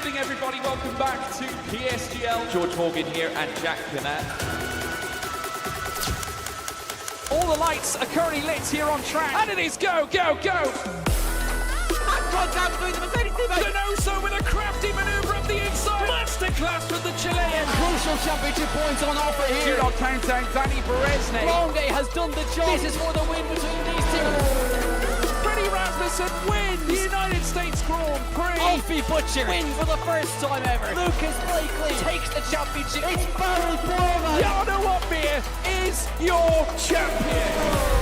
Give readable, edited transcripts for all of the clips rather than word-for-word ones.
evening, everybody. Welcome back to PSGL. George Morgan here and Jack Bennett. All the lights are currently lit here on track, and it is go, go, go! Donoso with a crafty manoeuvre up the inside. Masterclass from the Chilean. Crucial championship points on offer here. Do not count out Danny Berezne. Longe has done the job. This is for the win between these two. Freddie Rasmussen wins the United States Grand Prix. Alfie Butcher win for the first time ever. Lucas Blakely takes the championship. It's Barry Foreman. Jarno Opmeer is your champion.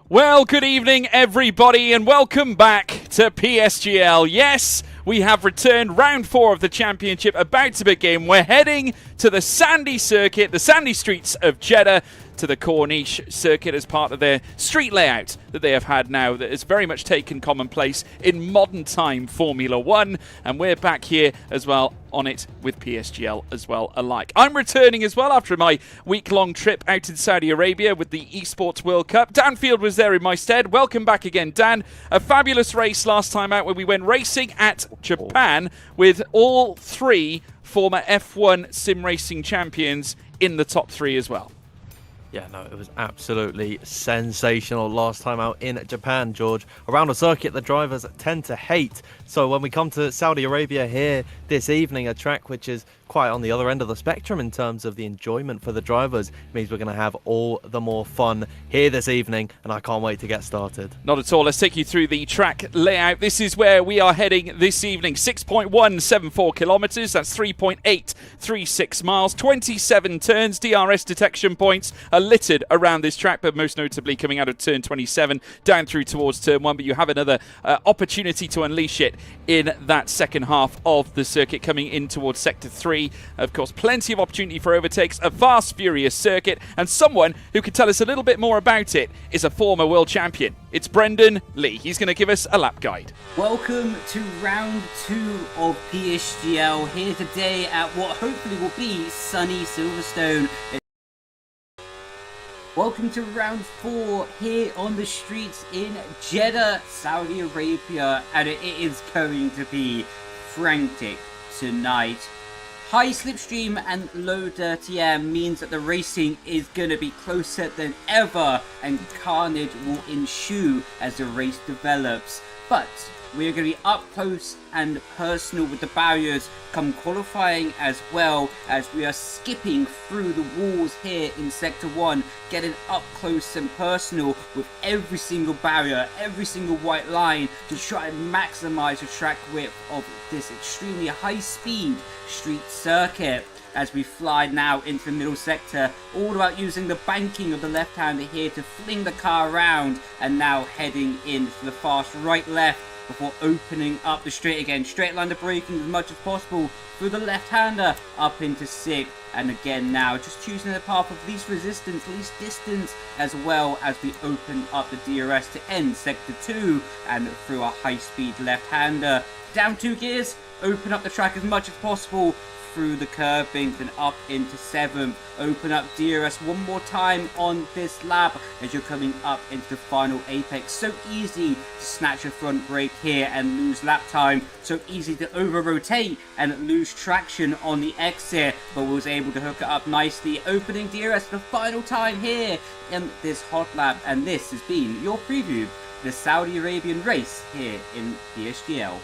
Well, good evening, everybody, and welcome back to PSGL. Yes, we have returned. Round 4 of the championship about to begin. We're heading to the sandy circuit, the sandy streets of Jeddah, to the Corniche circuit as part of their street layout that they have had now that has very much taken commonplace in modern time Formula 1, and we're back here as well on it with PSGL as well alike. I'm returning as well after my week-long trip out in Saudi Arabia with the Esports World Cup. Dan Field was there in my stead. Welcome back again, Dan. A fabulous race last time out where we went racing at Japan with all 3 former F1 sim racing champions in the top 3 as well. Yeah, no, it was absolutely sensational last time out in Japan, George. Around a circuit the drivers tend to hate. So when we come to Saudi Arabia here this evening, a track which is quite on the other end of the spectrum in terms of the enjoyment for the drivers, means we're going to have all the more fun here this evening, and I can't wait to get started. Not at all. Let's take you through the track layout. This is where we are heading this evening. 6.174 kilometers. That's 3.836 miles. 27 turns. DRS detection points are littered around this track, but most notably coming out of turn 27 down through towards turn 1. But you have another opportunity to unleash it in that second half of the circuit coming in towards sector 3. Of course, plenty of opportunity for overtakes, a fast, furious circuit, and someone who can tell us a little bit more about it is a former world champion. It's Brendan Lee. He's going to give us a lap guide. Welcome to round 2 of PSGL, here today at what hopefully will be sunny Silverstone. Welcome to round 4 here on the streets in Jeddah, Saudi Arabia, and it is going to be frantic tonight. High slipstream and low dirty air means that the racing is going to be closer than ever, and carnage will ensue as the race develops. But we are going to be up close and personal with the barriers come qualifying, as well as we are skipping through the walls here in Sector 1, getting up close and personal with every single barrier, every single white line to try and maximize the track width of this extremely high speed street circuit. As we fly now into the middle sector, all about using the banking of the left-hander here to fling the car around, and now heading in for the fast right-left before opening up the straight again. Straight line of braking as much as possible through the left-hander up into 6th, and again now just choosing the path of least resistance, least distance, as well as we open up the DRS to end sector 2 and through a high-speed left-hander. Down 2 gears, open up the track as much as possible through the curbings and up into 7th. Open up DRS one more time on this lap as you're coming up into the final apex. So easy to snatch a front brake here and lose lap time. So easy to over rotate and lose traction on the exit, but was able to hook it up nicely. Opening DRS for the final time here in this hot lap, and this has been your preview for the Saudi Arabian race here in PSGL.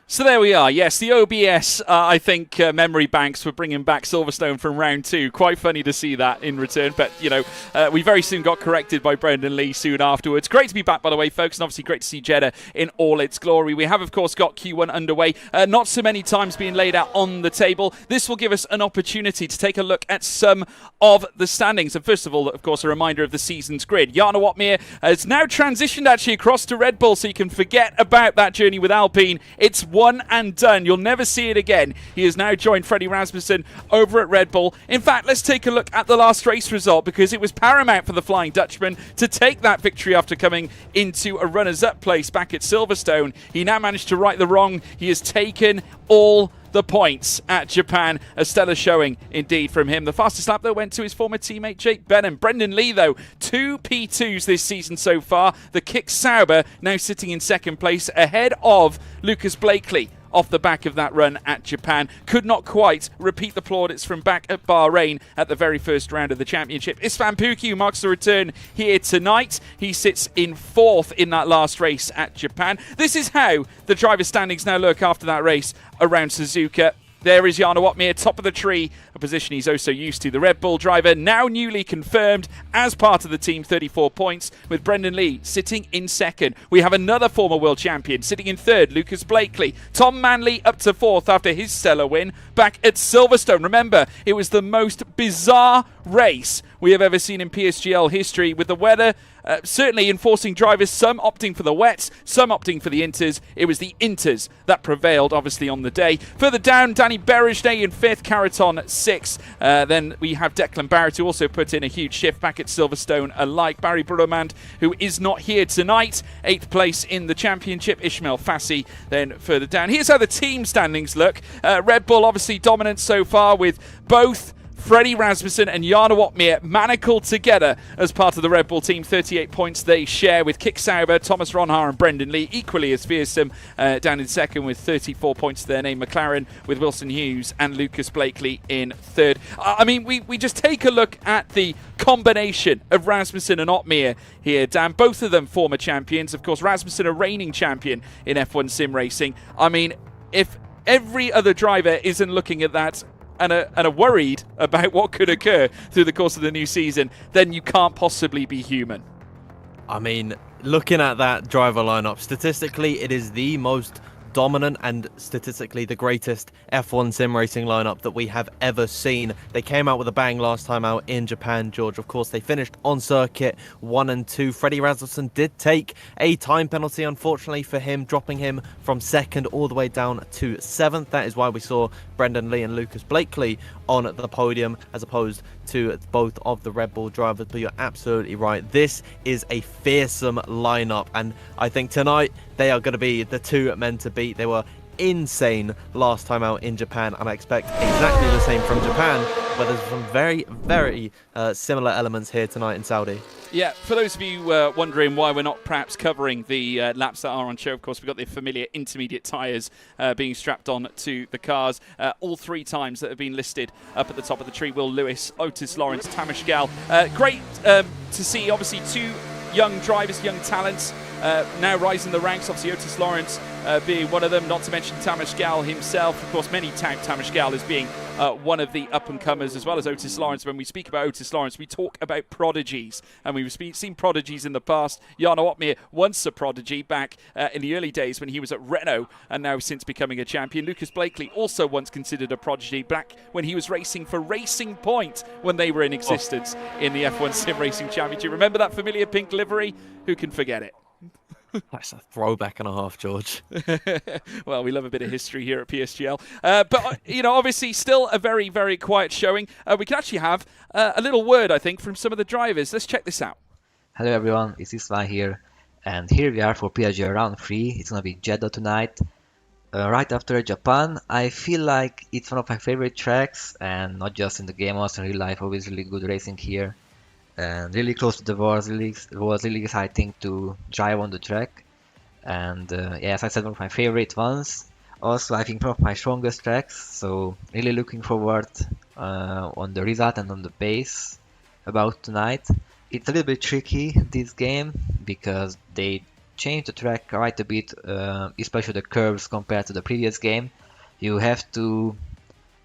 So there we are. Yes, the OBS, I think, memory banks were bringing back Silverstone from round 2. Quite funny to see that in return. But, you know, we very soon got corrected by Brendan Lee soon afterwards. Great to be back, by the way, folks. And obviously great to see Jeddah in all its glory. We have, of course, got Q1 underway. Not so many times being laid out on the table. This will give us an opportunity to take a look at some of the standings. And first of all, of course, a reminder of the season's grid. Jarno Opmeer has now transitioned actually across to Red Bull, so you can forget about that journey with Alpine. It's one and done. You'll never see it again. He has now joined Freddie Rasmussen over at Red Bull. In fact, let's take a look at the last race result, because it was paramount for the Flying Dutchman to take that victory after coming into a runners-up place back at Silverstone. He now managed to right the wrong. He has taken all the points at Japan. A stellar showing indeed from him. The fastest lap, though, went to his former teammate Jake Benham. Brendan Lee, though, 2 P2s this season so far. The Kick Sauber now sitting in second place ahead of Lucas Blakely. Off the back of that run at Japan. Could not quite repeat the plaudits from back at Bahrain at the very first round of the championship. Istvan Pukki, who marks the return here tonight. He sits in 4th in that last race at Japan. This is how the driver standings now look after that race around Suzuka. There is Jarno Opmeer, top of the tree, a position he's oh so used to. The Red Bull driver now newly confirmed as part of the team, 34 points, with Brendan Lee sitting in 2nd. We have another former world champion sitting in 3rd, Lucas Blakely. Tom Manley up to 4th after his stellar win back at Silverstone. Remember, it was the most bizarre race we have ever seen in PSGL history, with the weather certainly enforcing drivers, some opting for the wets, some opting for the inters. It was the inters that prevailed, obviously, on the day. Further down, Danny Berejnay in 5th, Caraton 6th. Then we have Declan Barrett, who also put in a huge shift back at Silverstone alike. Barry Brumand, who is not here tonight, 8th place in the championship. Ishmael Fassi then further down. Here's how the team standings look. Red Bull obviously dominant so far, with both Freddie Rasmussen and Jarno Opmeer manacled together as part of the Red Bull team. 38 points they share with Kick Sauber, Thomas Ronhaar and Brendan Lee, equally as fearsome, down in 2nd with 34 points to their name. McLaren with Wilson Hughes and Lucas Blakely in 3rd. I mean, we just take a look at the combination of Rasmussen and Opmeer here, Dan. Both of them former champions. Of course, Rasmussen a reigning champion in F1 sim racing. I mean, if every other driver isn't looking at that and are worried about what could occur through the course of the new season, then you can't possibly be human. I mean, looking at that driver lineup, statistically, it is the most dominant and statistically the greatest F1 sim racing lineup that we have ever seen. They came out with a bang last time out in Japan, George. Of course, they finished on circuit 1 and 2. Freddie Rasmussen did take a time penalty, unfortunately for him, dropping him from 2nd all the way down to 7th. That is why we saw Brendan Lee and Lucas Blakely on the podium as opposed to both of the Red Bull drivers. But you're absolutely right. This is a fearsome lineup, and I think tonight they are going to be the two men to beat. They were insane last time out in Japan, and I expect exactly the same from Japan, where there's some very, very similar elements here tonight in Saudi. Yeah, for those of you wondering why we're not perhaps covering the laps that are on show, of course, we've got the familiar intermediate tyres being strapped on to the cars. All 3 times that have been listed up at the top of the tree: Will Lewis, Otis Lawrence, Tamas Gal. Great to see, obviously, 2 young drivers, young talents, now rising the ranks. Obviously, Otis Lawrence being one of them, not to mention Tamas Gal himself. Of course, many tout Tamas Gal as being one of the up-and-comers, as well as Otis Lawrence. When we speak about Otis Lawrence, we talk about prodigies, and we've seen prodigies in the past. Jarno Opmeer, once a prodigy back in the early days when he was at Renault, and now since becoming a champion. Lucas Blakely, also once considered a prodigy back when he was racing for Racing Point when they were in existence in the F1 Sim Racing Championship. Remember that familiar pink livery? Who can forget it? That's a throwback and a half, George. Well, we love a bit of history here at PSGL. But, you know, obviously still a very, very quiet showing. We can actually have a little word, I think, from some of the drivers. Let's check this out. Hello everyone, it's Isvan here. And here we are for PSGL round 3. It's gonna be Jeddah tonight. Right after Japan, I feel like it's one of my favorite tracks, and not just in the game, also in real life. Always really good racing here. And really close to the walls. It was really exciting to drive on the track, and yeah, as I said, one of my favorite ones. Also, I think one of my strongest tracks, so really looking forward on the result and on the pace about tonight. It's a little bit tricky, this game, because they changed the track quite a bit, especially the curves compared to the previous game. You have to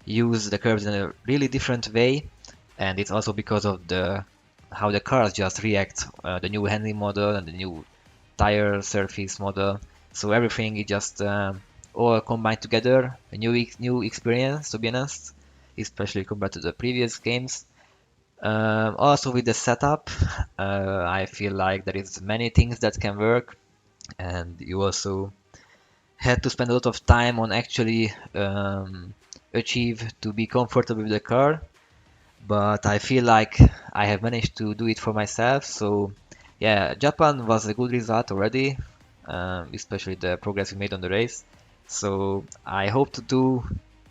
use the curves in a really different way, and it's also because of how the cars just react, the new handling model and the new tire surface model. So everything is just all combined together, a new experience, to be honest, especially compared to the previous games. Also with the setup, I feel like there is many things that can work, and you also had to spend a lot of time on actually achieve to be comfortable with the car. But I feel like I have managed to do it for myself. So yeah, Japan was a good result already, especially the progress we made on the race. So I hope to do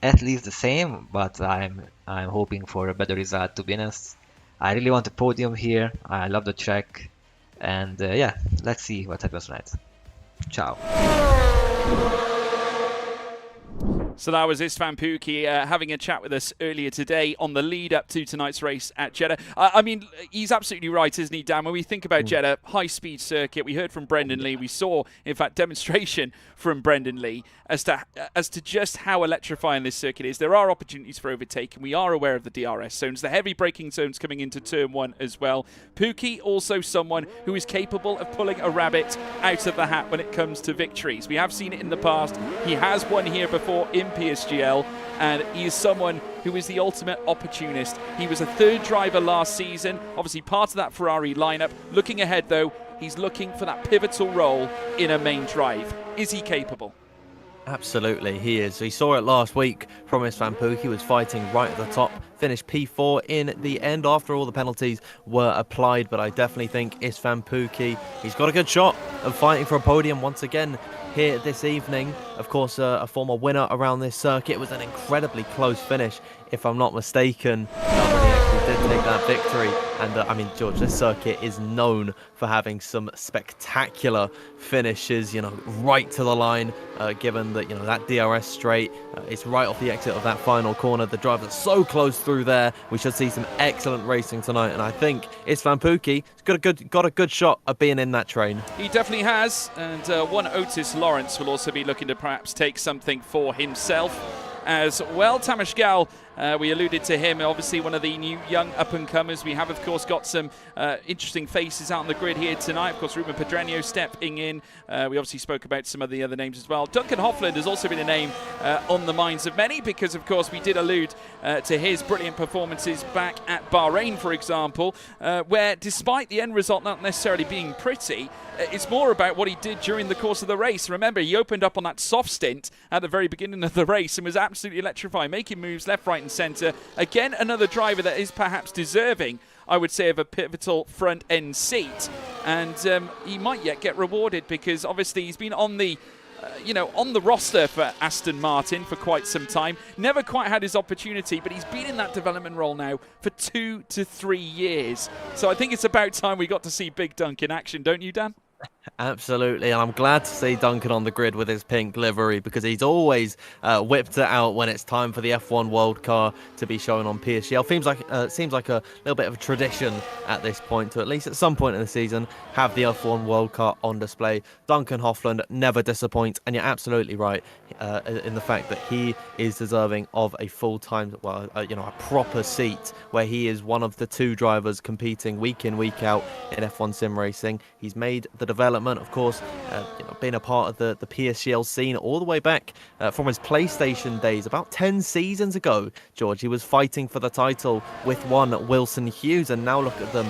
at least the same, but I'm hoping for a better result, to be honest. I really want a podium here. I love the track, and yeah, let's see what happens tonight. Ciao. So that was Istvan Pukki having a chat with us earlier today on the lead up to tonight's race at Jeddah. I mean, he's absolutely right, isn't he, Dan? When we think about Jeddah, high-speed circuit, we heard from Brendan Lee. We saw, in fact, demonstration from Brendan Lee as to just how electrifying this circuit is. There are opportunities for overtaking. We are aware of the DRS zones, the heavy braking zones coming into Turn 1 as well. Pukki, also someone who is capable of pulling a rabbit out of the hat when it comes to victories. We have seen it in the past. He has won here before in PSGL, and he is someone who is the ultimate opportunist. He was a third driver last season, obviously part of that Ferrari lineup. Looking ahead though, he's looking for that pivotal role in a main drive. Is he capable? Absolutely, he is. We saw it last week from Istvan Pukki, was fighting right at the top, finished P4 in the end after all the penalties were applied, but I definitely think Istvan Pukki, he's got a good shot of fighting for a podium once again here this evening. Of course, a former winner around this circuit. It was an incredibly close finish, if I'm not mistaken. Did take that victory, and I mean, George, this circuit is known for having some spectacular finishes, you know, right to the line, given that, you know, that DRS straight, it's right off the exit of that final corner. The drivers are so close through there. We should see some excellent racing tonight, and I think Istvan Pukki has got a good shot of being in that train. He definitely has, and one Otis Lawrence will also be looking to perhaps take something for himself as well. Tamas Gal, we alluded to him, obviously one of the new young up-and-comers. We have, of course, got some interesting faces out on the grid here tonight. Of course, Ruben Pedreño stepping in. We obviously spoke about some of the other names as well. Duncan Hoffland has also been a name on the minds of many because, of course, we did allude to his brilliant performances back at Bahrain, for example, where despite the end result not necessarily being pretty, it's more about what he did during the course of the race. Remember, he opened up on that soft stint at the very beginning of the race and was absolutely electrifying, making moves left, right and centre. Again, another driver that is perhaps deserving, I would say, of a pivotal front end seat. And he might yet get rewarded because obviously he's been on the on the roster for Aston Martin for quite some time. Never quite had his opportunity, but he's been in that development role now for 2 to 3 years. So I think it's about time we got to see Big Dunk in action, don't you, Dan? Absolutely, and I'm glad to see Duncan on the grid with his pink livery because he's always whipped it out when it's time for the F1 World Car to be shown on PSGL. Seems like a little bit of a tradition at this point to at least at some point in the season have the F1 World Car on display. Duncan Hoffland never disappoints, and you're absolutely right in the fact that he is deserving of a full-time, a proper seat where he is one of the 2 drivers competing week in, week out in F1 sim racing. He's made the development, of course, been a part of the PSGL scene all the way back from his PlayStation days about 10 seasons ago. George, he was fighting for the title with one Wilson Hughes, and now look at them,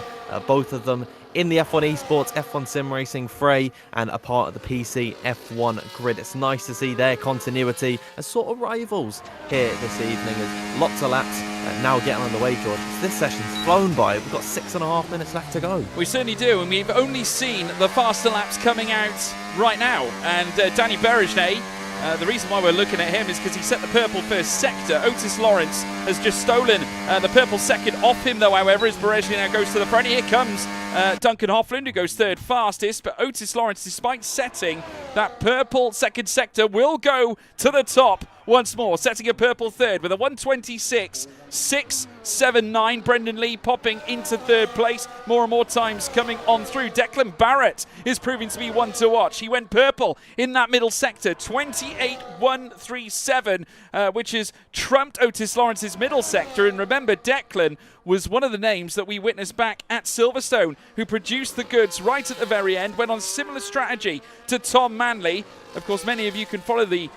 both of them in the F1 Esports, F1 Sim Racing fray, and a part of the PC F1 grid. It's nice to see their continuity as sort of rivals here this evening. As lots of laps now getting underway, George. This session's flown by. We've got 6.5 minutes left to go. We certainly do, and we've only seen the faster laps coming out right now. And Danny Berejnay, the reason why we're looking at him is because he set the purple first sector. Otis Lawrence has just stolen the purple second off him, though, however, as Berejnay now goes to the front. Here comes Duncan Hoffland, who goes third fastest, but Otis Lawrence, despite setting that purple second sector, will go to the top once more, setting a purple third with a 1:26.679. Brendan Lee popping into third place. More and more times coming on through. Declan Barrett is proving to be one to watch. He went purple in that middle sector, 28.137, which has trumped Otis Lawrence's middle sector. And remember, Declan was one of the names that we witnessed back at Silverstone, who produced the goods right at the very end, went on a similar strategy to Tom Manley. Of course, many of you can follow the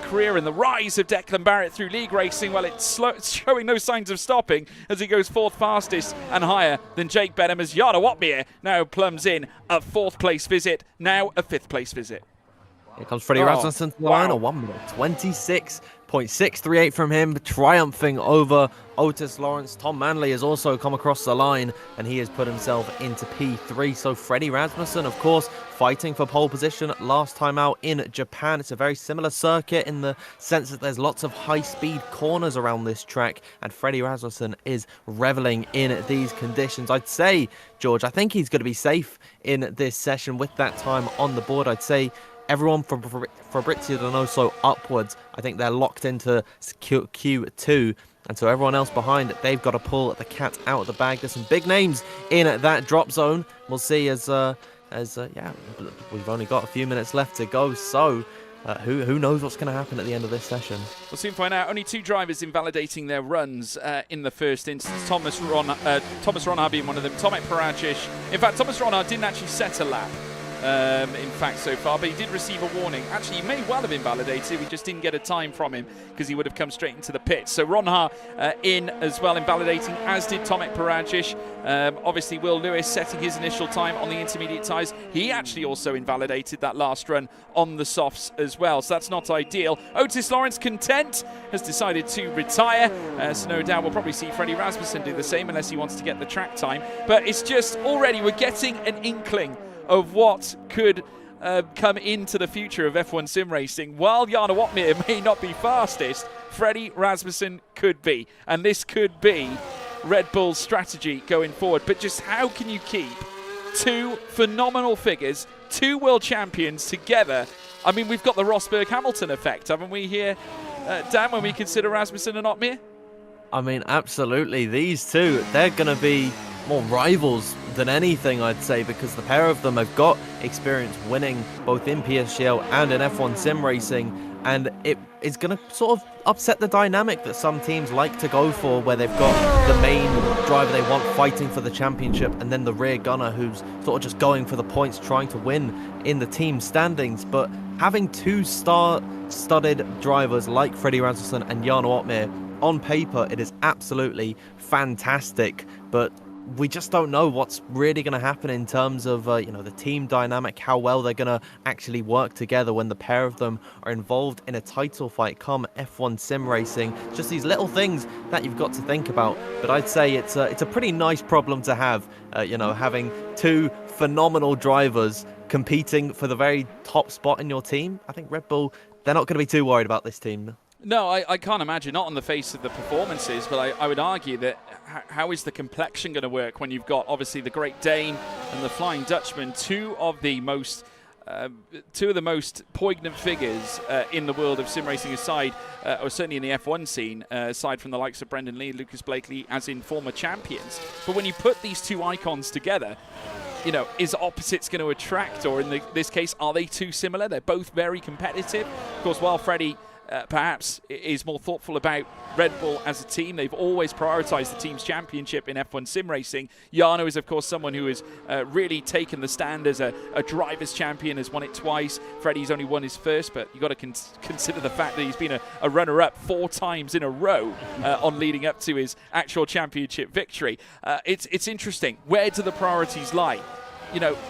career and the rise of Declan Barrett through league racing. Well, it's showing no signs of stopping as he goes 4th fastest and higher than Jake Benham, as Jarno Watmere now plums in a 4th place visit, now a 5th place visit. Here comes Freddie Rasmussen to the line, a 1:26. .638 from him, triumphing over Otis Lawrence. Tom Manley has also come across the line, and he has put himself into P3. So Freddie Rasmussen, of course, fighting for pole position last time out in Japan. It's a very similar circuit in the sense that there's lots of high-speed corners around this track, and Freddie Rasmussen is reveling in these conditions. I'd say, George, I think he's going to be safe in this session with that time on the board. I'd say everyone from Fabrizio Donoso upwards, I think they're locked into Q2. And so everyone else behind, they've got to pull the cat out of the bag. There's some big names in that drop zone. We'll see as we've only got a few minutes left to go. So who knows what's going to happen at the end of this session? We'll soon find out. Only 2 drivers invalidating their runs in the first instance. Thomas Ronhar being one of them. Tomek Paracic. In fact, Thomas Ronhar didn't actually set a lap. In fact, so far, but he did receive a warning. Actually, he may well have invalidated. We just didn't get a time from him because he would have come straight into the pits. So Ronhar in as well, invalidating, as did Tomek Paracic. Obviously, Will Lewis setting his initial time on the intermediate tyres. He actually also invalidated that last run on the softs as well, so that's not ideal. Otis Lawrence, content, has decided to retire. So no doubt we'll probably see Freddie Rasmussen do the same unless he wants to get the track time. But it's just already we're getting an inkling of what could come into the future of F1 sim racing. While Jarno Opmeer may not be fastest, Freddie Rasmussen could be. And this could be Red Bull's strategy going forward. But just how can you keep 2 phenomenal figures, 2 world champions together? I mean, we've got the Rosberg-Hamilton effect, haven't we here, Dan, when we consider Rasmussen and Opmeer? I mean, absolutely. These two, they're going to be more rivals than anything, I'd say, because the pair of them have got experience winning both in PSGL and in F1 sim racing, and it is going to sort of upset the dynamic that some teams like to go for, where they've got the main driver they want fighting for the championship and then the rear gunner who's sort of just going for the points, trying to win in the team standings. But having 2 star-studded drivers like Freddie Rasmussen and Jarno Opmeer, on paper it is absolutely fantastic, but we just don't know what's really going to happen in terms of the team dynamic, how well they're going to actually work together when the pair of them are involved in a title fight come F1 sim racing. Just these little things that you've got to think about. But I'd say it's a pretty nice problem to have, having 2 phenomenal drivers competing for the very top spot in your team. I think Red Bull, they're not going to be too worried about this team. No, I can't imagine, not on the face of the performances, but I would argue that how is the complexion going to work when you've got obviously the Great Dane and the Flying Dutchman, two of the most poignant figures in the world of sim racing aside, or certainly in the F1 scene, aside from the likes of Brendan Lee, Lucas Blakely, as in former champions. But when you put these 2 icons together, is opposites going to attract, or in this case, are they too similar? They're both very competitive. Of course, while Freddie perhaps is more thoughtful about Red Bull as a team, they've always prioritised the team's championship in F1 sim racing. Jarno is, of course, someone who has really taken the stand as a driver's champion, has won it twice. Freddie's only won his first, but you've got to consider the fact that he's been a runner-up 4 times in a row on leading up to his actual championship victory. It's interesting. Where do the priorities lie?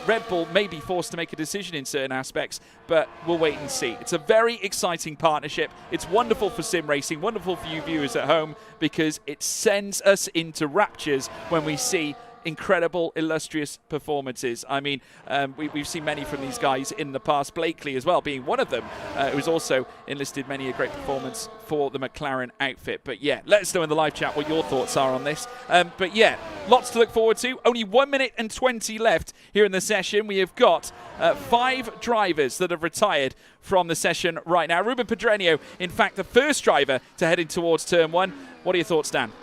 Red Bull may be forced to make a decision in certain aspects, but we'll wait and see. It's a very exciting partnership. It's wonderful for sim racing, wonderful for you viewers at home, because it sends us into raptures when we see incredible, illustrious performances. I mean, we've seen many from these guys in the past, Blakely as well being one of them, who's also enlisted many a great performance for the McLaren outfit. But yeah, let us know in the live chat what your thoughts are on this. But yeah, lots to look forward to. Only 1 minute and 20 left here in the session. We have got 5 drivers that have retired from the session right now. Ruben Pedreño, in fact, the first driver to head in towards turn 1. What are your thoughts, Dan?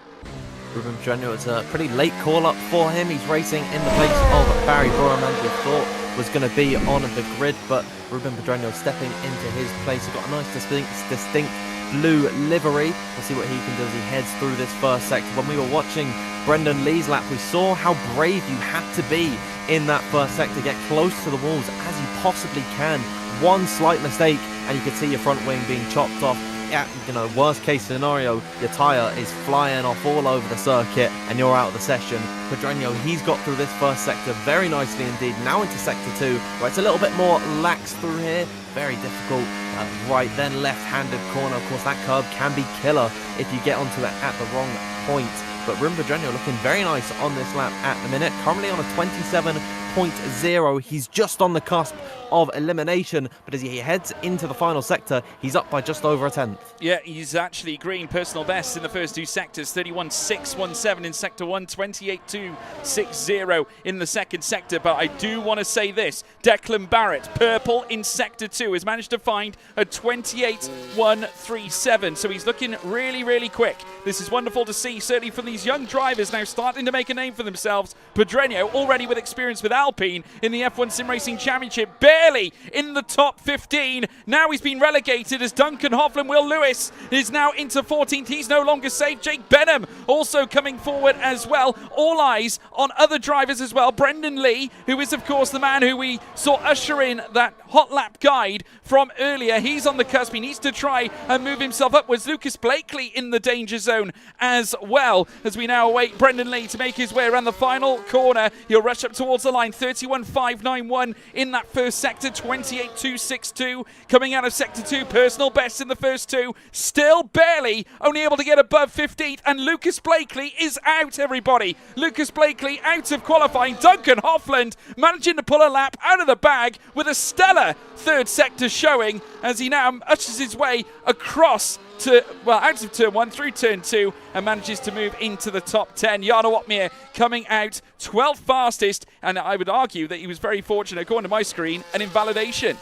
Ruben Pedreño, it's a pretty late call-up for him. He's racing in the place of Barry Borman, we thought was going to be on the grid, but Ruben Pedreño stepping into his place. He's got a nice distinct blue livery. We'll see what he can do as he heads through this first sector. When we were watching Brendan Lee's lap, we saw how brave you had to be in that first sector. Get close to the walls as you possibly can. One slight mistake and you could see your front wing being chopped off. Yeah, worst case scenario, your tyre is flying off all over the circuit and you're out of the session. Pedreño, he's got through this first sector very nicely indeed. Now into sector 2, where it's a little bit more lax through here. very difficult right then left-handed corner. Of course, that curb can be killer if you get onto it at the wrong point. But Ruben Pedreño looking very nice on this lap at the minute, currently on a 27.0. He's just on the cusp of elimination, but as he heads into the final sector, he's up by just over a tenth. Yeah, he's actually green personal best in the first two sectors, 31.617 in sector 1, 28.260 in the second sector. But I do want to say this, Declan Barrett, purple in sector 2, has managed to find a 28.137, so he's looking really, really quick. This is wonderful to see, certainly from these young drivers now starting to make a name for themselves. Pedreño, already with experience with Alpine in the F1 Sim Racing Championship, barely in the top 15. Now he's been relegated as Duncan Hoffman. Will Lewis is now into 14th. He's no longer safe. Jake Benham also coming forward as well. All eyes on other drivers as well. Brendan Lee, who is of course the man who we saw usher in that hot lap guide from earlier. He's on the cusp. He needs to try and move himself upwards. Lucas Blakely in the danger zone as well, as we now await Brendan Lee to make his way around the final corner. He'll rush up towards the line. 31.591 in that first sector, 28.262 coming out of sector 2. Personal best in the first two, still barely only able to get above 15th, and Lucas Blakely is out, everybody. Lucas Blakely out of qualifying. Duncan Hoffland managing to pull a lap out of the bag with a stellar third sector showing as he now ushers his way across to, well, out of turn 1 through turn 2 and manages to move into the top 10. Jarno Opmeer coming out 12th fastest, and I would argue that he was very fortunate, according to my screen, an invalidation.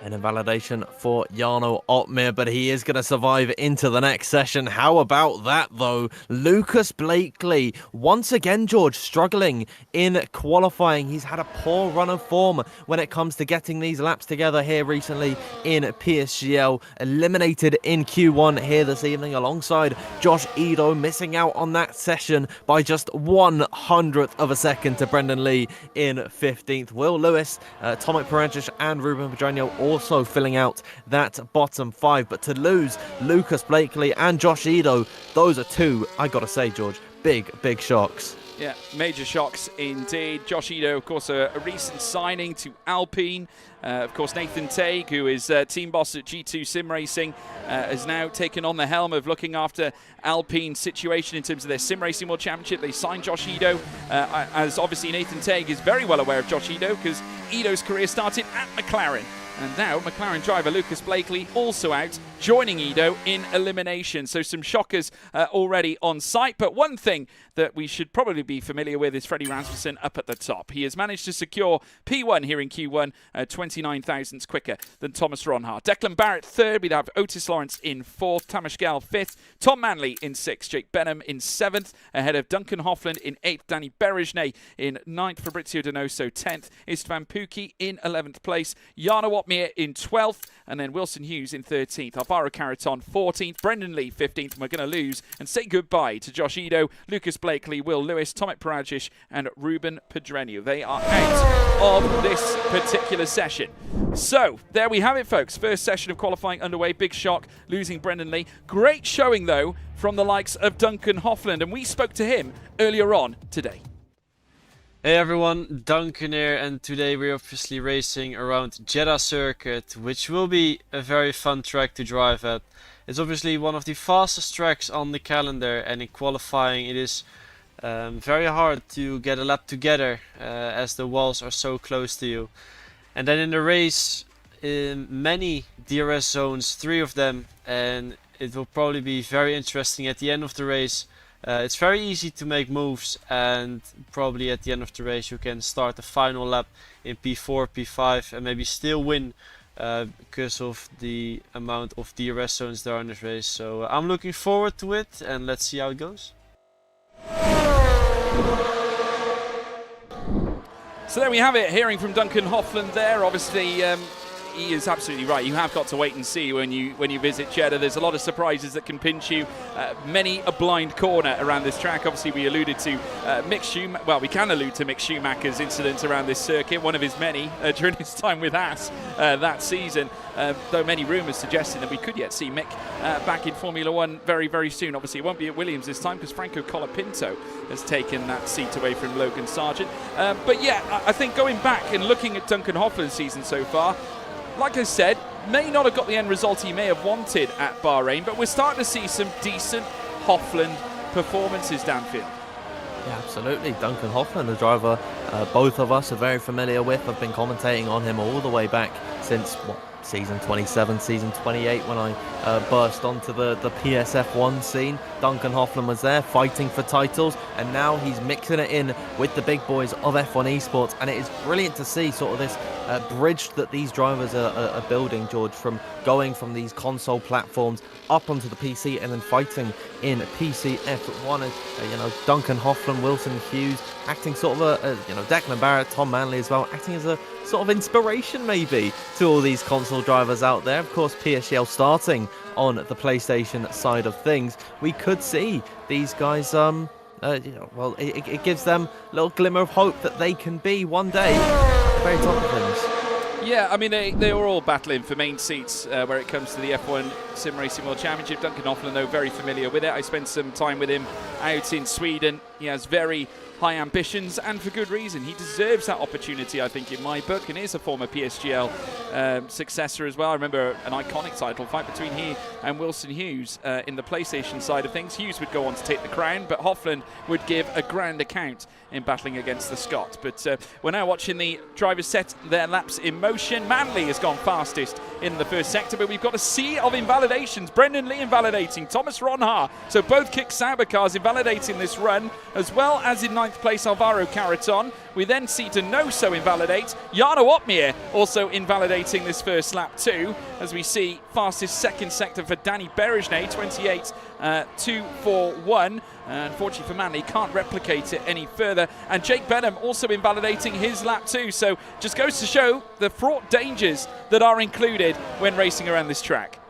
An invalidation for Jarno Opmeer, but he is going to survive into the next session. How about that, though? Lucas Blakely, once again, George, struggling in qualifying. He's had a poor run of form when it comes to getting these laps together here recently in PSGL. Eliminated in Q1 here this evening alongside Josh Edo, missing out on that session by just 1/100th of a second to Brendan Lee in 15th. Will Lewis, Tomek Perančić and Ruben Pedreño also filling out that bottom 5, but to lose Lucas Blakely and Josh Edo, those are two, I gotta say, George, big shocks. Yeah, major shocks indeed. Josh Edo, of course, a recent signing to Alpine. Of course, Nathan Tague, who is team boss at G2 Sim Racing, has now taken on the helm of looking after Alpine's situation in terms of their Sim Racing World Championship. They signed Josh Edo, as obviously Nathan Tague is very well aware of Josh Edo, because Edo's career started at McLaren. And now McLaren driver Lucas Blakely also out, joining Edo in elimination. So some shockers already on site. But one thing that we should probably be familiar with is Freddie Rasmussen up at the top. He has managed to secure P1 here in Q1, 29 thousandths quicker than Thomas Ronhaar. Declan Barrett third. We have Otis Lawrence in fourth. Tamas Gell fifth. Tom Manley in sixth. Jake Benham in seventh. Ahead of Duncan Hoffland in eighth. Danny Berejnay in ninth. Fabrizio Donoso 10th. Istvan Pukki in 11th place. Jarno Opmeer in 12th. And then Wilson Hughes in 13th. Alvaro Carreton 14th. Brendan Lee 15th. And we're going to lose and say goodbye to Josh Edo, Lucas Blakely, Will Lewis, Tomek Perančić and Ruben Pedreño. They are out of this particular session. So there we have it, folks. First session of qualifying underway. Big shock, losing Brendan Lee. Great showing, though, from the likes of Duncan Hoffland. And we spoke to him earlier on today. Hey everyone, Duncan here, and today we're obviously racing around Jeddah circuit, which will be a very fun track to drive at. It's obviously one of the fastest tracks on the calendar, and in qualifying it is very hard to get a lap together as the walls are so close to you. And then in the race, many DRS zones, 3 of them, and it will probably be very interesting at the end of the race. It's very easy to make moves, and probably at the end of the race you can start the final lap in P4, P5 and maybe still win because of the amount of DRS zones there are in this race. So I'm looking forward to it, and let's see how it goes. So there we have it, hearing from Duncan Hoffland there. Obviously, he is absolutely right. You have got to wait and see when you visit Jeddah. There's a lot of surprises that can pinch you. Many a blind corner around this track. Obviously, we alluded to Mick Schumacher. Well, we can allude to Mick Schumacher's incidents around this circuit, one of his many during his time with Haas that season. Though many rumours suggesting that we could yet see Mick back in Formula One very, very soon. Obviously, it won't be at Williams this time because Franco Colapinto has taken that seat away from Logan Sargent. But yeah, I think going back and looking at Duncan Hoffland's season so far, like I said, may not have got the end result he may have wanted at Bahrain, but we're starting to see some decent Hofland performances downfield. Yeah, absolutely. Duncan Hoffman, the driver, both of us are very familiar with. I've been commentating on him all the way back since, season 27, season 28, when I burst onto the PSF1 scene. Duncan Hoffman was there fighting for titles, and now he's mixing it in with the big boys of F1 esports, and it is brilliant to see sort of this bridge that these drivers are building, George, from going from these console platforms up onto the PC and then fighting in PCF1. And Duncan Hoffman, Wilson Hughes, acting sort of Declan Barrett, Tom Manley as well, acting as a sort of inspiration maybe to all these console drivers out there. Of course, PSGL starting on the PlayStation side of things. We could see these guys, it gives them a little glimmer of hope that they can be one day at the very top of things. Yeah, I mean, they were all battling for main seats where it comes to the F1 Sim Racing World Championship. Duncan Hoffman, though, very familiar with it. I spent some time with him out in Sweden. He has very high ambitions, and for good reason. He deserves that opportunity, I think, in my book, and is a former PSGL successor as well. I remember an iconic title fight between he and Wilson Hughes in the PlayStation side of things. Hughes would go on to take the crown, but Hoffland would give a grand account in battling against the Scot. But we're now watching the drivers set their laps in motion. Manley has gone fastest in the first sector, but we've got a sea of invalidations. Brendan Lee invalidating, Thomas Ronha. So both Kick Sauber cars invalidating this run, as well as in ninth place Alvaro Caraton. We then see Donoso invalidate. Jarno Opmeer also invalidating this first lap too, as we see fastest second sector for Danny Berejne, 28.241. Unfortunately for Manley, can't replicate it any further. And Jake Benham also invalidating his lap too. So just goes to show the fraught dangers that are included when racing around this track.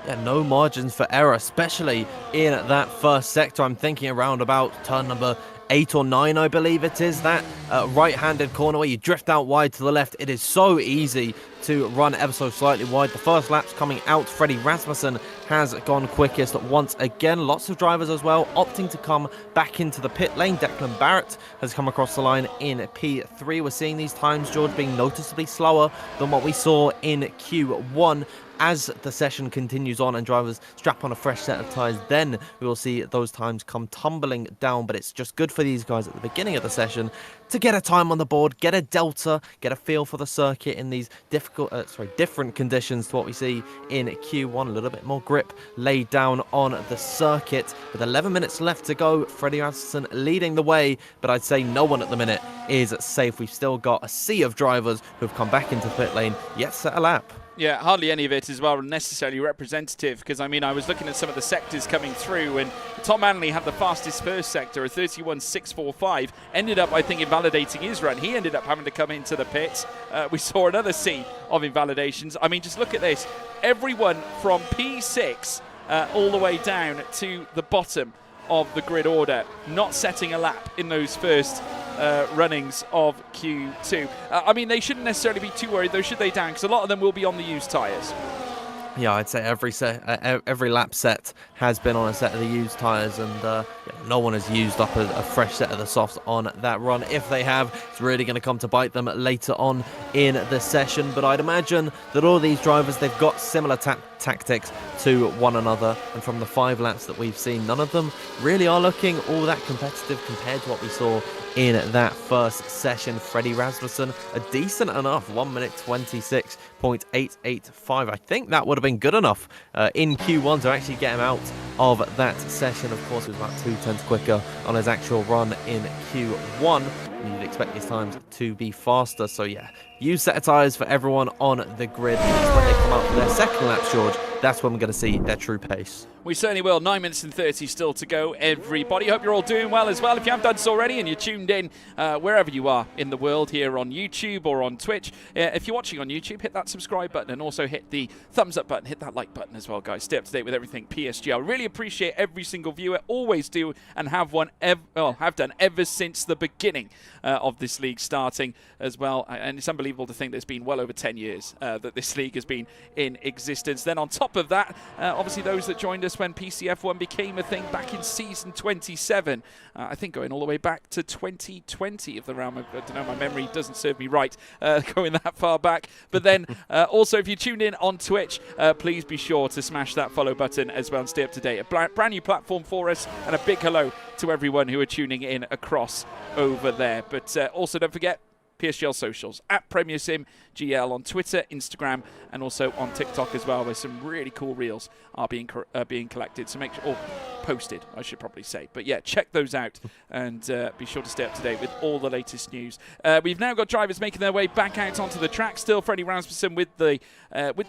Yeah, no margins for error, especially in that first sector. I'm thinking around about turn number 8 or 9, I believe it is, that right-handed corner where you drift out wide to the left. It is so easy to run ever so slightly wide. The first lap's coming out. Freddie Rasmussen has gone quickest once again. Lots of drivers as well opting to come back into the pit lane. Declan Barrett has come across the line in P3. We're seeing these times, George, being noticeably slower than what we saw in Q1. As the session continues on and drivers strap on a fresh set of tyres, then we will see those times come tumbling down. But it's just good for these guys at the beginning of the session to get a time on the board, get a delta, get a feel for the circuit in these different conditions to what we see in Q1. A little bit more grip laid down on the circuit. With 11 minutes left to go, Freddie Rasmussen leading the way, but I'd say no one at the minute is safe. We've still got a sea of drivers who've come back into the pit lane, yet set a lap. Yeah, hardly any of it as well necessarily representative, because I mean, I was looking at some of the sectors coming through, and Tom Manley had the fastest first sector, a 31.645, ended up, I think, invalidating his run. He ended up having to come into the pits. We saw another sea of invalidations. I mean, just look at this. Everyone from P6 all the way down to the bottom of the grid order, not setting a lap in those first runnings of Q2. I mean, they shouldn't necessarily be too worried, though, should they, Dan? Because a lot of them will be on the used tyres. Yeah, I'd say every lap set has been on a set of the used tyres, and no one has used up a fresh set of the softs on that run. If they have, it's really going to come to bite them later on in the session. But I'd imagine that all these drivers, they've got similar tactics to one another, and from the 5 laps that we've seen, none of them really are looking all that competitive compared to what we saw in that first session. Freddie Rasmussen, a decent enough 1 minute 26.885. I think that would have been good enough in Q1 to actually get him out of that session. Of course, he was about 2/10 quicker on his actual run in Q1. You'd expect these times to be faster. So yeah, use set of tyres for everyone on the grid. It's when they come out for their second lap, George, that's when we're going to see their true pace. We certainly will. 9 minutes and 30 still to go, everybody. Hope you're all doing well as well. If you haven't done so already and you're tuned in wherever you are in the world, here on YouTube or on Twitch, if you're watching on YouTube, hit that subscribe button and also hit the thumbs up button. Hit that like button as well, guys. Stay up to date with everything PSGL. Really appreciate every single viewer. Always do, and have done ever since the beginning of this league starting as well. And it's unbelievable to think there's been well over 10 years that this league has been in existence. Then on top top of that, obviously those that joined us when PCF1 became a thing back in season 27, I think going all the way back to 2020 of the realm. I don't know, my memory doesn't serve me right going that far back. But then also, if you tuned in on Twitch, please be sure to smash that follow button as well and stay up to date. A brand new platform for us, and a big hello to everyone who are tuning in across over there. But also don't forget PSGL socials at Premier Sim GL on Twitter, Instagram, and also on TikTok as well, where some really cool reels are being collected. So make sure, or posted, I should probably say. But yeah, check those out and be sure to stay up to date with all the latest news. We've now got drivers making their way back out onto the track. Still, Freddie Rasmussen with the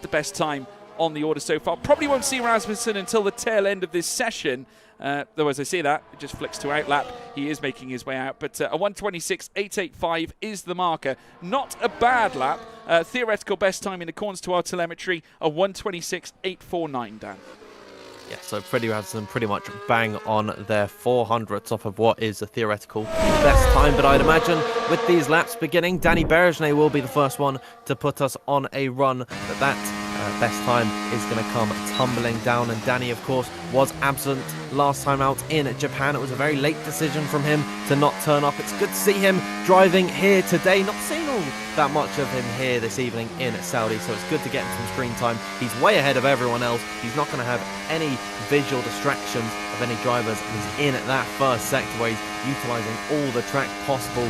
best time on the order so far. Probably won't see Rasmussen until the tail end of this session. Though as I say that, it just flicks to outlap. He is making his way out, but a 1:26.885 is the marker. Not a bad lap. Theoretical best time in accordance to our telemetry, a 1:26.849, Dan. Yeah, so Freddie Rasmussen pretty much bang on their 400th off of what is a theoretical best time. But I'd imagine with these laps beginning, Danny Berejnay will be the first one to put us on a run. But that best time is going to come tumbling down. And Danny, of course, was absent last time out in Japan. It was a very late decision from him to not turn up. It's good to see him driving here today. Not seeing all that much of him here this evening in Saudi, so it's good to get him some screen time. He's way ahead of everyone else. He's not going to have any visual distractions of any drivers. He's in at that first sector where he's utilising all the track possible.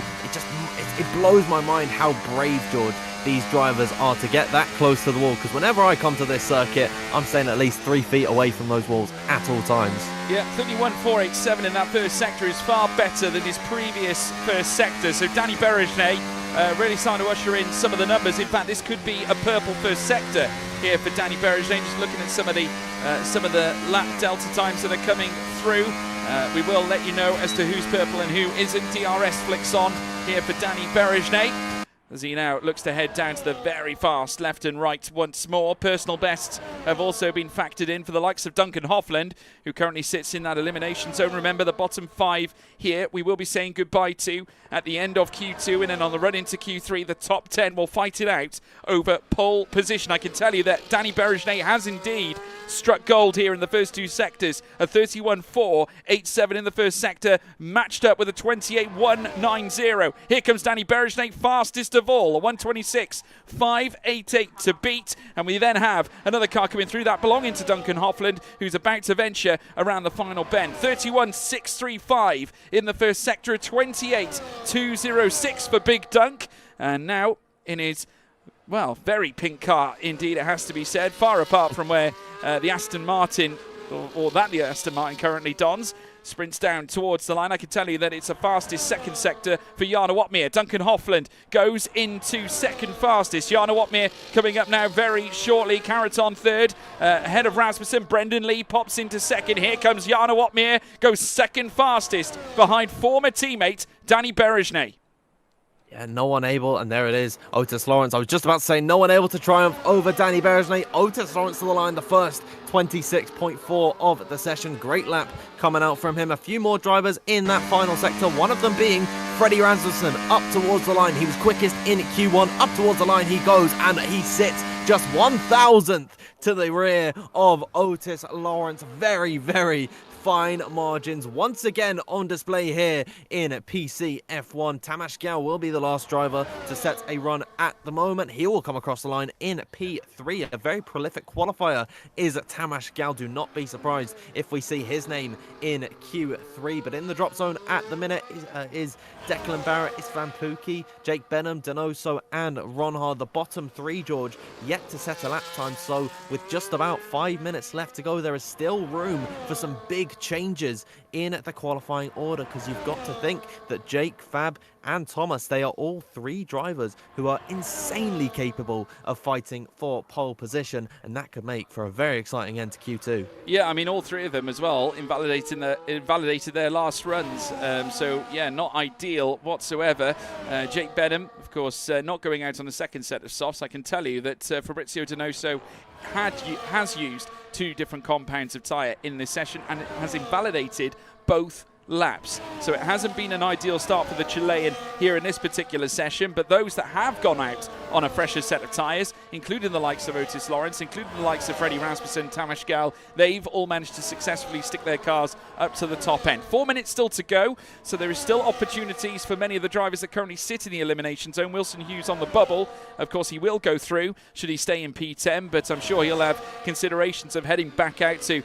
It blows my mind how brave, George, these drivers are to get that close to the wall, because whenever I come to this circuit, I'm staying at least 3 feet away from those walls at all times. Yeah, 31.487 in that first sector is far better than his previous first sector. So Danny Berejnay really starting to usher in some of the numbers. In fact, this could be a purple first sector here for Danny Berejnay. Just looking at some of the lap delta times that are coming through. We will let you know as to who's purple and who isn't. DRS flicks on here for Danny Berejnay, as he now looks to head down to the very fast left and right once more. Personal bests have also been factored in for the likes of Duncan Hofland, who currently sits in that elimination zone. Remember, the bottom 5 here we will be saying goodbye to at the end of Q2, and then on the run into Q3, the top 10 will fight it out over pole position. I can tell you that Danny Berejnay has indeed struck gold here in the first 2 sectors. A 31.487 in the first sector, matched up with a 28.190. Here comes Danny Berejnay, fastest of all, a 1:26.588 to beat. And we then have another car coming through, that belonging to Duncan Hofland, who's about to venture around the final bend. 31.635 in the first sector, a 28.206 for Big Dunk. And now in his, well, very pink car indeed, it has to be said, far apart from where the Aston Martin, or that the Aston Martin currently dons, sprints down towards the line. I can tell you that it's the fastest second sector for Jarno Watmere. Duncan Hofland goes into second fastest. Jarno Watmere coming up now very shortly. Carrot third, ahead of Rasmussen. Brendan Lee pops into second. Here comes Jarno Watmere, goes second fastest behind former teammate Danny Berejnay. Yeah, no one able, and there it is, Otis Lawrence. I was just about to say no one able to triumph over Danny Berejnay. Otis Lawrence to the line, the first 26.4 of the session. Great lap coming out from him. A few more drivers in that final sector, one of them being Freddie Rasmussen up towards the line. He was quickest in Q1, up towards the line he goes, and he sits just 1,000th to the rear of Otis Lawrence. Very, very fine margins once again on display here in PC F1. Tamas Gal will be the last driver to set a run at the moment. He will come across the line in P3. A very prolific qualifier is Tamas Gal. Do not be surprised if we see his name in Q3. But in the drop zone at the minute is Declan Barrett, Istvan Pukki, Jake Benham, Donoso and Ronhard. The bottom 3, George, yet to set a lap time. So with just about 5 minutes left to go, there is still room for some big changes in the qualifying order, because you've got to think that Jake, Fab and Thomas, they are all 3 drivers who are insanely capable of fighting for pole position, and that could make for a very exciting end to Q2. Yeah, I mean, all 3 of them as well invalidated their last runs, so yeah, not ideal whatsoever. Jake Benham, of course, not going out on the second set of softs. I can tell you that Fabrizio Donoso has used 2 different compounds of tyre in this session, and it has invalidated both laps. So it hasn't been an ideal start for the Chilean here in this particular session, but those that have gone out on a fresher set of tyres, including the likes of Otis Lawrence, including the likes of Freddie Rasmussen, Tamas Gal. They've all managed to successfully stick their cars up to the top end. 4 minutes still to go, so there is still opportunities for many of the drivers that currently sit in the elimination zone. Wilson Hughes on the bubble. Of course, he will go through should he stay in P10, but I'm sure he'll have considerations of heading back out to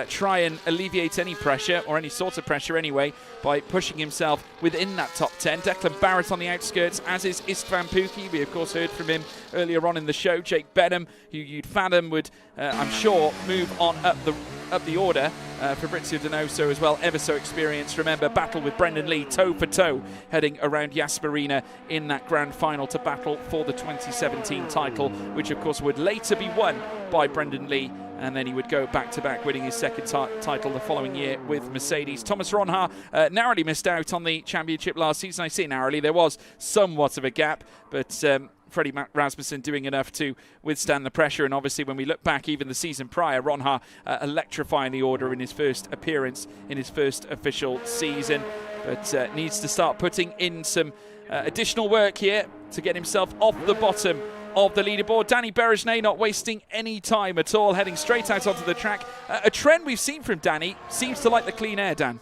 try and alleviate any pressure, or any sort of pressure anyway, by pushing himself within that top 10. Declan Barrett on the outskirts, as is Istvan Pukki. We of course heard from him earlier on in the show. Jake Benham, who you'd fathom would, I'm sure, move on up the order. Fabrizio Donoso as well, ever so experienced. Remember, battle with Brendan Lee toe for toe, heading around Jasperina in that grand final to battle for the 2017 title, which of course would later be won by Brendan Lee, and then he would go back-to-back, winning his second title the following year with Mercedes. Thomas Ronha narrowly missed out on the championship last season. I say narrowly, there was somewhat of a gap, but Freddie Rasmussen doing enough to withstand the pressure. And obviously, when we look back even the season prior, Ronha electrifying the order in his first appearance, in his first official season, but needs to start putting in some additional work here to get himself off the bottom of the leaderboard. Danny Berejnay not wasting any time at all, heading straight out onto the track. A trend we've seen from Danny, seems to like the clean air, Dan.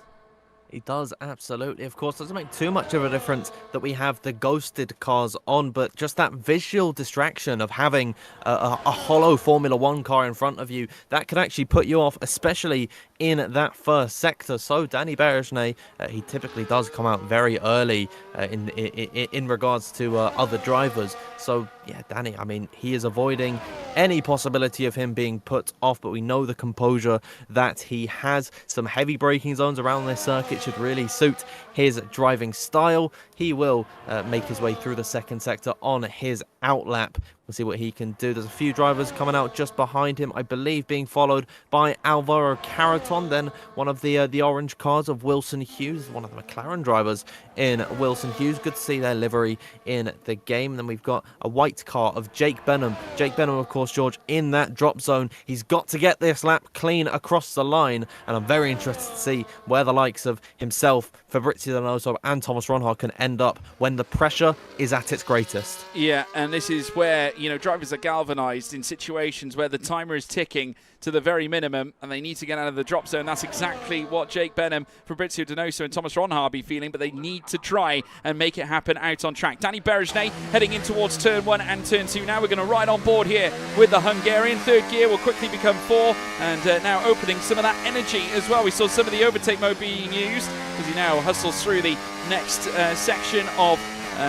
He does, absolutely. Of course, doesn't make too much of a difference that we have the ghosted cars on, but just that visual distraction of having a hollow Formula 1 car in front of you, that could actually put you off, especially in that first sector. So Danny Berejnay, he typically does come out very early in regards to other drivers. So yeah, Danny, I mean, he is avoiding any possibility of him being put off, but we know the composure that he has. Some heavy braking zones around this circuit should really suit his driving style. He will make his way through the second sector on his outlap. We'll see what he can do. There's a few drivers coming out just behind him, I believe, being followed by Alvaro Caraton, then one of the orange cars of Wilson Hughes, one of the McLaren drivers in Wilson Hughes. Good to see their livery in the game. Then we've got a white car of Jake Benham. Jake Benham, of course, George, in that drop zone. He's got to get this lap clean across the line, and I'm very interested to see where the likes of himself, Fabrizio Donoso and Thomas Ronha can end up when the pressure is at its greatest. Yeah, and this is where, you know, drivers are galvanized in situations where the timer is ticking to the very minimum and they need to get out of the drop zone. That's exactly what Jake Benham, Fabrizio Donoso and Thomas Ronha be feeling, but they need to try and make it happen out on track. Danny Berejnay heading in towards turn 1 and turn 2. Now we're going to ride on board here with the Hungarian. Third gear will quickly become 4, and now opening some of that energy as well. We saw some of the overtake mode being used as he now hustles through the next section of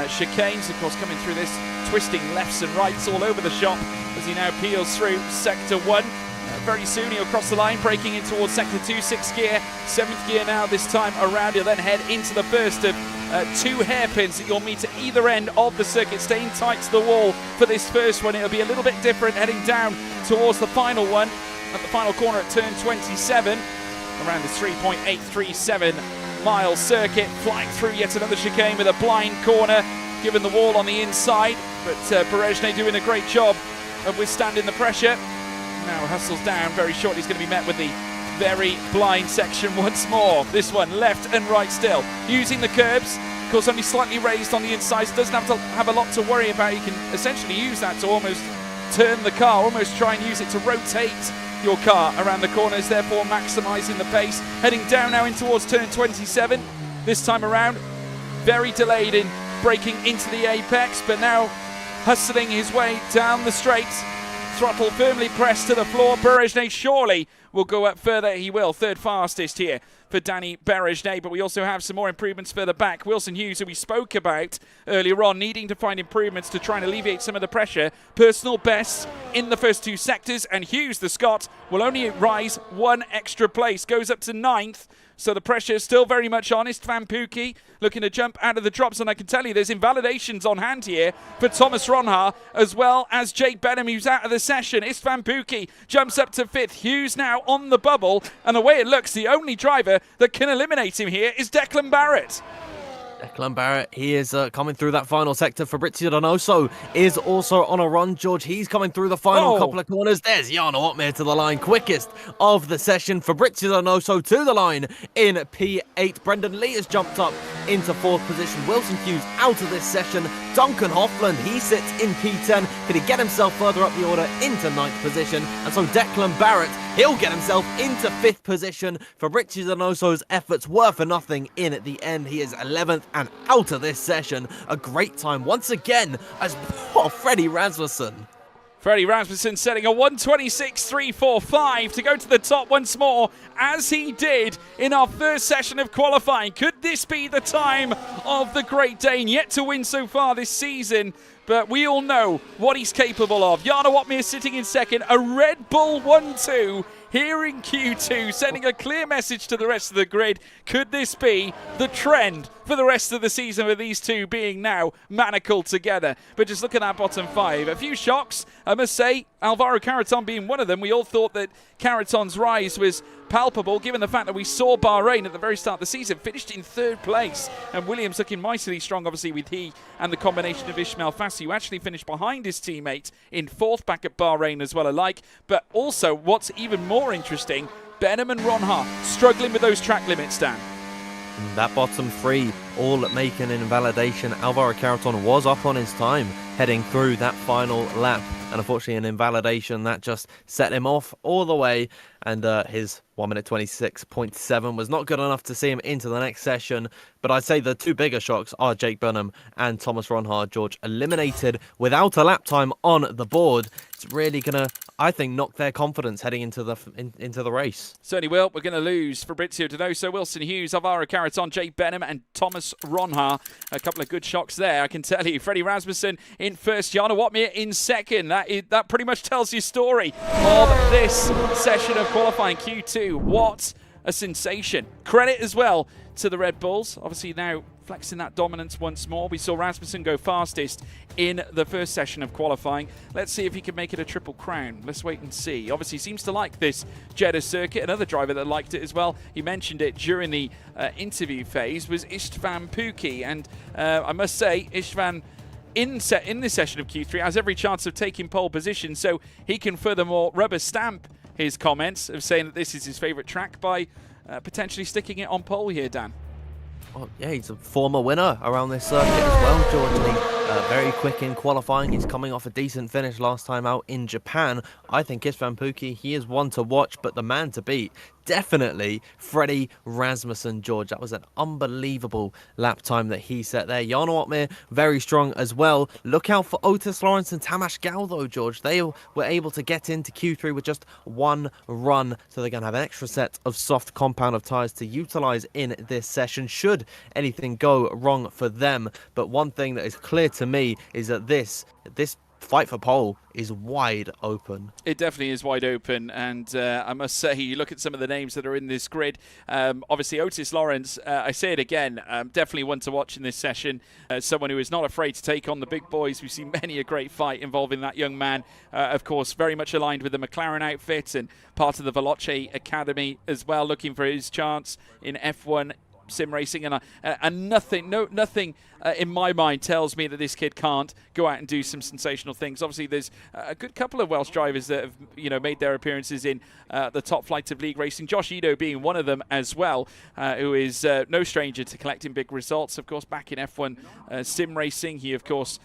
chicanes, of course, coming through this, twisting lefts and rights all over the shop as he now peels through sector 1. Very soon he'll cross the line, breaking in towards sector 2, 6th gear, 7th gear now this time around. He'll then head into the first of 2 hairpins that you'll meet at either end of the circuit, staying tight to the wall for this first one. It'll be a little bit different heading down towards the final one at the final corner at turn 27, around the 3.837 mile circuit, flying through yet another chicane with a blind corner, given the wall on the inside, but Berejnay doing a great job of withstanding the pressure. Now hustles down. Very shortly he's going to be met with the very blind section once more. This one left and right still, using the curbs, of course only slightly raised on the inside, so doesn't have to have a lot to worry about. You can essentially use that to almost turn the car, almost try and use it to rotate your car around the corners, therefore maximising the pace. Heading down now in towards turn 27. This time around, very delayed in breaking into the apex, but now hustling his way down the straight. Throttle firmly pressed to the floor. Berejnay surely will go up further. He will. Third fastest here for Danny Berejnay, but we also have some more improvements further back. Wilson Hughes, who we spoke about earlier on, needing to find improvements to try and alleviate some of the pressure. Personal bests in the first 2 sectors, and Hughes, the Scot, will only rise 1 extra place, goes up to 9th. So the pressure is still very much on. Istvan Pukki looking to jump out of the drops, and I can tell you there's invalidations on hand here for Thomas Ronha as well as Jake Benham, who's out of the session. Istvan Pukki jumps up to 5th. Hughes now on the bubble, and the way it looks, the only driver that can eliminate him here is Declan Barrett. Declan Barrett, he is coming through that final sector. Fabrizio Donoso is also on a run, George. He's coming through the final couple of corners. There's Jarno Opmeer to the line, quickest of the session. Fabrizio Donoso to the line in P8. Brendan Lee has jumped up into 4th position. Wilson Hughes out of this session. Duncan Hoffland, he sits in P10. Could he get himself further up the order into 9th position? And so Declan Barrett, he'll get himself into 5th position. For Richie Donoso's efforts were for nothing in at the end. He is 11th and out of this session. A great time once again as Freddie Rasmussen. Freddie Rasmussen setting a 1:26.345 to go to the top once more, as he did in our first session of qualifying. Could this be the time of the Great Dane? Yet to win so far this season, but we all know what he's capable of. Jarno Opmeer sitting in second, a Red Bull 1-2 here in Q2, sending a clear message to the rest of the grid. Could this be the trend for the rest of the season, with these two being now manacled together? But just look at that bottom 5. A few shocks, I must say, Alvaro Carreton being one of them. We all thought that Carreton's rise was palpable, given the fact that we saw Bahrain at the very start of the season finished in 3rd place, and Williams looking mightily strong, obviously, with he and the combination of Ismail Fassi, who actually finished behind his teammate in 4th back at Bahrain as well alike. But also, what's even more interesting, Benham and Ronha struggling with those track limits, Dan. That bottom 3 all making an invalidation. Alvaro Carreton was up on his time heading through that final lap, and unfortunately an invalidation that just set him off all the way, and his 1:26.7 was not good enough to see him into the next session. But I'd say the two bigger shocks are Jake Burnham and Thomas Ronhard. George eliminated without a lap time on the board. It's really gonna, I think, knock their confidence heading into the race. Certainly will. We're going to lose Fabrizio Donoso, Wilson Hughes, Alvaro Carreton, Jake Benham and Thomas Ronha. A couple of good shocks there, I can tell you. Freddie Rasmussen in first, Jarno Opmeer in second. That pretty much tells your story of this session of qualifying Q2. What a sensation. Credit as well to the Red Bulls. Obviously now flexing that dominance once more. We saw Rasmussen go fastest in the first session of qualifying. Let's see if he can make it a triple crown. Let's wait and see. Obviously seems to like this Jeddah circuit. Another driver that liked it as well, he mentioned it during the interview phase, was Istvan Pukki. And I must say, Istvan in this session of Q3 has every chance of taking pole position, so he can furthermore rubber stamp his comments of saying that this is his favourite track by potentially sticking it on pole here, Dan. Well, yeah, he's a former winner around this circuit as well, George. And very quick in qualifying. He's coming off a decent finish last time out in Japan. I think Istvan Pukki, he is one to watch, but the man to beat, definitely Freddie Rasmussen, George. That was an unbelievable lap time that he set there. Jarno Opmeer, very strong as well. Look out for Otis Lawrence and Tamas Gal, though, George. They were able to get into Q3 with just one run, so they're going to have an extra set of soft compound of tyres to utilise in this session, should anything go wrong for them. But one thing that is clear to me is that this fight for pole is wide open. It definitely is wide open, and I must say, you look at some of the names that are in this grid. Obviously, Otis Lawrence, I say it again, definitely one to watch in this session. Someone who is not afraid to take on the big boys. We've seen many a great fight involving that young man. Of course, very much aligned with the McLaren outfit and part of the Veloce Academy as well, looking for his chance in F1 sim racing, and nothing in my mind tells me that this kid can't go out and do some sensational things. Obviously, there's a good couple of Welsh drivers that have made their appearances in the top flights of league racing. Josh Edo being one of them as well, who is no stranger to collecting big results. Of course, back in F1 sim racing, he of course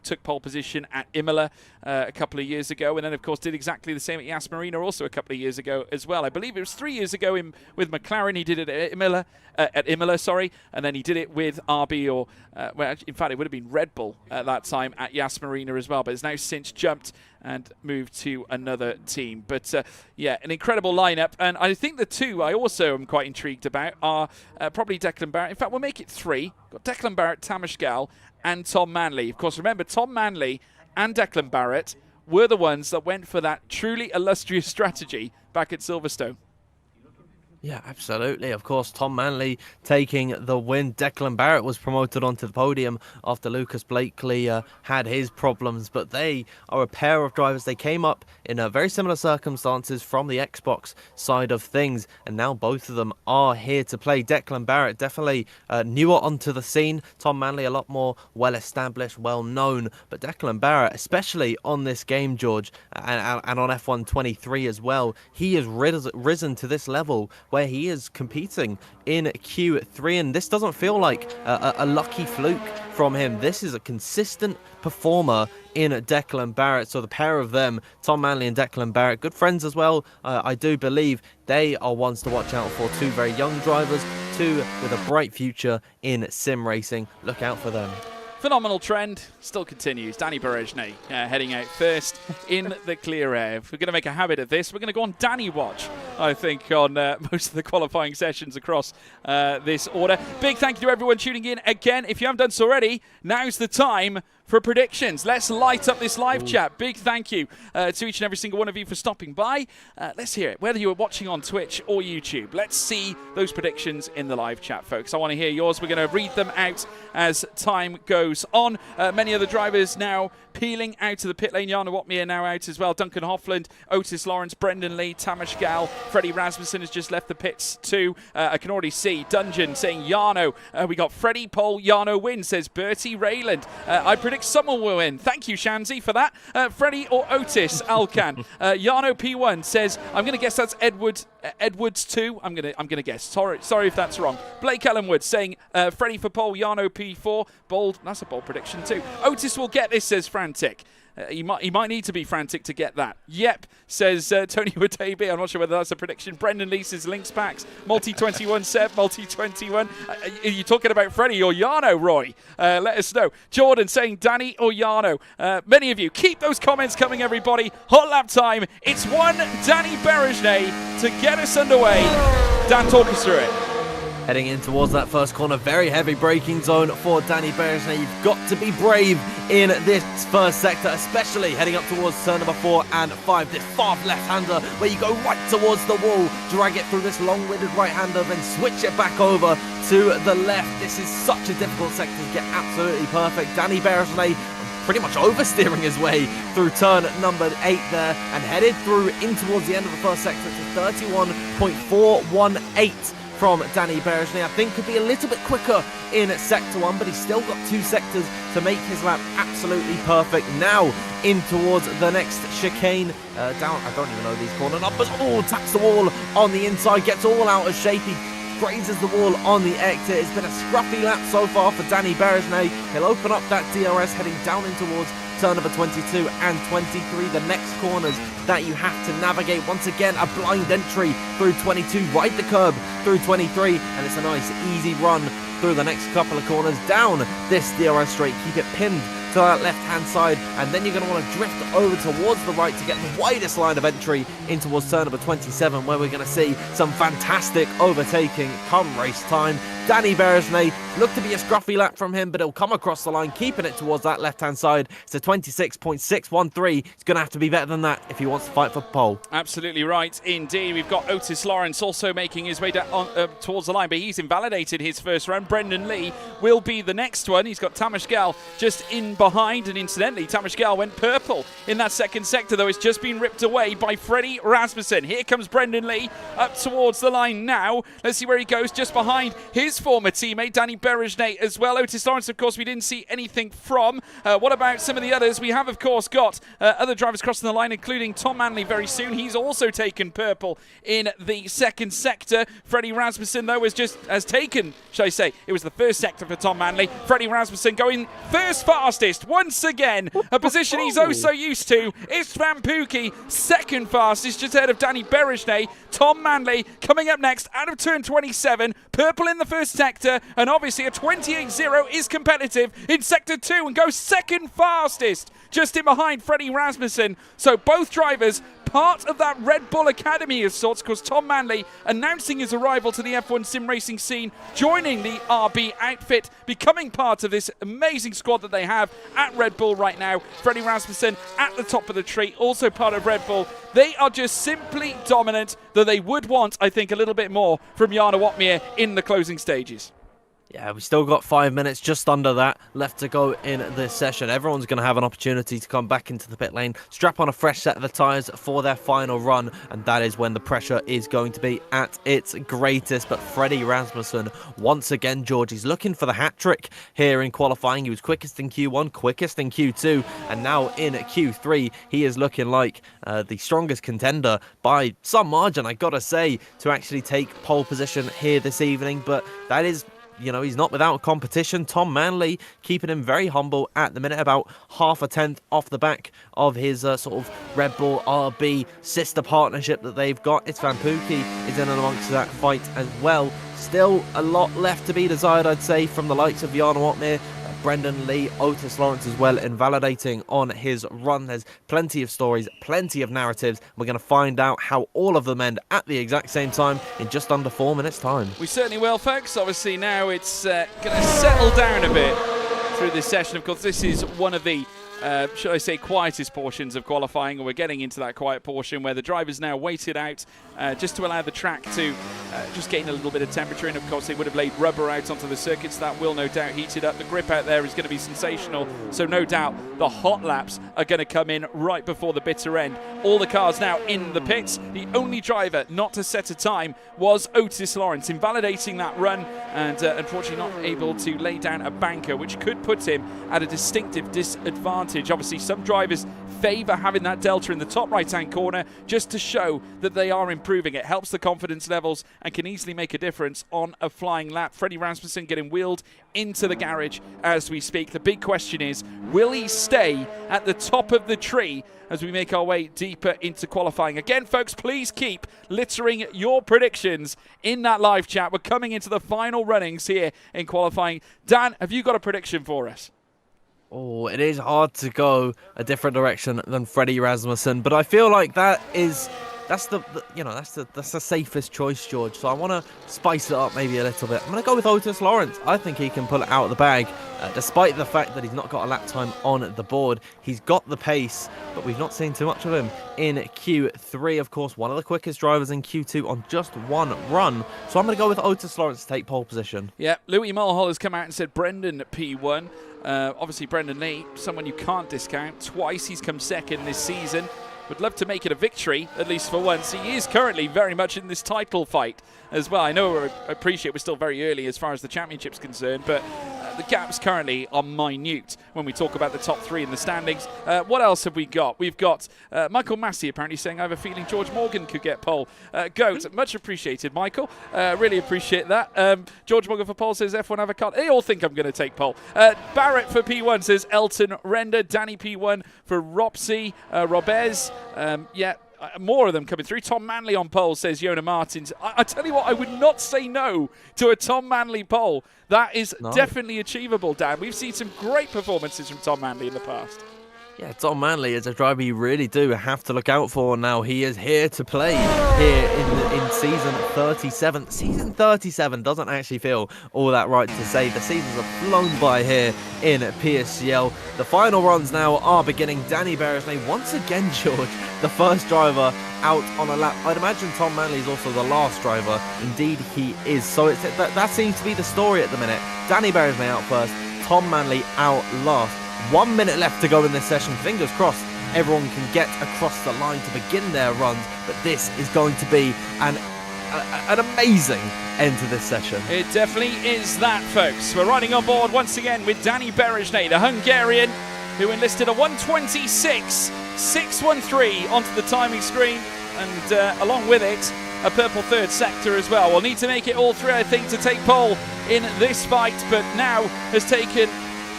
took pole position at Imola a couple of years ago, and then of course did exactly the same at Yas Marina also a couple of years ago as well. I believe it was 3 years ago with McLaren. He did it at Imola, and then he did it with RB, or well, in fact, it would have been Red Bull at that time at Yas Marina as well, but has now since jumped and moved to another team. But yeah, an incredible lineup, and I think the two I also am quite intrigued about are probably Declan Barrett. In fact, we'll make it three. Got Declan Barrett, Tamas Gal, and Tom Manley. Of course, remember, Tom Manley and Declan Barrett were the ones that went for that truly illustrious strategy back at Silverstone. Yeah, absolutely. Of course, Tom Manley taking the win. Declan Barrett was promoted onto the podium after Lucas Blakely had his problems, but they are a pair of drivers. They came up in very similar circumstances from the Xbox side of things, and now both of them are here to play. Declan Barrett definitely newer onto the scene. Tom Manley a lot more well-established, well-known, but Declan Barrett, especially on this game, George, and on F1 23 as well, he has risen to this level where he is competing in Q3, and this doesn't feel like a lucky fluke from him. This is a consistent performer in Declan Barrett. So the pair of them, Tom Manley and Declan Barrett, good friends as well. I do believe they are ones to watch out for. Two very young drivers, two with a bright future in sim racing. Look out for them. Phenomenal trend still continues. Danny Berejny heading out first in the clear air. If we're going to make a habit of this, we're going to go on Danny watch, I think, on most of the qualifying sessions across this order. Big thank you to everyone tuning in again. If you haven't done so already, now's the time for predictions. Let's light up this live chat. Big thank you to each and every single one of you for stopping by. Let's hear it, whether you're watching on Twitch or YouTube. Let's see those predictions in the live chat, folks. I want to hear yours. We're going to read them out as time goes on. Many other drivers now peeling out of the pit lane. Jarno Watmir now out as well. Duncan Hoffland, Otis Lawrence, Brendan Lee, Tamas Gal, Freddie Rasmussen has just left the pits too. I can already see Dungeon saying Jarno. We got Freddie Pole, Jarno wins, says Bertie Rayland. I predict someone will win. Thank you, Shanzi, for that. Freddie or Otis, Alcan. Jarno P1 says, I'm going to guess that's Edwards 2. I'm gonna guess. Sorry if that's wrong. Blake Ellenwood saying Freddie for pole, Jarno P4. Bold. That's a bold prediction too. Otis will get this, says Frantic. He might need to be frantic to get that. Yep, says Tony Watabe. I'm not sure whether that's a prediction. Brendan Lee says Links Packs. Multi-21 Seb, Multi-21. Are you talking about Freddie or Jarno, Roy? Let us know. Jordan saying Danny or Jarno. Many of you, keep those comments coming, everybody. Hot lap time. It's one Danny Berejny to get us underway. Dan, talk us through it. Heading in towards that first corner, very heavy braking zone for Danny Berejny. You've got to be brave in this first sector, especially heading up towards turn number 4 and 5. This far left-hander where you go right towards the wall, drag it through this long-winded right-hander, then switch it back over to the left. This is such a difficult sector to get absolutely perfect. Danny Berejny pretty much oversteering his way through turn number 8 there and headed through in towards the end of the first sector to 31.418. From Danny Berejny. I think could be a little bit quicker in sector 1, but he's still got 2 sectors to make his lap absolutely perfect. Now in towards the next chicane. Down, I don't even know these corner numbers. Oh, taps the wall on the inside, gets all out of shape. He grazes the wall on the exit. It's been a scruffy lap so far for Danny Berejny. He'll open up that DRS heading down in towards turn number 22 and 23, the next corners that you have to navigate. Once again, a blind entry through 22, right the curb through 23, and it's a nice easy run through the next couple of corners down this DRS straight. Keep it pinned to that left-hand side, and then you're going to want to drift over towards the right to get the widest line of entry in towards turn number 27, where we're going to see some fantastic overtaking come race time. Danny Berejny, look to be a scruffy lap from him, but he'll come across the line, keeping it towards that left-hand side. It's a 26.613. It's going to have to be better than that if he wants to fight for pole. Absolutely right, indeed. We've got Otis Lawrence also making his way down towards the line, but he's invalidated his first round. Brendan Lee will be the next one. He's got Tamas Gal just in behind, and incidentally, Tamas Gal went purple in that second sector, though it's just been ripped away by Freddie Rasmussen. Here comes Brendan Lee up towards the line now. Let's see where he goes, just behind his former teammate Danny Berejny as well. Otis Lawrence, of course, we didn't see anything from. What about some of the others? We have, of course, got other drivers crossing the line, including Tom Manley very soon. He's also taken purple in the second sector. Freddie Rasmussen, though, has taken, shall I say, it was the first sector for Tom Manley. Freddie Rasmussen going first fastest once again, a position he's oh so used to. Istvan Pukki, second fastest, just ahead of Danny Berejny. Tom Manley coming up next out of turn 27, purple in the first sector, and obviously a 28.0 is competitive in sector 2 and goes second fastest, just in behind Freddie Rasmussen. So both drivers part of that Red Bull Academy of sorts, because Tom Manley announcing his arrival to the F1 sim racing scene, joining the RB outfit, becoming part of this amazing squad that they have at Red Bull right now. Freddie Rasmussen at the top of the tree, also part of Red Bull. They are just simply dominant, though they would want, I think, a little bit more from Jarno Watmir in the closing stages. Yeah, we still got 5 minutes, just under that, left to go in this session. Everyone's going to have an opportunity to come back into the pit lane, strap on a fresh set of the tyres for their final run, and that is when the pressure is going to be at its greatest. But Freddie Rasmussen, once again, George, he's looking for the hat-trick here in qualifying. He was quickest in Q1, quickest in Q2, and now in Q3, he is looking like the strongest contender by some margin, I gotta say, to actually take pole position here this evening. But that is, you know, he's not without competition. Tom Manley keeping him very humble at the minute, about half a tenth off the back of his sort of Red Bull RB sister partnership that they've got. It's Van Pookie is in and amongst that fight as well. Still a lot left to be desired, I'd say, from the likes of Jarno Otmir, Brendan Lee, Otis Lawrence as well, invalidating on his run. There's plenty of stories, plenty of narratives. We're going to find out how all of them end at the exact same time in just under 4 minutes' time. We certainly will, folks. Obviously, now it's going to settle down a bit through this session. Of course, this is one of the should I say, quietest portions of qualifying, and we're getting into that quiet portion where the drivers now waited out just to allow the track to just gain a little bit of temperature. And of course, they would have laid rubber out onto the circuits. That will no doubt heat it up. The grip out there is going to be sensational, so no doubt the hot laps are going to come in right before the bitter end. All the cars now in the pits. The only driver not to set a time was Otis Lawrence, invalidating that run and unfortunately not able to lay down a banker, which could put him at a distinctive disadvantage. Obviously, some drivers favour having that delta in the top right-hand corner just to show that they are improving. It helps the confidence levels and can easily make a difference on a flying lap. Freddie Rasmussen getting wheeled into the garage as we speak. The big question is, will he stay at the top of the tree as we make our way deeper into qualifying? Again, folks, please keep littering your predictions in that live chat. We're coming into the final runnings here in qualifying. Dan, have you got a prediction for us? Oh, it is hard to go a different direction than Freddie Rasmussen, but I feel like that's the safest choice, George. So I want to spice it up maybe a little bit. I'm going to go with Otis Lawrence. I think he can pull it out of the bag, despite the fact that he's not got a lap time on the board. He's got the pace, but we've not seen too much of him in Q3. Of course, one of the quickest drivers in Q2 on just one run. So I'm going to go with Otis Lawrence to take pole position. Yeah, Louis Mulhall has come out and said Brendan P1. Obviously, Brendan Lee, someone you can't discount. Twice he's come second this season. Would love to make it a victory, at least for once. He is currently very much in this title fight as well. I know, I appreciate we're still very early as far as the championship's concerned, but the gaps currently are minute when we talk about the top three in the standings. What else have we got? We've got Michael Massey apparently saying, I have a feeling George Morgan could get pole. Goat, much appreciated, Michael. Really appreciate that. George Morgan for pole says F1 avocado. They all think I'm going to take pole. Barrett for P1 says Elton Render. Danny P1 for Ropsy. Robez. More of them coming through. Tom Manley on pole, says Yona Martins. I tell you what, I would not say no to a Tom Manley pole. That is definitely achievable, Dan. We've seen some great performances from Tom Manley in the past. Yeah, Tom Manley is a driver you really do have to look out for now. He is here to play here in season 37. Season 37 doesn't actually feel all that right to say. The seasons have flown by here in PSGL. The final runs now are beginning. Danny Beresnay, once again, George, the first driver out on a lap. I'd imagine Tom Manley is also the last driver. Indeed, he is. So that seems to be the story at the minute. Danny Beresnay out first, Tom Manley out last. 1 minute left to go in this session. Fingers crossed everyone can get across the line to begin their runs, but this is going to be an amazing end to this session. It definitely is that, folks. We're riding on board once again with Danny Beresnay, the Hungarian, who enlisted a 1:26.613 onto the timing screen, and along with it, a purple third sector as well. We'll need to make it all three, I think, to take pole in this fight, but now has taken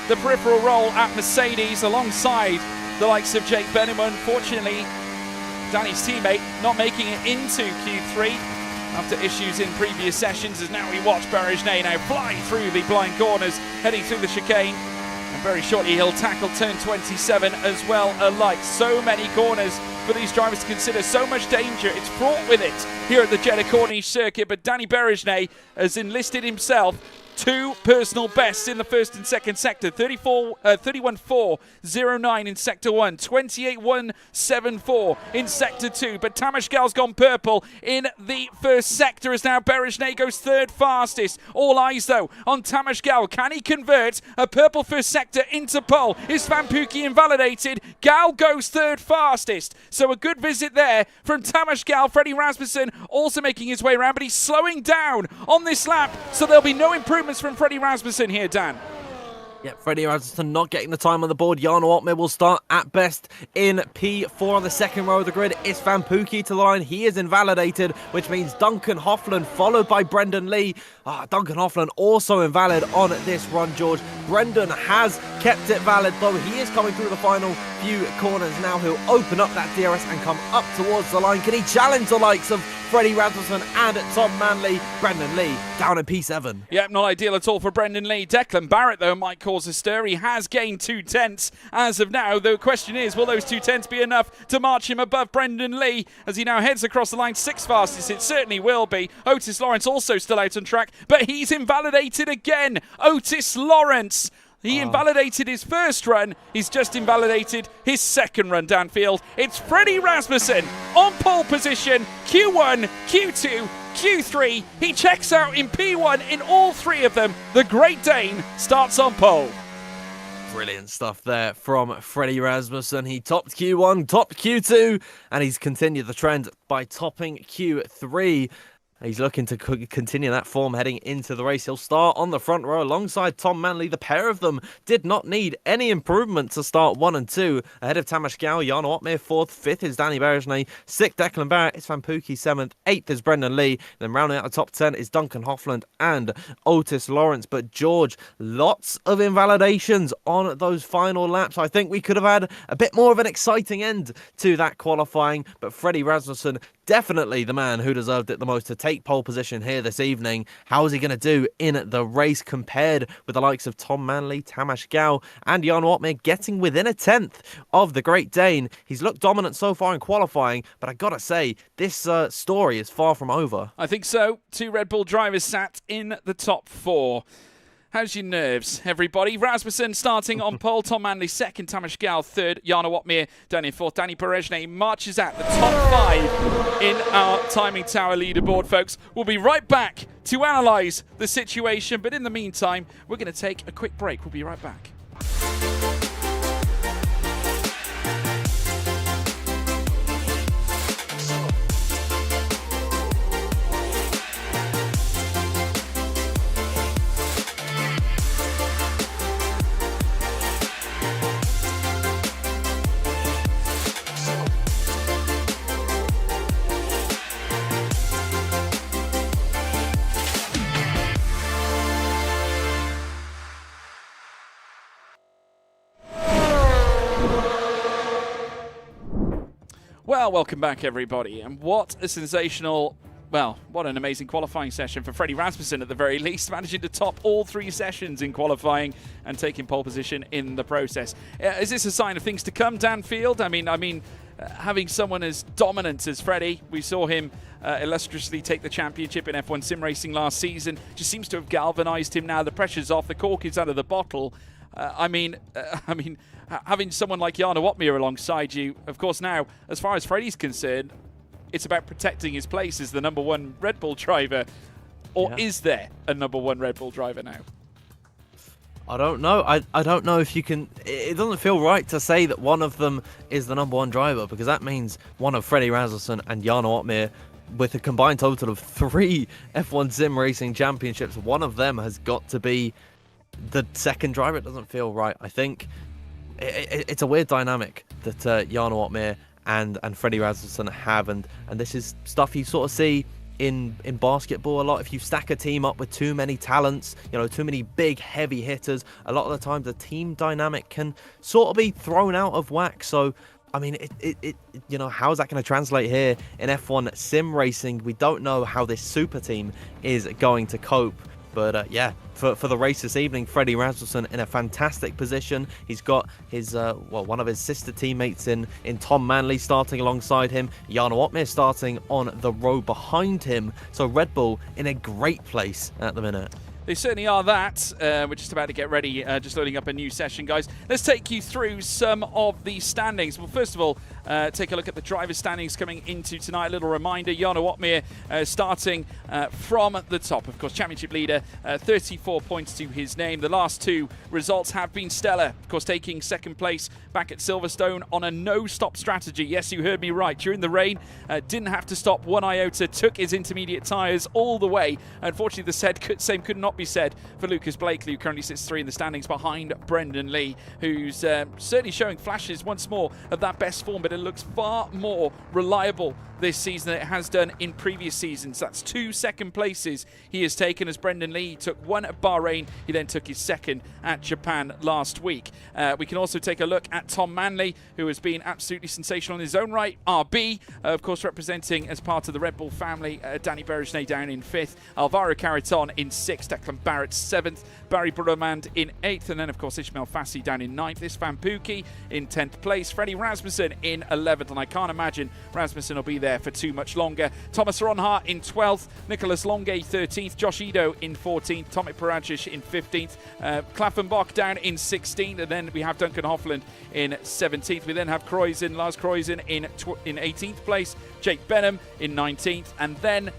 the peripheral role at Mercedes alongside the likes of Jake Benham. Unfortunately, Danny's teammate not making it into Q3 after issues in previous sessions, as now we watch Beresnay now fly through the blind corners, heading through the chicane, and very shortly he'll tackle turn 27 as well alike. So many corners for these drivers to consider, so much danger. It's fraught with it here at the Jeddah Corniche circuit, but Danny Beresnay has enlisted himself 2 personal bests in the first and second sector. 31.409 in Sector 1, 28.174 in Sector 2. But Tamashgal's gone purple in the first sector as now Berejnay goes third fastest. All eyes, though, on Tamashgal. Can he convert a purple first sector into pole? Is Vanpookie invalidated? Gal goes third fastest. So a good visit there from Tamashgal. Freddie Rasmussen also making his way around, but he's slowing down on this lap, so there'll be no improvements from Freddie Rasmussen here, Dan. Yeah, Freddie Rasmussen not getting the time on the board. Jarno Opmeer will start at best in P4 on the second row of the grid. It's Vanpookie to the line. He is invalidated, which means Duncan Hoffland followed by Brendan Lee. Duncan Hoffland also invalid on this run, George. Brendan has kept it valid, though he is coming through the final few corners now. He'll open up that DRS and come up towards the line. Can he challenge the likes of Freddie Rasmussen and Tom Manley? Brendan Lee down in P7. Yep, not ideal at all for Brendan Lee. Declan Barrett, though, might cause a stir. He has gained 2 tenths as of now. The question is, will those 2 tenths be enough to march him above Brendan Lee as he now heads across the line 6th fastest? It certainly will be. Otis Lawrence also still out on track, but he's invalidated again. Otis Lawrence. He invalidated his first run. He's just invalidated his second run downfield. It's Freddie Rasmussen on pole position. Q1, Q2, Q3. He checks out in P1 in all 3 of them. The Great Dane starts on pole. Brilliant stuff there from Freddie Rasmussen. He topped Q1, topped Q2, and he's continued the trend by topping Q3. He's looking to continue that form heading into the race. He'll start on the front row alongside Tom Manley. The pair of them did not need any improvement to start 1 and 2. Ahead of Tamashgal, Jarno Opmeer 4th. 5th is Danny Berejnay. 6th, Declan Barrett. It's Vanpookie 7th. 8th is Brendan Lee. Then rounding out the top 10 is Duncan Hoffland and Otis Lawrence. But George, lots of invalidations on those final laps. I think we could have had a bit more of an exciting end to that qualifying. But Freddie Rasmussen, definitely the man who deserved it the most to take pole position here this evening. How is he going to do in the race compared with the likes of Tom Manley, Tamashgal, and Jarno Opmeer getting within a 10th of the Great Dane? He's looked dominant so far in qualifying, but I gotta say, this story is far from over. I think so. 2 Red Bull drivers sat in the top 4. How's your nerves, everybody? Rasmussen starting on pole, Tom Manley 2nd, Tamashgal 3rd, Jarno Opmeer down in 4th. Danny Berejnay marches at the top 5 in our timing tower leaderboard, folks. We'll be right back to analyse the situation, but in the meantime, we're going to take a quick break. We'll be right back. Well, welcome back, everybody. And what a sensational, well, what an amazing qualifying session for Freddie Rasmussen at the very least, managing to top all 3 sessions in qualifying and taking pole position in the process. Is this a sign of things to come, Dan Field? I mean, having someone as dominant as Freddie, we saw him illustriously take the championship in F1 sim racing last season, just seems to have galvanised him now. The pressure's off, the cork is out of the bottle. Having someone like Jarno Opmeer alongside you, of course now, as far as Freddie's concerned, it's about protecting his place as the number 1 Red Bull driver. Or is there a number 1 Red Bull driver now? I don't know. I don't know if you can... It doesn't feel right to say that one of them is the number 1 driver, because that means one of Freddie Rasmussen and Jarno Opmeer, with a combined total of 3 F1 sim racing championships, one of them has got to be the 2nd driver. It doesn't feel right. I think it's a weird dynamic that Jarno Opmeer and Freddie Rasmussen have, and this is stuff you sort of see in basketball a lot. If you stack a team up with too many talents, too many big heavy hitters, a lot of the time the team dynamic can sort of be thrown out of whack. So I mean, how is that going to translate here in F1 sim racing? We don't know how this super team is going to cope. But yeah, for the race this evening, Freddie Rasmussen in a fantastic position. He's got his one of his sister teammates in Tom Manley starting alongside him. Jarno Opmeer starting on the row behind him. So Red Bull in a great place at the minute. They certainly are that. We're just about to get ready, just loading up a new session, guys. Let's take you through some of the standings. Well, first of all, take a look at the driver standings coming into tonight. A little reminder, Jarno Opmeer starting from the top. Of course, championship leader, 34 points to his name. The last two results have been stellar. Of course, taking second place back at Silverstone on a no-stop strategy. Yes, you heard me right. During the rain, didn't have to stop one iota, took his intermediate tyres all the way. Unfortunately, the same could not be said for Lucas Blakely, who currently sits 3 in the standings behind Brendan Lee, who's certainly showing flashes once more of that best form, but it looks far more reliable this season than it has done in previous seasons. That's 2 second places he has taken, as Brendan Lee took 1 at Bahrain. He then took his 2nd at Japan last week. We can also take a look at Tom Manley, who has been absolutely sensational in his own right. RB, of course, representing as part of the Red Bull family. Danny Berejnay down in 5th. Alvaro Caraton in 6th. Declan Barrett 7th. Barry Brumand in 8th. And then, of course, Ismail Fassi down in 9th. This Van Pookie in 10th place. Freddie Rasmussen in 11th. And I can't imagine Rasmussen will be there for too much longer. Thomas Ronhart in 12th. Nicholas Longe 13th. Josh Edo in 14th. Tomic Paradzic in 15th. Klaffenbach down in 16th. And then we have Duncan Hofland in 17th. We then have Lars Kreuzen in 18th place. Jake Benham in 19th. And then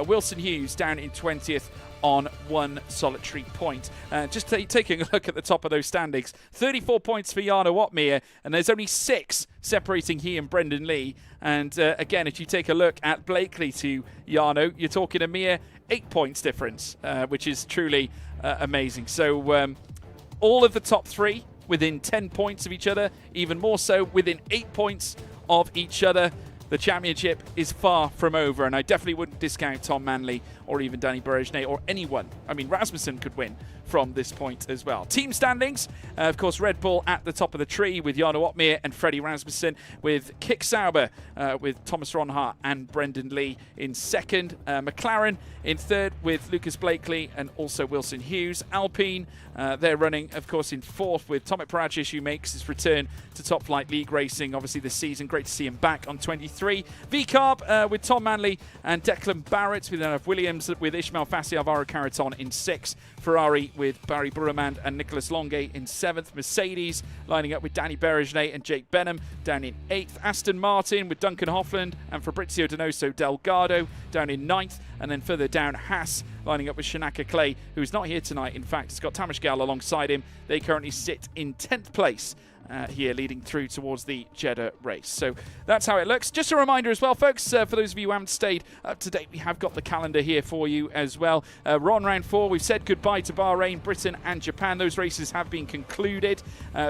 Wilson Hughes down in 20th on 1 solitary point. Just taking a look at the top of those standings, 34 points for Jarno Opmeer, and there's only 6 separating he and Brendan Lee. And again, if you take a look at Blakely to Jarno, you're talking a mere 8 points difference, which is truly amazing. So all of the top 3 within 10 points of each other, even more so within 8 points of each other. The championship is far from over, and I definitely wouldn't discount Tom Manley or even Danny Berejnay or anyone. I mean, Rasmussen could win from this point as well. Team standings, of course, Red Bull at the top of the tree with Jarno Opmeer and Freddie Rasmussen, with Kick Sauber, with Thomas Ronhart and Brendan Lee in 2nd. McLaren in 3rd with Lucas Blakely and also Wilson Hughes. Alpine, they're running, of course, in 4th with Tomic Paradzic, who makes his return to Top Flight League racing, obviously, this season. Great to see him back on 23. VCARB with Tom Manley and Declan Barrett. We then have Williams with Ismail Fassi, Alvaro Caraton in 6th. Ferrari with Barry Brumand and Nicholas Longe in 7th. Mercedes lining up with Danny Berejnay and Jake Benham down in 8th. Aston Martin with Duncan Hofland and Fabrizio Donoso Delgado down in 9th. And then further down, Haas lining up with Shanaka Clay, who's not here tonight. In fact, Scott Tamashgal alongside him. They currently sit in 10th place. Here leading through towards the Jeddah race. So that's how it looks. Just a reminder as well, folks, for those of you who haven't stayed up to date, we have got the calendar here for you as well. We're on round 4. We've said goodbye to Bahrain, Britain and Japan. Those races have been concluded.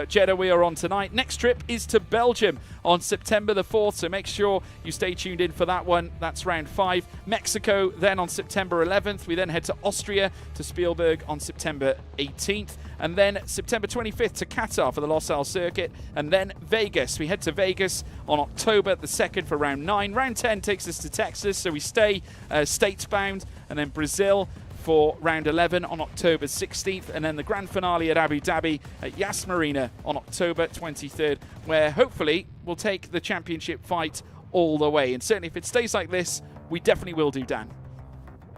Jeddah we are on tonight. Next trip is to Belgium on September the 4th, so make sure you stay tuned in for that one. That's round 5. Mexico then on September 11th. We then head to Austria, to Spielberg on September 18th. And then September 25th to Qatar for the Losail circuit. And then Vegas. We head to Vegas on October the 2nd for round 9. Round 10 takes us to Texas, so we stay states-bound. And then Brazil for round 11 on October 16th. And then the grand finale at Abu Dhabi at Yas Marina on October 23rd, where hopefully we'll take the championship fight all the way. And certainly if it stays like this, we definitely will do, Dan.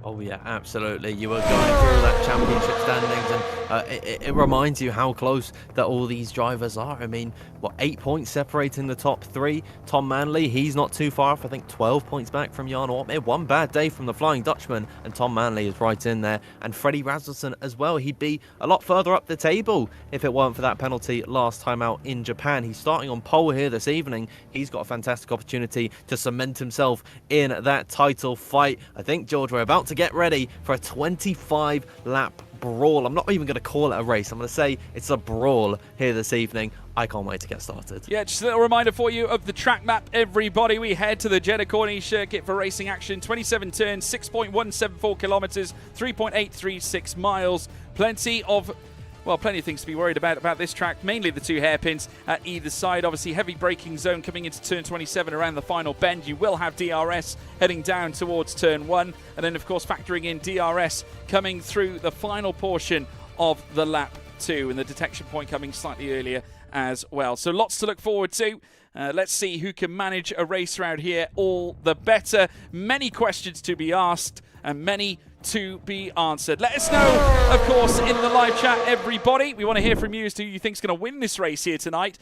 Oh yeah, absolutely. You were going through that championship standings, and it reminds you how close that all these drivers are. I mean, what, 8 points separating the top 3. Tom Manley, he's not too far off. I think 12 points back from Jarno Opmeer. One bad day from the Flying Dutchman, and Tom Manley is right in there. And Freddie Rasmussen as well. He'd be a lot further up the table if it weren't for that penalty last time out in Japan. He's starting on pole here this evening. He's got a fantastic opportunity to cement himself in that title fight. I think, George, we're about to get ready for a 25 lap brawl. I'm not even going to call it a race. I'm going to say it's a brawl here this evening. I can't wait to get started. Yeah, just a little reminder for you of the track map, everybody. We head to the Jeddah Corniche circuit for racing action. 27 turns, 6.174 kilometers, 3.836 miles. Plenty of things to be worried about this track. Mainly the 2 hairpins at either side. Obviously, heavy braking zone coming into turn 27 around the final bend. You will have DRS heading down towards turn 1. And then, of course, factoring in DRS coming through the final portion of the lap 2. And the detection point coming slightly earlier as well. So lots to look forward to. Let's see who can manage a race round here all the better. Many questions to be asked and many to be answered. Let us know, of course, in the live chat, everybody. We want to hear from you as to who you think is going to win this race here tonight.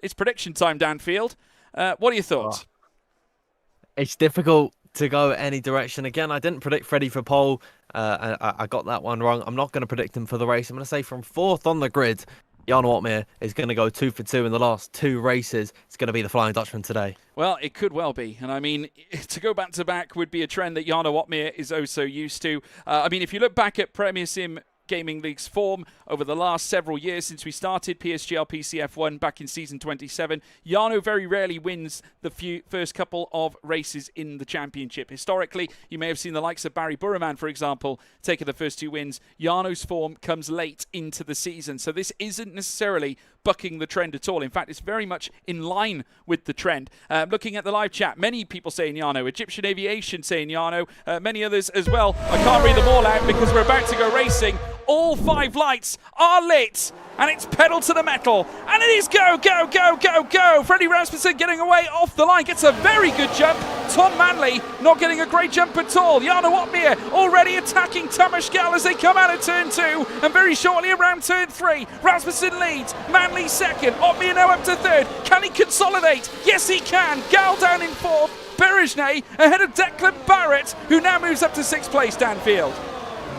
It's prediction time, Danfield. What are your thoughts? It's difficult to go any direction. Again, I didn't predict Freddie for pole. I got that one wrong. I'm not going to predict him for the race. I'm going to say from 4th on the grid, Jan Otmir is going to go 2 for 2 in the last 2 races. It's going to be the Flying Dutchman today. Well, it could well be. And I mean, to go back to back would be a trend that Jarno Otmir is oh so used to. I mean, if you look back at Premier Sim Gaming League's form over the last several years since we started PSGL PCF1 back in season 27, Jarno very rarely wins the first couple of races in the championship. Historically, you may have seen the likes of Barry Burraman, for example, taking the first 2 wins. Jarno's form comes late into the season, so this isn't necessarily bucking the trend at all. In fact, it's very much in line with the trend. Looking at the live chat, many people saying Jarno, Egyptian Aviation saying Jarno, many others as well. I can't read them all out because we're about to go racing. All 5 lights are lit, and it's pedal to the metal, and it is go, go, go, go, go. Freddie Rasmussen getting away off the line, gets a very good jump. Tom Manley not getting a great jump at all. Jarno Otmir already attacking Tamas Gal as they come out of turn 2, and very shortly around turn 3, Rasmussen leads, Manley second, Otmir now up to 3rd. Can he consolidate? Yes, he can. Gal down in 4th, Berejne ahead of Declan Barrett, who now moves up to 6th place, Danfield.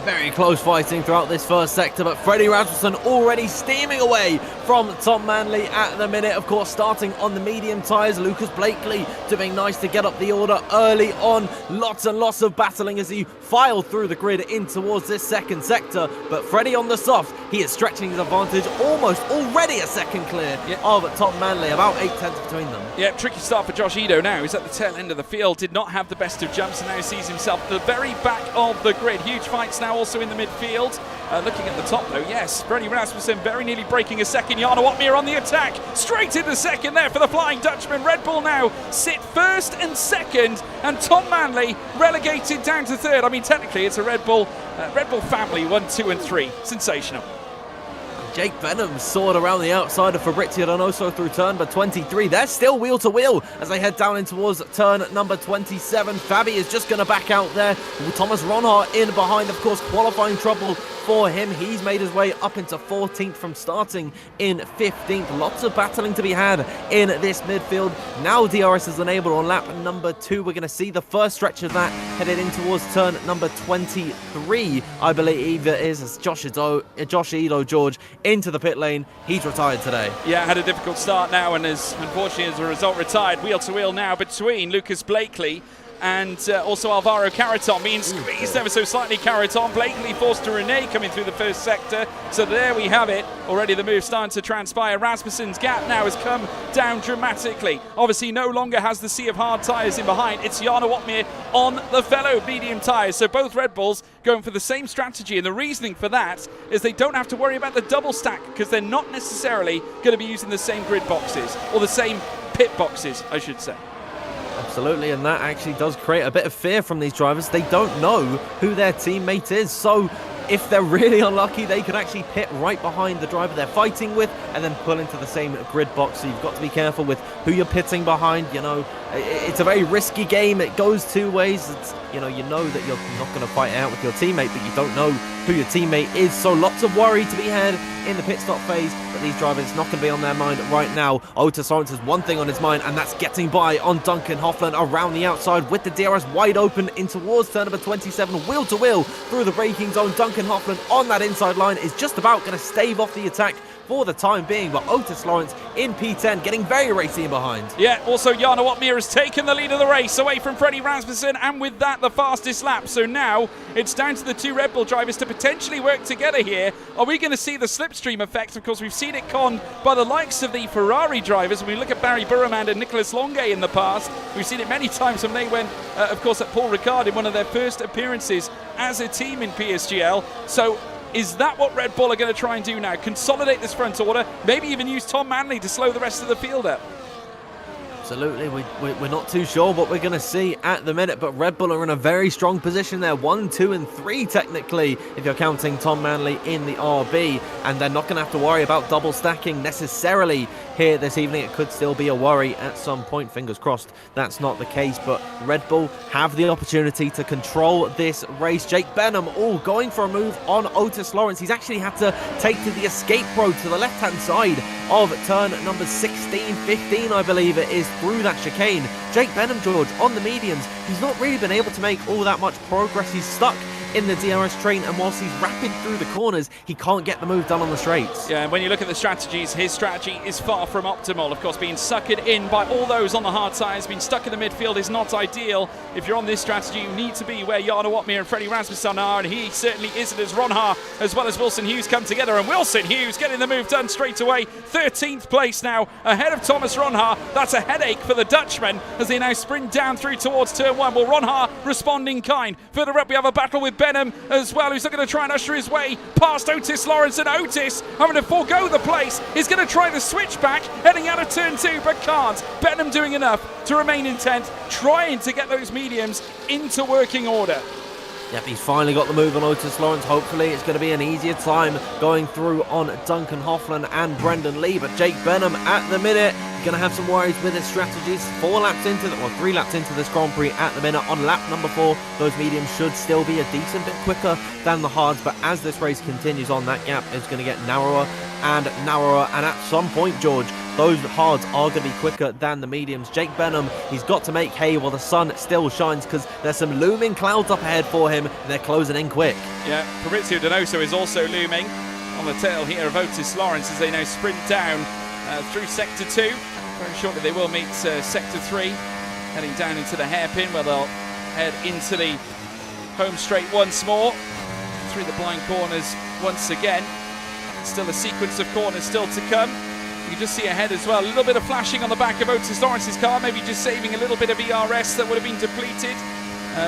Very close fighting throughout this first sector, but Freddie Rasmussen already steaming away from Tom Manley at the minute. Of course, starting on the medium tyres, Lucas Blakely doing nice to get up the order early on. Lots and lots of battling as he filed through the grid in towards this second sector, but Freddie on the soft, he is stretching his advantage, almost already a second clear of Tom Manley, about 8/10 between them. Yeah, tricky start for Josh Edo now. He's at the tail end of the field, did not have the best of jumps, and now sees himself at the very back of the grid. Huge fights now also in the midfield. Looking at the top though, yes, Freddie Rasmussen very nearly breaking a second. Jarno Otmir on the attack, straight into second there for the Flying Dutchman. Red Bull now sit 1st and 2nd, and Tom Manley relegated down to 3rd. I mean, technically it's a Red Bull family, 1, 2 and 3. Sensational. Jake Benham soared around the outside of Fabrizio Donoso through turn number 23. They're still wheel to wheel as they head down in towards turn number 27. Fabi is just going to back out there. Thomas Ronhart in behind, of course, qualifying trouble for him. He's made his way up into 14th from starting in 15th. Lots of battling to be had in this midfield. Now DRS is enabled on lap number 2. We're going to see the first stretch of that headed in towards turn number 23, I believe it is, as Josh Edo, George, into the pit lane. He's retired today. Yeah, had a difficult start now and is unfortunately as a result retired. Wheel to wheel now between Lucas Blakely and also Alvaro Caraton, being squeezed ever so slightly. Caraton blatantly forced to Renee coming through the first sector. So there we have it. Already the move starting to transpire. Rasmussen's gap now has come down dramatically. Obviously no longer has the sea of hard tyres in behind. It's Jarno Otmir on the fellow medium tyres. So both Red Bulls going for the same strategy, and the reasoning for that is they don't have to worry about the double stack because they're not necessarily going to be using the same grid boxes, or the same pit boxes, I should say. Absolutely, and that actually does create a bit of fear from these drivers. They don't know who their teammate is, so if they're really unlucky, they could actually pit right behind the driver they're fighting with and then pull into the same grid box. So you've got to be careful with who you're pitting behind. You know, it's a very risky game. It goes 2 ways. It's, you know that you're not going to fight out with your teammate, but you don't know who your teammate is. So lots of worry to be had in the pit stop phase, but these drivers not going to be on their mind right now. Otis Lawrence has one thing on his mind, and that's getting by on Duncan Hoffland around the outside with the DRS wide open in towards turn number 27, wheel to wheel through the braking zone. Duncan Hoffland on that inside line is just about going to stave off the attack for the time being, but Otis Lawrence in P10 getting very racy in behind. Yeah, also Jarno Otmir has taken the lead of the race away from Freddie Rasmussen, and with that the fastest lap. So now it's down to the 2 Red Bull drivers to potentially work together here. Are we going to see the slipstream effect? Of course, we've seen it conned by the likes of the Ferrari drivers. When we look at Barry Burraman and Nicolas Longuet in the past, we've seen it many times when they went, of course, at Paul Ricard in one of their first appearances as a team in PSGL. So is that what Red Bull are going to try and do now? Consolidate this front order, maybe even use Tom Manley to slow the rest of the field up? Absolutely, we're not too sure what we're going to see at the minute, but Red Bull are in a very strong position there. 1, 2 and 3 technically, if you're counting Tom Manley in the RB, and they're not going to have to worry about double stacking necessarily here this evening. It could still be a worry at some point, fingers crossed that's not the case, but Red Bull have the opportunity to control this race. Jake Benham going for a move on Otis Lawrence. He's actually had to take to the escape road to the left-hand side of turn number 16, 15 I believe it is, through that chicane. Jake Benham, George, on the mediums, he's not really been able to make all that much progress. He's stuck in the DRS train, and whilst he's rapid through the corners, he can't get the move done on the straights. Yeah, and when you look at the strategies, his strategy is far from optimal. Of course, being suckered in by all those on the hard tyres, being stuck in the midfield is not ideal. If you're on this strategy, you need to be where Jarno Watmere and Freddie Rasmussen are, and he certainly isn't, as Ron Haar as well as Wilson Hughes come together, and Wilson Hughes getting the move done straight away. 13th place now, ahead of Thomas Ron Haar. That's a headache for the Dutchman as they now sprint down through towards turn 1. Well, Ron Haar responding kind. Further up, we have a battle with Benham as well, who's looking to try and usher his way past Otis Lawrence, and Otis having to forego the place. He's going to try the switchback heading out of turn 2, but can't. Benham doing enough to remain in 10th, trying to get those mediums into working order. Yep, he's finally got the move on Otis Lawrence. Hopefully it's going to be an easier time going through on Duncan Hoffman and Brendan Lee, but Jake Benham at the minute going to have some worries with his strategies. 3 laps into this Grand Prix at the minute. On lap number 4, those mediums should still be a decent bit quicker than the hards, but as this race continues on, that gap is going to get narrower and narrower, and at some point, George, those hards are going to be quicker than the mediums. Jake Benham, he's got to make hay while the sun still shines, because there's some looming clouds up ahead for him, and they're closing in quick. Yeah, Fabrizio Donoso is also looming on the tail here of Otis Lawrence as they now sprint down through Sector 2. Very shortly they will meet Sector 3, heading down into the hairpin where they'll head into the home straight once more, through the blind corners once again. Still a sequence of corners still to come. You can just see ahead as well, a little bit of flashing on the back of Otis Lawrence's car, maybe just saving a little bit of ERS that would have been depleted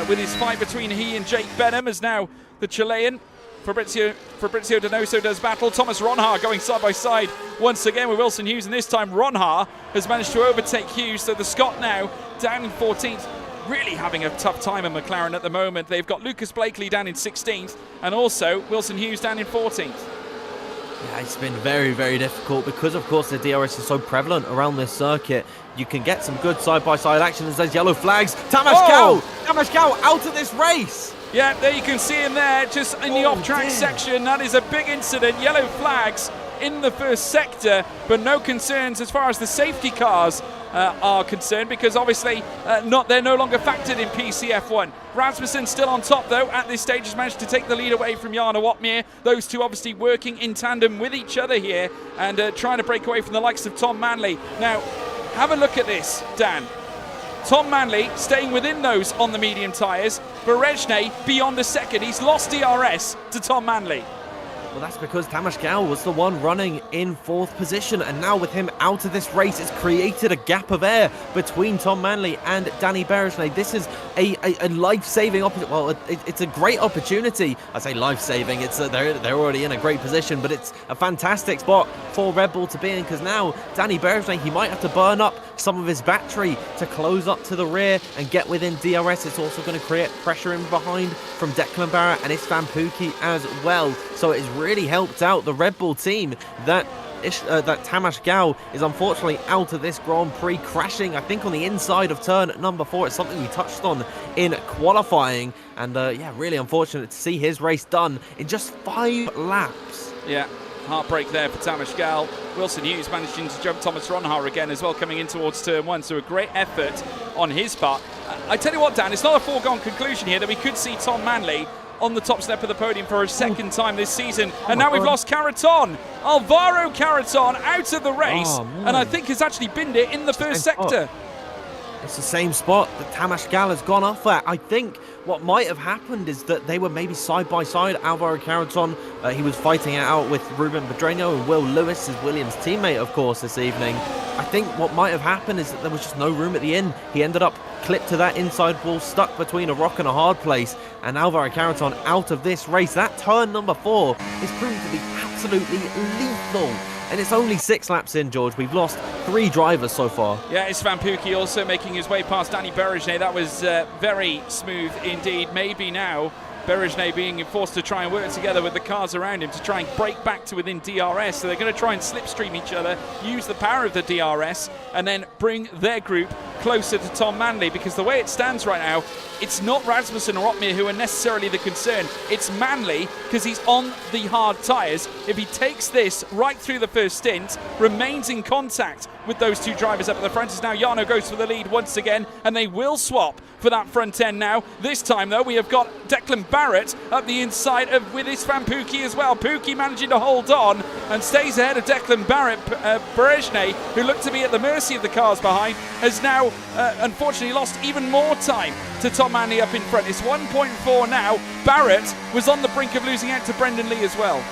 with his fight between he and Jake Benham, as now the Chilean Fabrizio Donoso does battle. Thomas Ron Haar going side by side once again with Wilson Hughes, and this time Ron Haar has managed to overtake Hughes, so the Scot now down in 14th. Really having a tough time in McLaren at the moment. They've got Lucas Blakely down in 16th and also Wilson Hughes down in 14th. Yeah, it's been very, very difficult because, of course, the DRS is so prevalent around this circuit. You can get some good side-by-side action as there's yellow flags. Tamas Cow out of this race. Yeah, there you can see him there, just in the off-track section. That is a big incident. Yellow flags in the first sector, but no concerns as far as the safety cars are concerned, because obviously they're no longer factored in PCF1. Rasmussen still on top though at this stage, has managed to take the lead away from Jarno Watmere. Those two obviously working in tandem with each other here and trying to break away from the likes of Tom Manley. Now, have a look at this, Dan. Tom Manley staying within those on the medium tyres. Berejne beyond a second. He's lost DRS to Tom Manley. Well, that's because Tamas Cow was the one running in 4th position, and now with him out of this race, it's created a gap of air between Tom Manley and Danny Berejne. This is a life-saving opportunity. Well, it's a great opportunity. I say life-saving. It's they're already in a great position, but it's a fantastic spot for Red Bull to be in, because now Danny Berejne, he might have to burn up some of his battery to close up to the rear and get within DRS. It's also going to create pressure in behind from Declan Barrett and Istvan Pukki as well. So it's really helped out the Red Bull team that Tamas Cow is unfortunately out of this Grand Prix, crashing, I think, on the inside of turn number 4. It's something we touched on in qualifying, and yeah, really unfortunate to see his race done in just 5 laps. Yeah, heartbreak there for Tamas Cow. Wilson Hughes managing to jump Thomas Ron Haar again as well, coming in towards turn 1, so a great effort on his part. I tell you what, Dan, it's not a foregone conclusion here that we could see Tom Manley on the top step of the podium for a second time this season. And now we've lost Caraton. Alvaro Caraton out of the race, and I think has actually binned it in the first sector. It's the same spot that Tamas Cow has gone off at. I think what might have happened is that they were maybe side by side. Alvaro Caraton, he was fighting it out with Ruben Pedreño and Will Lewis, his Williams teammate, of course, this evening. I think what might have happened is that there was just no room at the end. He ended up clipped to that inside wall, stuck between a rock and a hard place, and Alvaro Caraton out of this race. That turn number 4 is proving to be absolutely lethal and it's only 6 laps in, George. We've lost 3 drivers so far. Yeah, it's Van Pookie also making his way past Danny Berejne. That was very smooth indeed. Maybe now Berejne being forced to try and work together with the cars around him to try and break back to within DRS. So they're going to try and slipstream each other, use the power of the DRS, and then bring their group closer to Tom Manley, because the way it stands right now, it's not Rasmussen or Otmir who are necessarily the concern. It's Manley, because he's on the hard tyres. If he takes this right through the first stint, remains in contact with those 2 drivers up at the front, as now Jarno goes for the lead once again, and they will swap for that front end now. This time, though, we have got Declan Barrett up the inside with his Van Pookie as well. Pookie managing to hold on and stays ahead of Declan Barrett. Berejne, who looked to be at the mercy of the cars behind, has now unfortunately lost even more time to Tom Manley up in front. It's 1.4 now. Barrett was on the brink of losing out to Brendan Lee as well.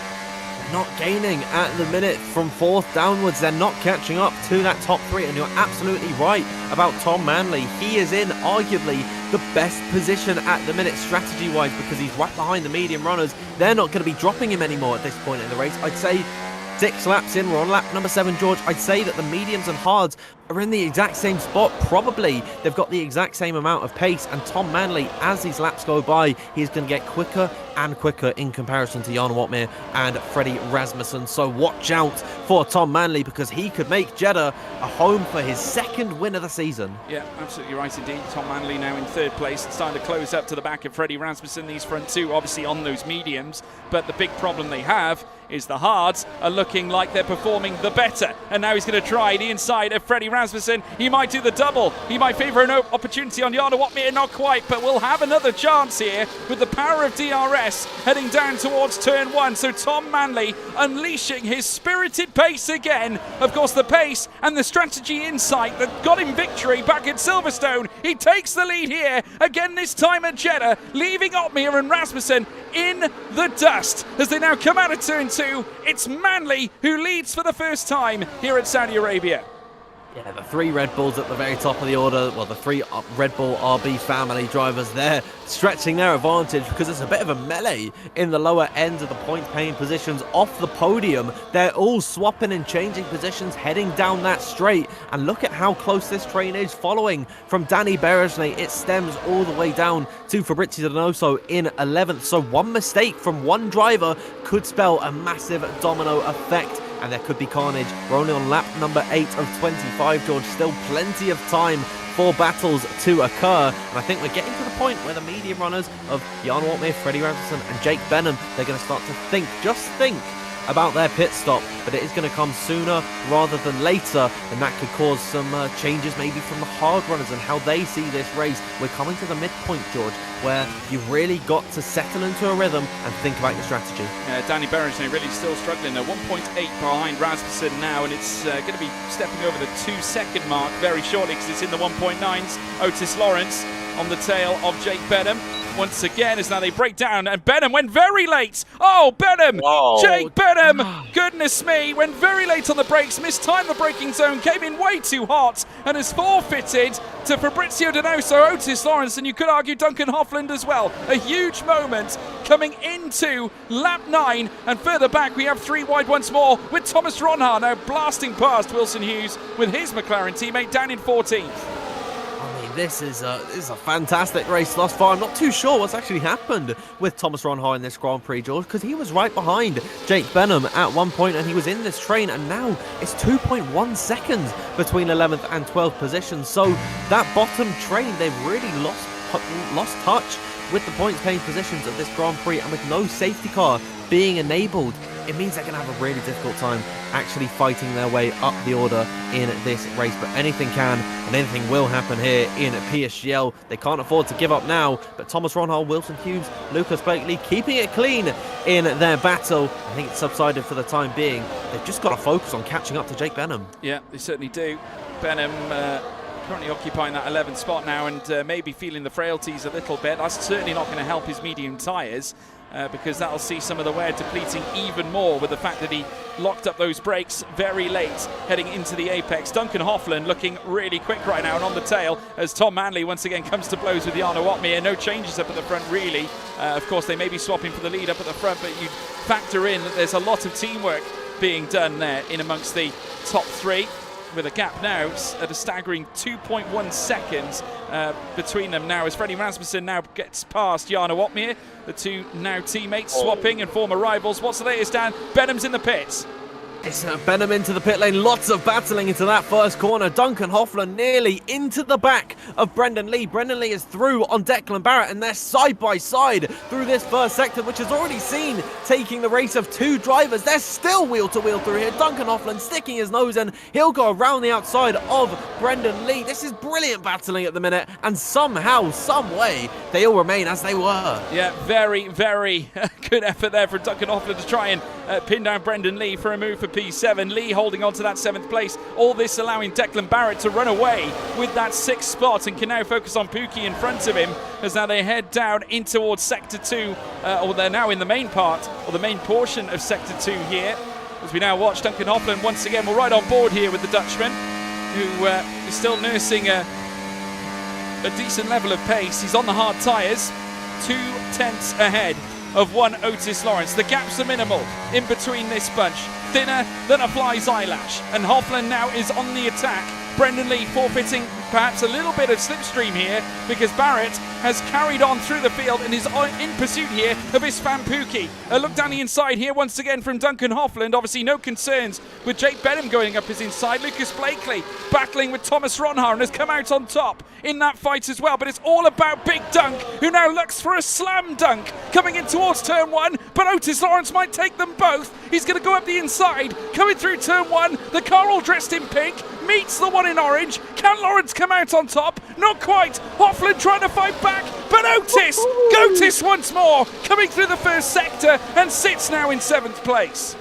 Not gaining at the minute from 4th downwards. They're not catching up to that top 3, and you're absolutely right about Tom Manley. He is in arguably the best position at the minute strategy wise, because he's right behind the medium runners. They're not going to be dropping him anymore at this point in the race. I'd say 6 laps in, we're on lap number 7, George. I'd say that the mediums and hards are in the exact same spot. Probably they've got the exact same amount of pace, and Tom Manley, as these laps go by, he's going to get quicker and quicker in comparison to Jarno Otmir and Freddie Rasmussen. So watch out for Tom Manley, because he could make Jeddah a home for his 2nd win of the season. Yeah, absolutely right indeed. Tom Manley now in 3rd place, starting to close up to the back of Freddie Rasmussen. These front 2 obviously on those mediums, but the big problem they have is the hards are looking like they're performing the better. And now he's going to try the inside of Freddie Rasmussen. He might do the double. He might favour an opportunity on Jarno Otmir, not quite, but we'll have another chance here with the power of DRS heading down towards turn 1. So Tom Manley unleashing his spirited pace again. Of course, the pace and the strategy insight that got him victory back at Silverstone. He takes the lead here again, this time at Jeddah, leaving Otmir and Rasmussen in the dust as they now come out of turn 2. It's Manley who leads for the first time here at Saudi Arabia. Yeah, the 3 Red Bulls at the very top of the order, well, the 3 Red Bull RB family drivers there, stretching their advantage, because it's a bit of a melee in the lower end of the point-paying positions off the podium. They're all swapping and changing positions, heading down that straight, and look at how close this train is following from Danny Berejne. It stems all the way down to Fabrizio Donoso in 11th, so one mistake from one driver could spell a massive domino effect, and there could be carnage. We're only on lap number 8 of 25, George. Still plenty of time for battles to occur, and I think we're getting to the point where the medium runners of Jarno Otmir, Freddie Rasmussen and Jake Benham, they're going to start to think, just think about their pit stop, but it is going to come sooner rather than later, and that could cause some changes maybe from the hard runners and how they see this race. We're coming to the midpoint, George, where you've really got to settle into a rhythm and think about your strategy. Danny Berejne really still struggling there, 1.8 behind Rasmussen now, and it's going to be stepping over the 2-second mark very shortly, because it's in the 1.9s. Otis Lawrence on the tail of Jake Benham once again, as now they break down, and Benham went very late. Oh, Benham! Whoa. Jake Benham! Goodness me, went very late on the brakes, mistimed the braking zone, came in way too hot, and has forfeited to Fabrizio Donoso, Otis Lawrence, and you could argue Duncan Hoffland as well. A huge moment coming into lap 9, and further back we have 3 wide once more, with Thomas Ronhaar now blasting past Wilson Hughes with his McLaren teammate down in 14th. I mean, this is a fantastic race thus far. I'm not too sure what's actually happened with Thomas Ronhaar in this Grand Prix, George, because he was right behind Jake Benham at one point, and he was in this train, and now it's 2.1 seconds between 11th and 12th positions. So that bottom train, they've really lost touch with the points-paying positions of this Grand Prix, and with no safety car being enabled, it means they're going to have a really difficult time actually fighting their way up the order in this race. But anything can and anything will happen here in PSGL. They can't afford to give up now, but Thomas Ronhaar, Wilson Hughes, Lucas Blakely keeping it clean in their battle. I think it's subsided for the time being. They've just got to focus on catching up to Jake Benham. Yeah, they certainly do. Benham currently occupying that 11th spot now, and maybe feeling the frailties a little bit. That's certainly not going to help his medium tyres, because that'll see some of the wear depleting even more, with the fact that he locked up those brakes very late heading into the apex. Duncan Hoffland looking really quick right now and on the tail, as Tom Manley once again comes to blows with Jarno Otmir. No changes up at the front really. Of course they may be swapping for the lead up at the front, but you factor in that there's a lot of teamwork being done there in amongst the top three, with a gap now at a staggering 2.1 seconds between them now, as Freddie Rasmussen now gets past Jarno Opmeer. The two now teammates swapping and former rivals. What's the latest, Dan? Benham's in the pits. It's Benham into the pit lane, lots of battling into that first corner. Duncan Hoffland nearly into the back of Brendan Lee. Brendan Lee is through on Declan Barrett, and they're side by side through this first sector, which has already seen taking the race of two drivers. They're still wheel to wheel through here. Duncan Hoffland sticking his nose in. He'll go around the outside of Brendan Lee. This is brilliant battling at the minute, and somehow, some way, they all remain as they were. Yeah, very, very good effort there from Duncan Hoffland to try and pin down Brendan Lee for a move for P7. Lee holding on to that 7th place. All this allowing Declan Barrett to run away with that 6th spot, and can now focus on Pookie in front of him as now they head down in towards Sector 2, or they're now in the main part, or the main portion of Sector 2 here. As we now watch Duncan Hoffland once again, we're right on board here with the Dutchman, who is still nursing a decent level of pace. He's on the hard tyres, 2 tenths ahead of one Otis Lawrence. The gaps are minimal in between this bunch, thinner than a fly's eyelash, and Hoffland now is on the attack. Brendan Lee forfeiting perhaps a little bit of slipstream here, because Barrett has carried on through the field and is in pursuit here of Isfan Pookie. A look down the inside here once again from Duncan Hoffland. Obviously no concerns with Jake Benham going up his inside. Lucas Blakely battling with Thomas Ronhaar and has come out on top in that fight as well. But it's all about Big Dunk, who now looks for a slam dunk coming in towards turn 1, but Otis Lawrence might take them both. He's going to go up the inside, coming through turn 1. The car all dressed in pink meets the one in orange. Can Lawrence come out on top? Not quite. Hoffland trying to fight back, but Otis once more coming through the first sector and sits now in 7th place.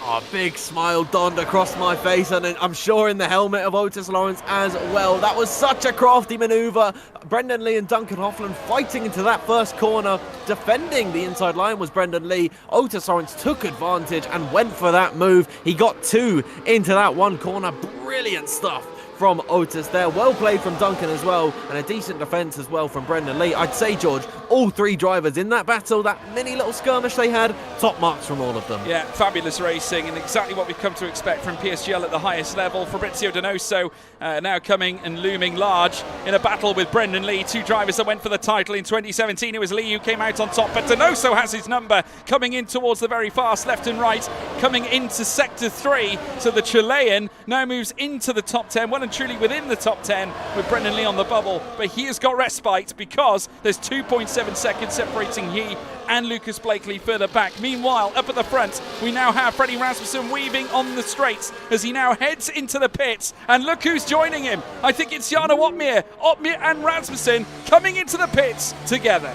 A big smile dawned across my face, and I'm sure in the helmet of Otis Lawrence as well. That was such a crafty manoeuvre. Brendan Lee and Duncan Hoffland fighting into that first corner. Defending the inside line was Brendan Lee. Otis Lawrence took advantage and went for that move. He got 2 into that one corner. Brilliant stuff from Otis there. Well played from Duncan as well, and a decent defence as well from Brendan Lee. I'd say, George, all 3 drivers in that battle, that mini little skirmish they had, top marks from all of them. Yeah, fabulous racing, and exactly what we've come to expect from PSGL at the highest level. Fabrizio Donoso now coming and looming large in a battle with Brendan Lee, 2 drivers that went for the title in 2017. It was Lee who came out on top, but Donoso has his number coming in towards the very fast left and right, coming into Sector 3. So the Chilean now moves into the top 10, well and truly within the top 10 with Brendan Lee on the bubble, but he has got respite because there's 2.7 seconds separating he and Lucas Blakely further back. Meanwhile, up at the front, we now have Freddie Rasmussen weaving on the straights as he now heads into the pits, and look who's joining him. I think it's Jarno Opmeer and Rasmussen coming into the pits together.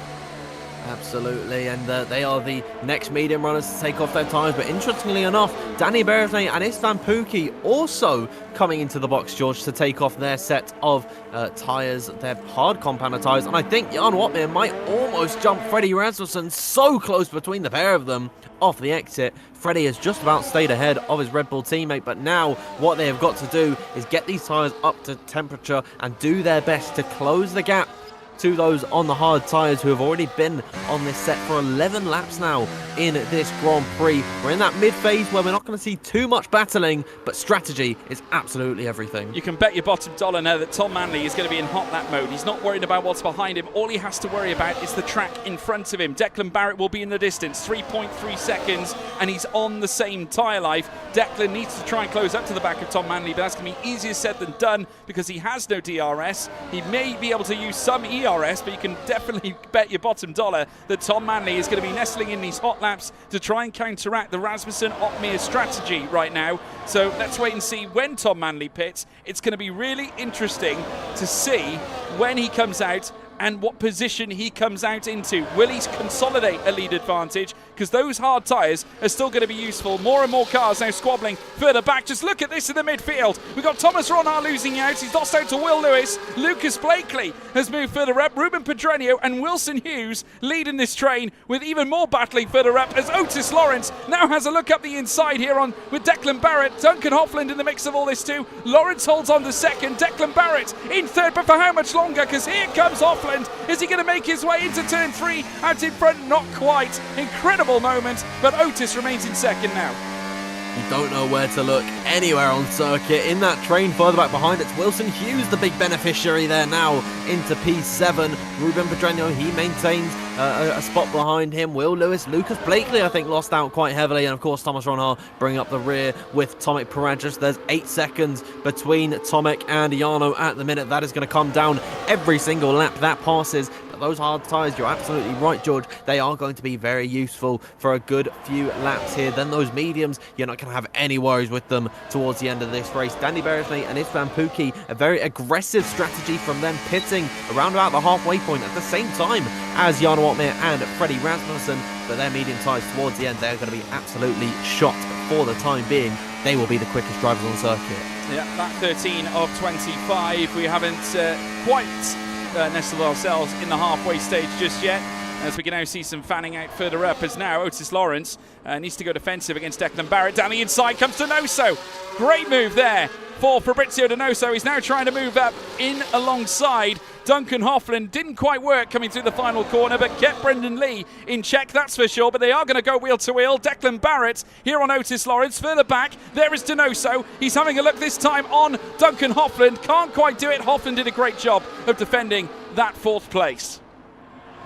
Absolutely, and they are the next medium runners to take off their tyres. But interestingly enough, Danny Berthet and Isfan Pookie also coming into the box, George, to take off their set of tyres, their hard compounder tyres. And I think Jarno Opmeer might almost jump Freddie Rasmussen, so close between the pair of them off the exit. Freddie has just about stayed ahead of his Red Bull teammate, but now what they have got to do is get these tyres up to temperature and do their best to close the gap to those on the hard tyres who have already been on this set for 11 laps now in this Grand Prix. We're in that mid-phase where we're not going to see too much battling, but strategy is absolutely everything. You can bet your bottom dollar now that Tom Manley is going to be in hot lap mode. He's not worried about what's behind him. All he has to worry about is the track in front of him. Declan Barrett will be in the distance, 3.3 seconds, and he's on the same tyre life. Declan needs to try and close up to the back of Tom Manley, but that's going to be easier said than done because he has no DRS. He may be able to use some ERS, but you can definitely bet your bottom dollar that Tom Manley is going to be nestling in these hot laps to try and counteract the Rasmussen-Opmeer strategy right now. So let's wait and see when Tom Manley pits. It's going to be really interesting to see when he comes out and what position he comes out into. Will he consolidate a lead advantage? Because those hard tyres are still going to be useful. More and more cars now squabbling further back. Just look at this in the midfield. We've got Thomas Ronhaar losing out. He's lost out to Will Lewis. Lucas Blakely has moved further up. Ruben Pedreño and Wilson Hughes leading this train with even more battling further up as Otis Lawrence now has a look up the inside here on with Declan Barrett. Duncan Hoffland in the mix of all this too. Lawrence holds on to second. Declan Barrett in third, but for how much longer? Because here comes Hoffland. Is he going to make his way into turn 3 out in front? Not quite. Incredible moment, but Otis remains in second now. You don't know where to look anywhere on circuit. In that train further back behind, it's Wilson Hughes, the big beneficiary there now into P7. Ruben Pedreño, he maintains a spot behind him. Will Lewis, Lucas Blakely, I think, lost out quite heavily. And of course, Thomas Ronhaar bringing up the rear with Tomek Paragas. There's 8 seconds between Tomek and Jarno at the minute. That is going to come down every single lap that passes. But those hard tyres, you're absolutely right, George. They are going to be very useful for a good few laps here. Then those mediums, you're not going to have any worries with them towards the end of this race. Danny Beresney and Istvan Pukki, a very aggressive strategy from them, pitting around about the halfway point at the same time as Jarno Opmeer and Freddie Rasmussen. But their medium tyres towards the end, they're going to be absolutely shot for the time being. They will be the quickest drivers on circuit. Yeah, that 13 of 25. We haven't quite nestled ourselves in the halfway stage just yet, as we can now see some fanning out further up, as now Otis Lawrence needs to go defensive against Declan Barrett. Down the inside comes Donoso. Great move there for Fabrizio Donoso. He's now trying to move up in alongside Duncan Hoffland. Didn't quite work coming through the final corner, but kept Brendan Lee in check, that's for sure. But they are going to go wheel to wheel. Declan Barrett here on Otis Lawrence. Further back, there is Donoso. He's having a look this time on Duncan Hoffland. Can't quite do it. Hoffland did a great job of defending that 4th place.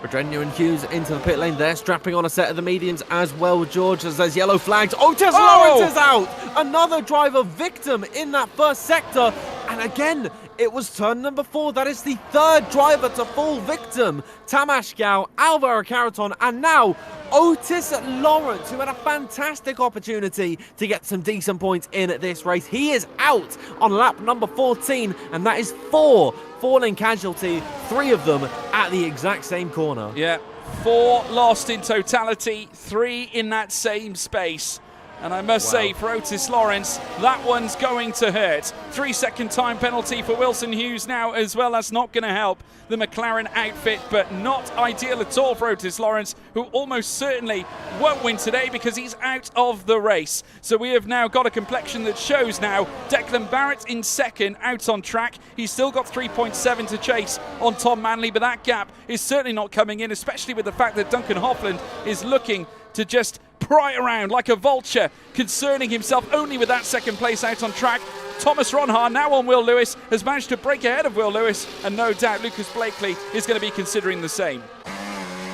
Pedreño and Hughes into the pit lane. They're strapping on a set of the mediums as well, George, as there's yellow flags. Otis Lawrence is out! Another driver victim in that first sector. And again, it was turn number 4. That is the 3rd driver to fall victim. Tamas Gao, Alvaro Caraton, and now Otis Lawrence, who had a fantastic opportunity to get some decent points in this race. He is out on lap number 14, and that is 4 falling casualty, 3 of them at the exact same corner. Yeah, 4 lost in totality, 3 in that same space. And I must say, for Otis Lawrence, that one's going to hurt. 3-second time penalty for Wilson Hughes now as well. That's not going to help the McLaren outfit, but not ideal at all for Otis Lawrence, who almost certainly won't win today because he's out of the race. So we have now got a complexion that shows now Declan Barrett in 2nd, out on track. He's still got 3.7 to chase on Tom Manley, but that gap is certainly not coming in, especially with the fact that Duncan Hoffland is looking to just pry around like a vulture, concerning himself only with that 2nd place out on track. Thomas Ronhaar, now on Will Lewis, has managed to break ahead of Will Lewis, and no doubt Lucas Blakely is going to be considering the same.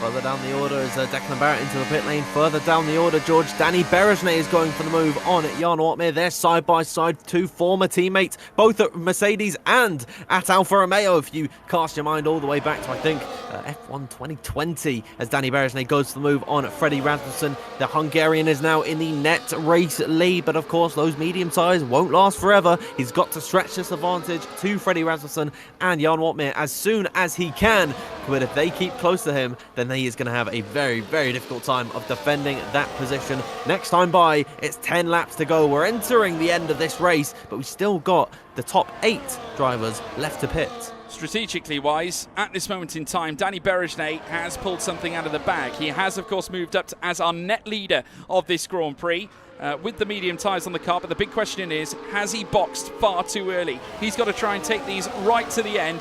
Further down the order is Declan Barrett into the pit lane. Further down the order, George, Danny Beresney is going for the move on Jarno Opmeer. They're side by side, 2 former teammates, both at Mercedes and at Alfa Romeo. If you cast your mind all the way back to, I think, F1 2020, as Danny Beresney goes for the move on Freddie Rasmussen. The Hungarian is now in the net race lead, but of course those medium tyres won't last forever. He's got to stretch this advantage to Freddie Rasmussen and Jarno Opmeer as soon as he can. But if they keep close to him, then he is going to have a very, very difficult time of defending that position. Next time by, it's 10 laps to go. We're entering the end of this race, but we've still got the top 8 drivers left to pit. Strategically wise, at this moment in time, Danny Beresney has pulled something out of the bag. He has, of course, moved up as our net leader of this Grand Prix. With the medium tyres on the car, but the big question is, has he boxed far too early? He's got to try and take these right to the end.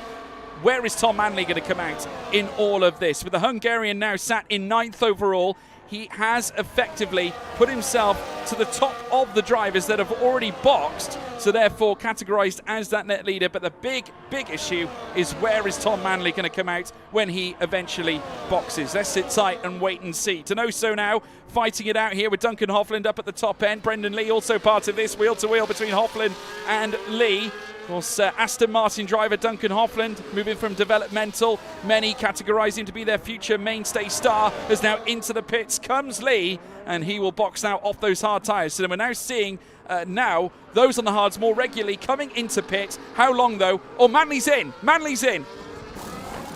Where is Tom Manley going to come out in all of this? With the Hungarian now sat in 9th overall, he has effectively put himself to the top of the drivers that have already boxed, so therefore categorised as that net leader. But the big issue is, where is Tom Manley going to come out when he eventually boxes? Let's sit tight and wait and see. Donoso now fighting it out here with Duncan Hoffland up at the top end. Brendan Lee also part of this, wheel to wheel between Hoffland and Lee. Of course, Aston Martin driver Duncan Hoffland moving from developmental. Many categorise him to be their future mainstay star, as now into the pits comes Lee, and he will box now off those hard tyres. So we're now seeing now those on the hards more regularly coming into pit. How long though? Oh, Manley's in. Manley's in.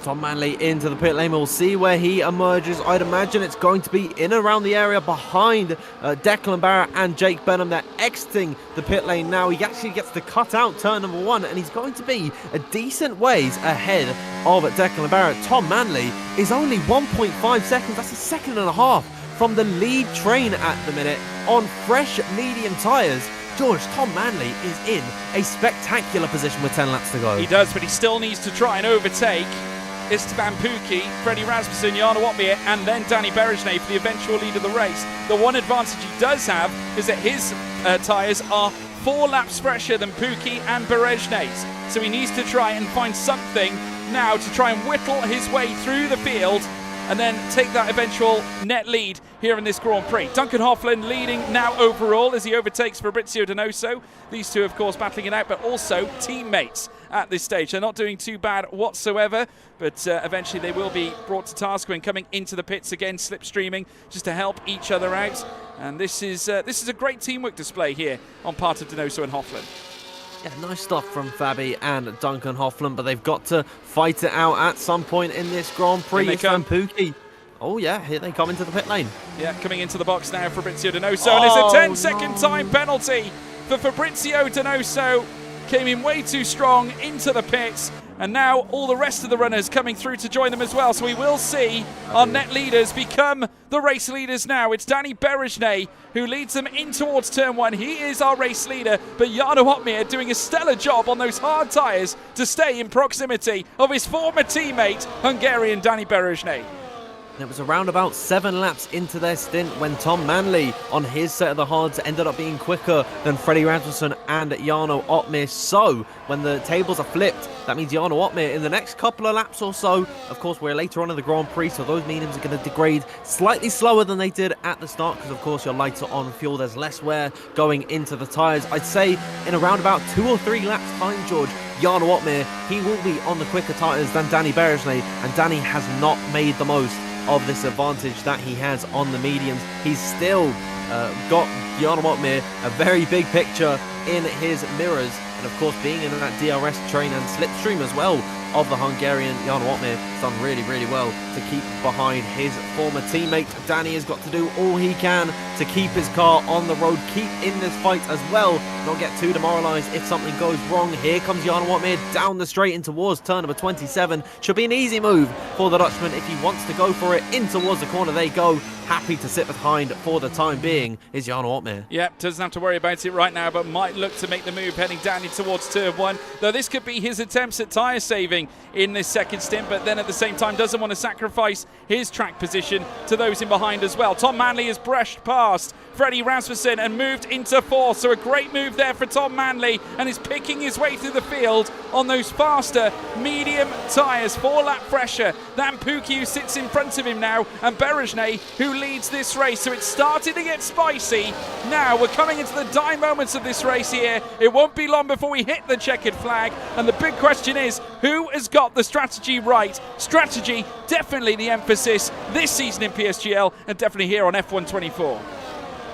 Tom Manley into the pit lane. We'll see where he emerges. I'd imagine it's going to be in and around the area behind Declan Barrett and Jake Benham. They're exiting the pit lane now. He actually gets to cut out turn number 1, and he's going to be a decent ways ahead of Declan Barrett. Tom Manley is only 1.5 seconds. That's a second and a half from the lead train at the minute on fresh medium tyres. George, Tom Manley is in a spectacular position with 10 laps to go. He does, but he still needs to try and overtake Istvan Pukki, Freddie Rasmussen, Jarno Opmeer, and then Danny Berejnay for the eventual lead of the race. The one advantage he does have is that his tyres are 4 laps fresher than Pukki and Berejnay's. So he needs to try and find something now to try and whittle his way through the field and then take that eventual net lead here in this Grand Prix. Duncan Hoffland leading now overall as he overtakes Fabrizio Donoso. These two, of course, battling it out, but also teammates at this stage. They're not doing too bad whatsoever, but eventually they will be brought to task when coming into the pits again, slipstreaming just to help each other out. And this is a great teamwork display here on part of Donoso and Hoffland. Yeah, nice stuff from Fabi and Duncan Hoffland, but they've got to fight it out at some point in this Grand Prix. Here they come. Pukki. Oh yeah, here they come into the pit lane. Yeah, coming into the box now, Fabrizio Donoso, and it's a 10-second time penalty for Fabrizio Donoso. Came in way too strong into the pits, and now all the rest of the runners coming through to join them as well. So we will see our net leaders become the race leaders now. It's Danny Berejnay who leads them in towards turn 1. He is our race leader, but Jarno Opmeer doing a stellar job on those hard tyres to stay in proximity of his former teammate, Hungarian Danny Berejnay. It was around about 7 laps into their stint when Tom Manley on his set of the hards ended up being quicker than Freddie Rasmussen and Jarno Opmeer. So when the tables are flipped, that means Jarno Opmeer in the next couple of laps or so, of course we're later on in the Grand Prix, so those mediums are going to degrade slightly slower than they did at the start, because of course your lights are on fuel, there's less wear going into the tyres. I'd say in around about 2 or 3 laps time, George, Jarno Opmeer, he will be on the quicker tyres than Danny Berejnay, and Danny has not made the most of this advantage that he has on the mediums. He's still got Jarno Opmeer a very big picture in his mirrors, and of course being in that DRS train and slipstream as well of the Hungarian, Jarno Opmeer has done really well to keep behind his former teammate. Danny has got to do all he can to keep his car on the road, keep in this fight as well, not get too demoralised if something goes wrong. Here comes Jarno Opmeer down the straight in towards turn number 27. Should be an easy move for the Dutchman if he wants to go for it. In towards the corner they go. Happy to sit behind for the time being is Jarno Opmeer. Yeah, doesn't have to worry about it right now, but might look to make the move heading down in towards turn 1. Though this could be his attempts at tyre saving in this second stint, but then at the same time doesn't want to sacrifice his track position to those in behind as well. Tom Manley has brushed past Freddie Rasmussen and moved into 4th, so a great move there for Tom Manley, and is picking his way through the field on those faster medium tyres, 4 lap fresher than Pukki, who sits in front of him now, and Berejnay, who leads this race. So it's starting to get spicy. Now we're coming into the dying moments of this race here. It won't be long before we hit the checkered flag, and the big question is, who has got the strategy right? Strategy, definitely the emphasis this season in PSGL, and definitely here on F124.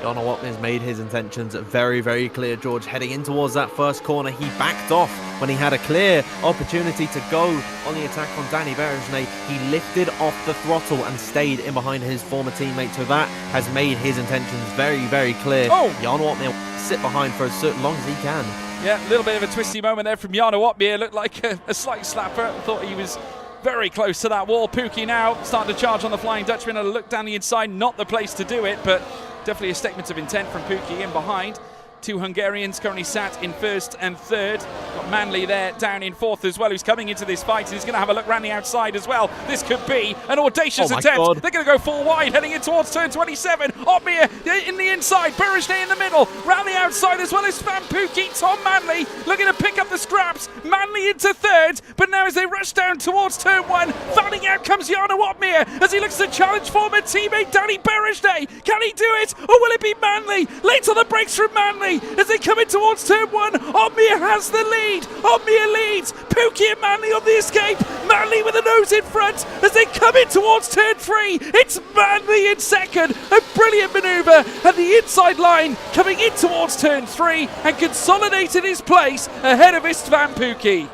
Jarno Opmeer's made his intentions very clear, George. Heading in towards that first corner, he backed off when he had a clear opportunity to go on the attack on Danny Berejnay. He lifted off the throttle and stayed in behind his former teammate, so that has made his intentions very clear. Jarno Opmeer will sit behind for as long as he can. Yeah, a little bit of a twisty moment there from Jarno Opmeer. Looked like a slight slapper. Thought he was very close to that wall. Pukki now starting to charge on the Flying Dutchman. A look down the inside, not the place to do it, but definitely a statement of intent from Pukki in behind. 2 Hungarians currently sat in 1st and 3rd. Got Manley there down in 4th as well, who's coming into this fight, and he's going to have a look round the outside as well. This could be an audacious attempt. God. They're going to go full wide, heading in towards turn 27. Opmeer in the inside, Berejnay in the middle. Round the outside as well as Van Pukki. Tom Manley looking to pick up the scraps. Manley into 3rd, but now as they rush down towards turn 1, fanning out comes Jarno Opmeer as he looks to challenge former teammate Danny Berejnay. Can he do it, or will it be Manley? Late on the brakes from Manley as they come in towards turn 1. Opmeer has the lead. Opmeer leads. Pukki and Manley on the escape. Manley with a nose in front as they come in towards turn 3. It's Manley in 2nd. A brilliant manoeuvre at the inside line coming in towards turn 3 and consolidated his place ahead of Istvan Pukki.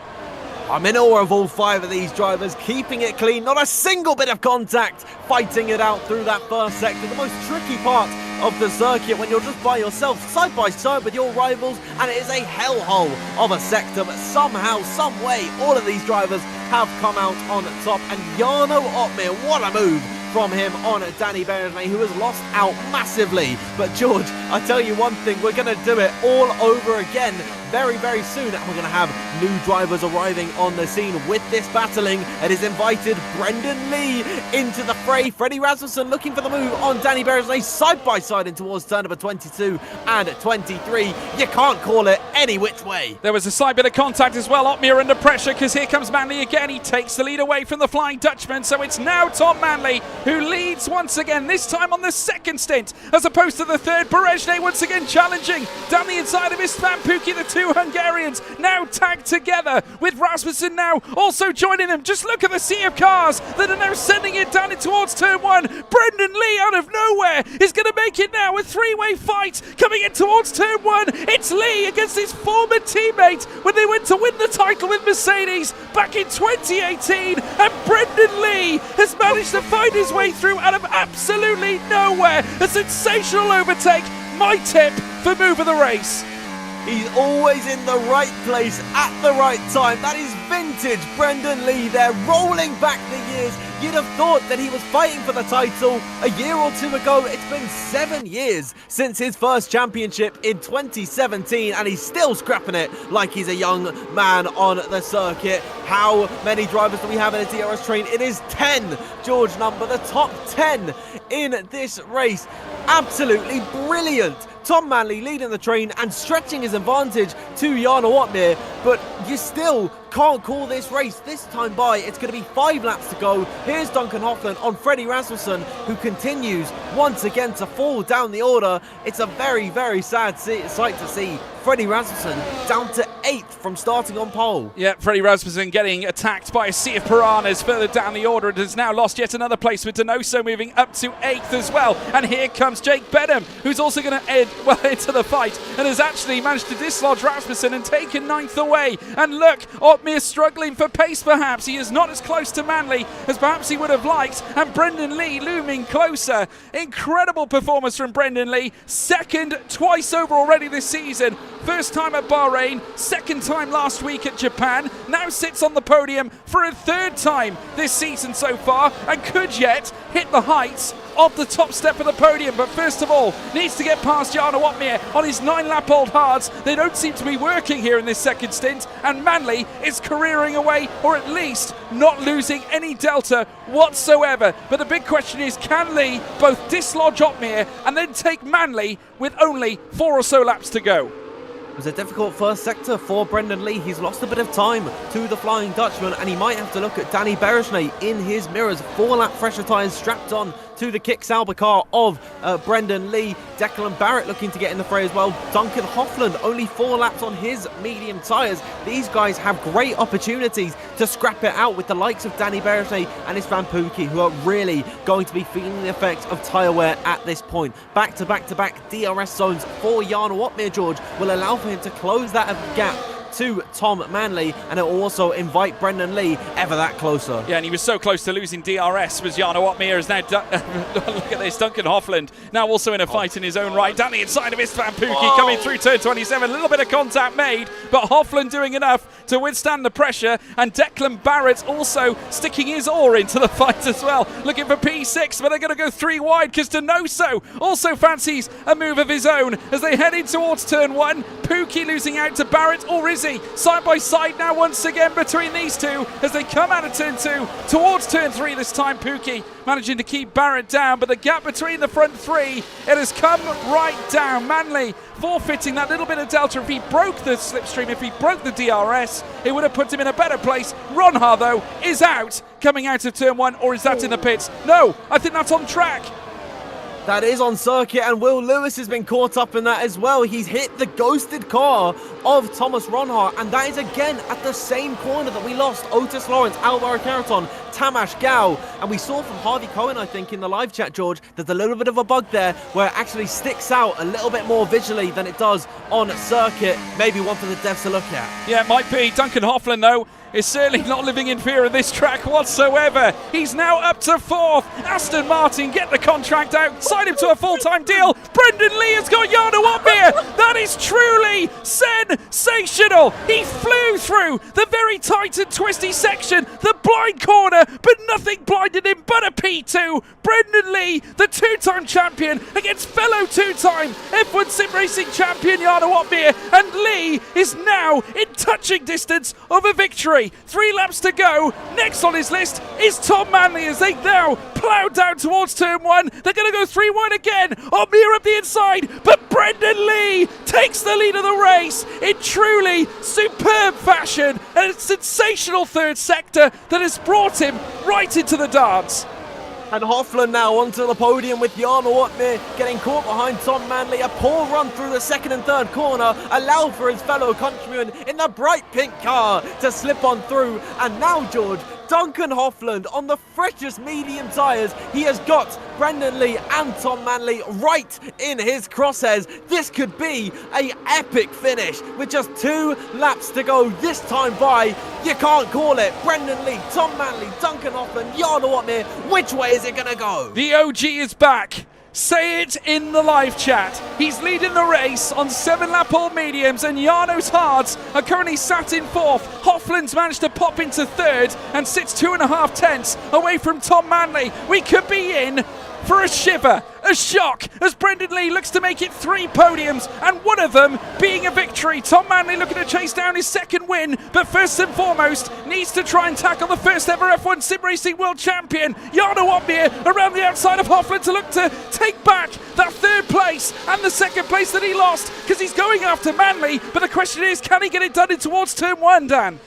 I'm in awe of all 5 of these drivers, keeping it clean, not a single bit of contact, fighting it out through that first sector, the most tricky part of the circuit when you're just by yourself, side by side with your rivals, and it is a hellhole of a sector, but somehow, some way, all of these drivers have come out on top, and Jarno Opmeer, what a move from him on Danny Bergevin, who has lost out massively. But George, I tell you one thing, we're going to do it all over again very, very soon, and we're going to have new drivers arriving on the scene with this battling. It has invited Brendan Lee into the fray. Freddie Rasmussen looking for the move on Danny Bergevin, side by side in towards turn number 22 and 23. You can't call it any which way. There was a slight bit of contact as well. Otmir under pressure because here comes Manley again. He takes the lead away from the Flying Dutchman. So it's now Tom Manley who leads once again, this time on the second stint as opposed to the third. Berejne once again challenging down the inside of Istvan Pukki. The two Hungarians now tagged together with Rasmussen now also joining them. Just look at the sea of cars that are now sending it down towards turn one. Brendan Lee out of nowhere is going to make it now. A three-way fight coming in towards turn one. It's Lee against his former teammate when they went to win the title with Mercedes back in 2018, and Brendan Lee has managed to find his way through out of absolutely nowhere. A sensational overtake. My tip for move of the race. He's always in the right place at the right time. That is vintage Brendan Lee there, rolling back the years. You'd have thought that he was fighting for the title a year or two ago. It's been 7 years since his first championship in 2017, and he's still scrapping it like he's a young man on the circuit. How many drivers do we have in a DRS train? It is 10, George Number, the top 10 in this race. Absolutely brilliant. Tom Manley leading the train and stretching his advantage to Jarno Otmir, but you still can't call this race this time by. It's going to be 5 laps to go. Here's Duncan Hoffland on Freddie Rasmussen, who continues once again to fall down the order. It's a very, very sad sight to see. Freddie Rasmussen down to 8th from starting on pole. Yeah, Freddie Rasmussen getting attacked by a sea of piranhas further down the order. It has now lost yet another place with Donoso moving up to 8th as well. And here comes Jake Benham, who's also going to head into the fight and has actually managed to dislodge Rasmussen and taken 9th away. And look, Otmir struggling for pace perhaps. He is not as close to Manley as perhaps he would have liked. And Brendan Lee looming closer. Incredible performance from Brendan Lee. Second twice over already this season. First time at Bahrain, second time last week at Japan, now sits on the podium for a third time this season so far, and could yet hit the heights of the top step of the podium. But first of all, needs to get past Jarno Otmir on his 9-lap-old hards. They don't seem to be working here in this second stint, and Manley is careering away, or at least not losing any delta whatsoever. But the big question is, can Lee both dislodge Otmir and then take Manley with only 4 or so laps to go? It was a difficult first sector for Brendan Lee. He's lost a bit of time to the Flying Dutchman, and he might have to look at Danny Berejne in his mirrors. 4-lap fresher tyres strapped on to the Kick Sauber car of Brendan Lee. Declan Barrett looking to get in the fray as well. Duncan Hoffland only 4 laps on his medium tyres. These guys have great opportunities to scrap it out with the likes of Danny Berejne and Istvan Pukki, who are really going to be feeling the effects of tyre wear at this point. Back to back to back DRS zones for Jarno Otmir, George, will allow for him to close that gap to Tom Manley, and it will also invite Brendan Lee ever that closer. Yeah, and he was so close to losing DRS was Jarno Otmir. Is now look at this, Duncan Hoffland now also in a fight in his own right down the inside of Istvan Pukki, coming through turn 27. A little bit of contact made, but Hoffland doing enough to withstand the pressure, and Declan Barrett also sticking his oar into the fight as well, looking for P6, but they're going to go 3 wide because Donoso also fancies a move of his own as they head in towards turn 1. Pukki losing out to Barrett, or is he? Side by side now once again between these two as they come out of turn 2 towards turn 3 this time. Pukki managing to keep Barrett down, but the gap between the front 3, it has come right down. Manley forfeiting that little bit of delta. If he broke the slipstream, if he broke the DRS, it would have put him in a better place. Ronha though is out coming out of turn 1, or is that in the pits? No, I think that's on track. That is on circuit, and Will Lewis has been caught up in that as well. He's hit the ghosted car of Thomas Ronha, and that is again at the same corner that we lost Otis Lawrence, Alvaro Carreton, Tamash Gao. And we saw from Harvey Cohen, I think, in the live chat, George, there's a little bit of a bug there where it actually sticks out a little bit more visually than it does on circuit. Maybe one for the devs to look at. Yeah, it might be. Duncan Hoffland, though, is certainly not living in fear of this track whatsoever. He's now up to 4th. Aston Martin get the contract out, sign him to a full-time deal. Brendan Lee has got Jarno Otmir. That is truly sensational. He flew through the very tight and twisty section, the blind corner, corner, but nothing blinded him but a P2. Brendan Lee, the two-time champion, against fellow two-time F1 Sim Racing champion Jarno Opmeer, and Lee is now in touching distance of a victory. 3 laps to go. Next on his list is Tom Manley as they now plough down towards turn 1. They're going to go 3 wide again. Opmeer up the inside, but Brendan Lee takes the lead of the race in truly superb fashion, and a sensational third sector that has brought him right into the dance. And Hofland now onto the podium with Jarno Opmeer getting caught behind Tom Manley. A poor run through the second and third corner allowed for his fellow countryman in the bright pink car to slip on through. And now, George, Duncan Hofland on the freshest medium tyres. He has got Brendan Lee and Tom Manley right in his crosshairs. This could be an epic finish with just 2 laps to go this time by. You can't call it. Brendan Lee, Tom Manley, Duncan Hofland, Jarno Opmeer. Which way is it going to go? The OG is back. Say it in the live chat. He's leading the race on 7-lap all mediums, and Jarno's hards are currently sat in 4th. Hofland's managed to pop into 3rd and sits 2.5 tenths away from Tom Manley. We could be in for a shiver, a shock, as Brendan Lee looks to make it 3 podiums, and one of them being a victory. Tom Manley looking to chase down his second win, but first and foremost needs to try and tackle the first ever F1 Sim Racing World Champion, Jarno Opmeer, around the outside of Hofland to look to take back that 3rd place and the 2nd place that he lost, because he's going after Manley. But the question is, can he get it done in towards turn 1, Dan?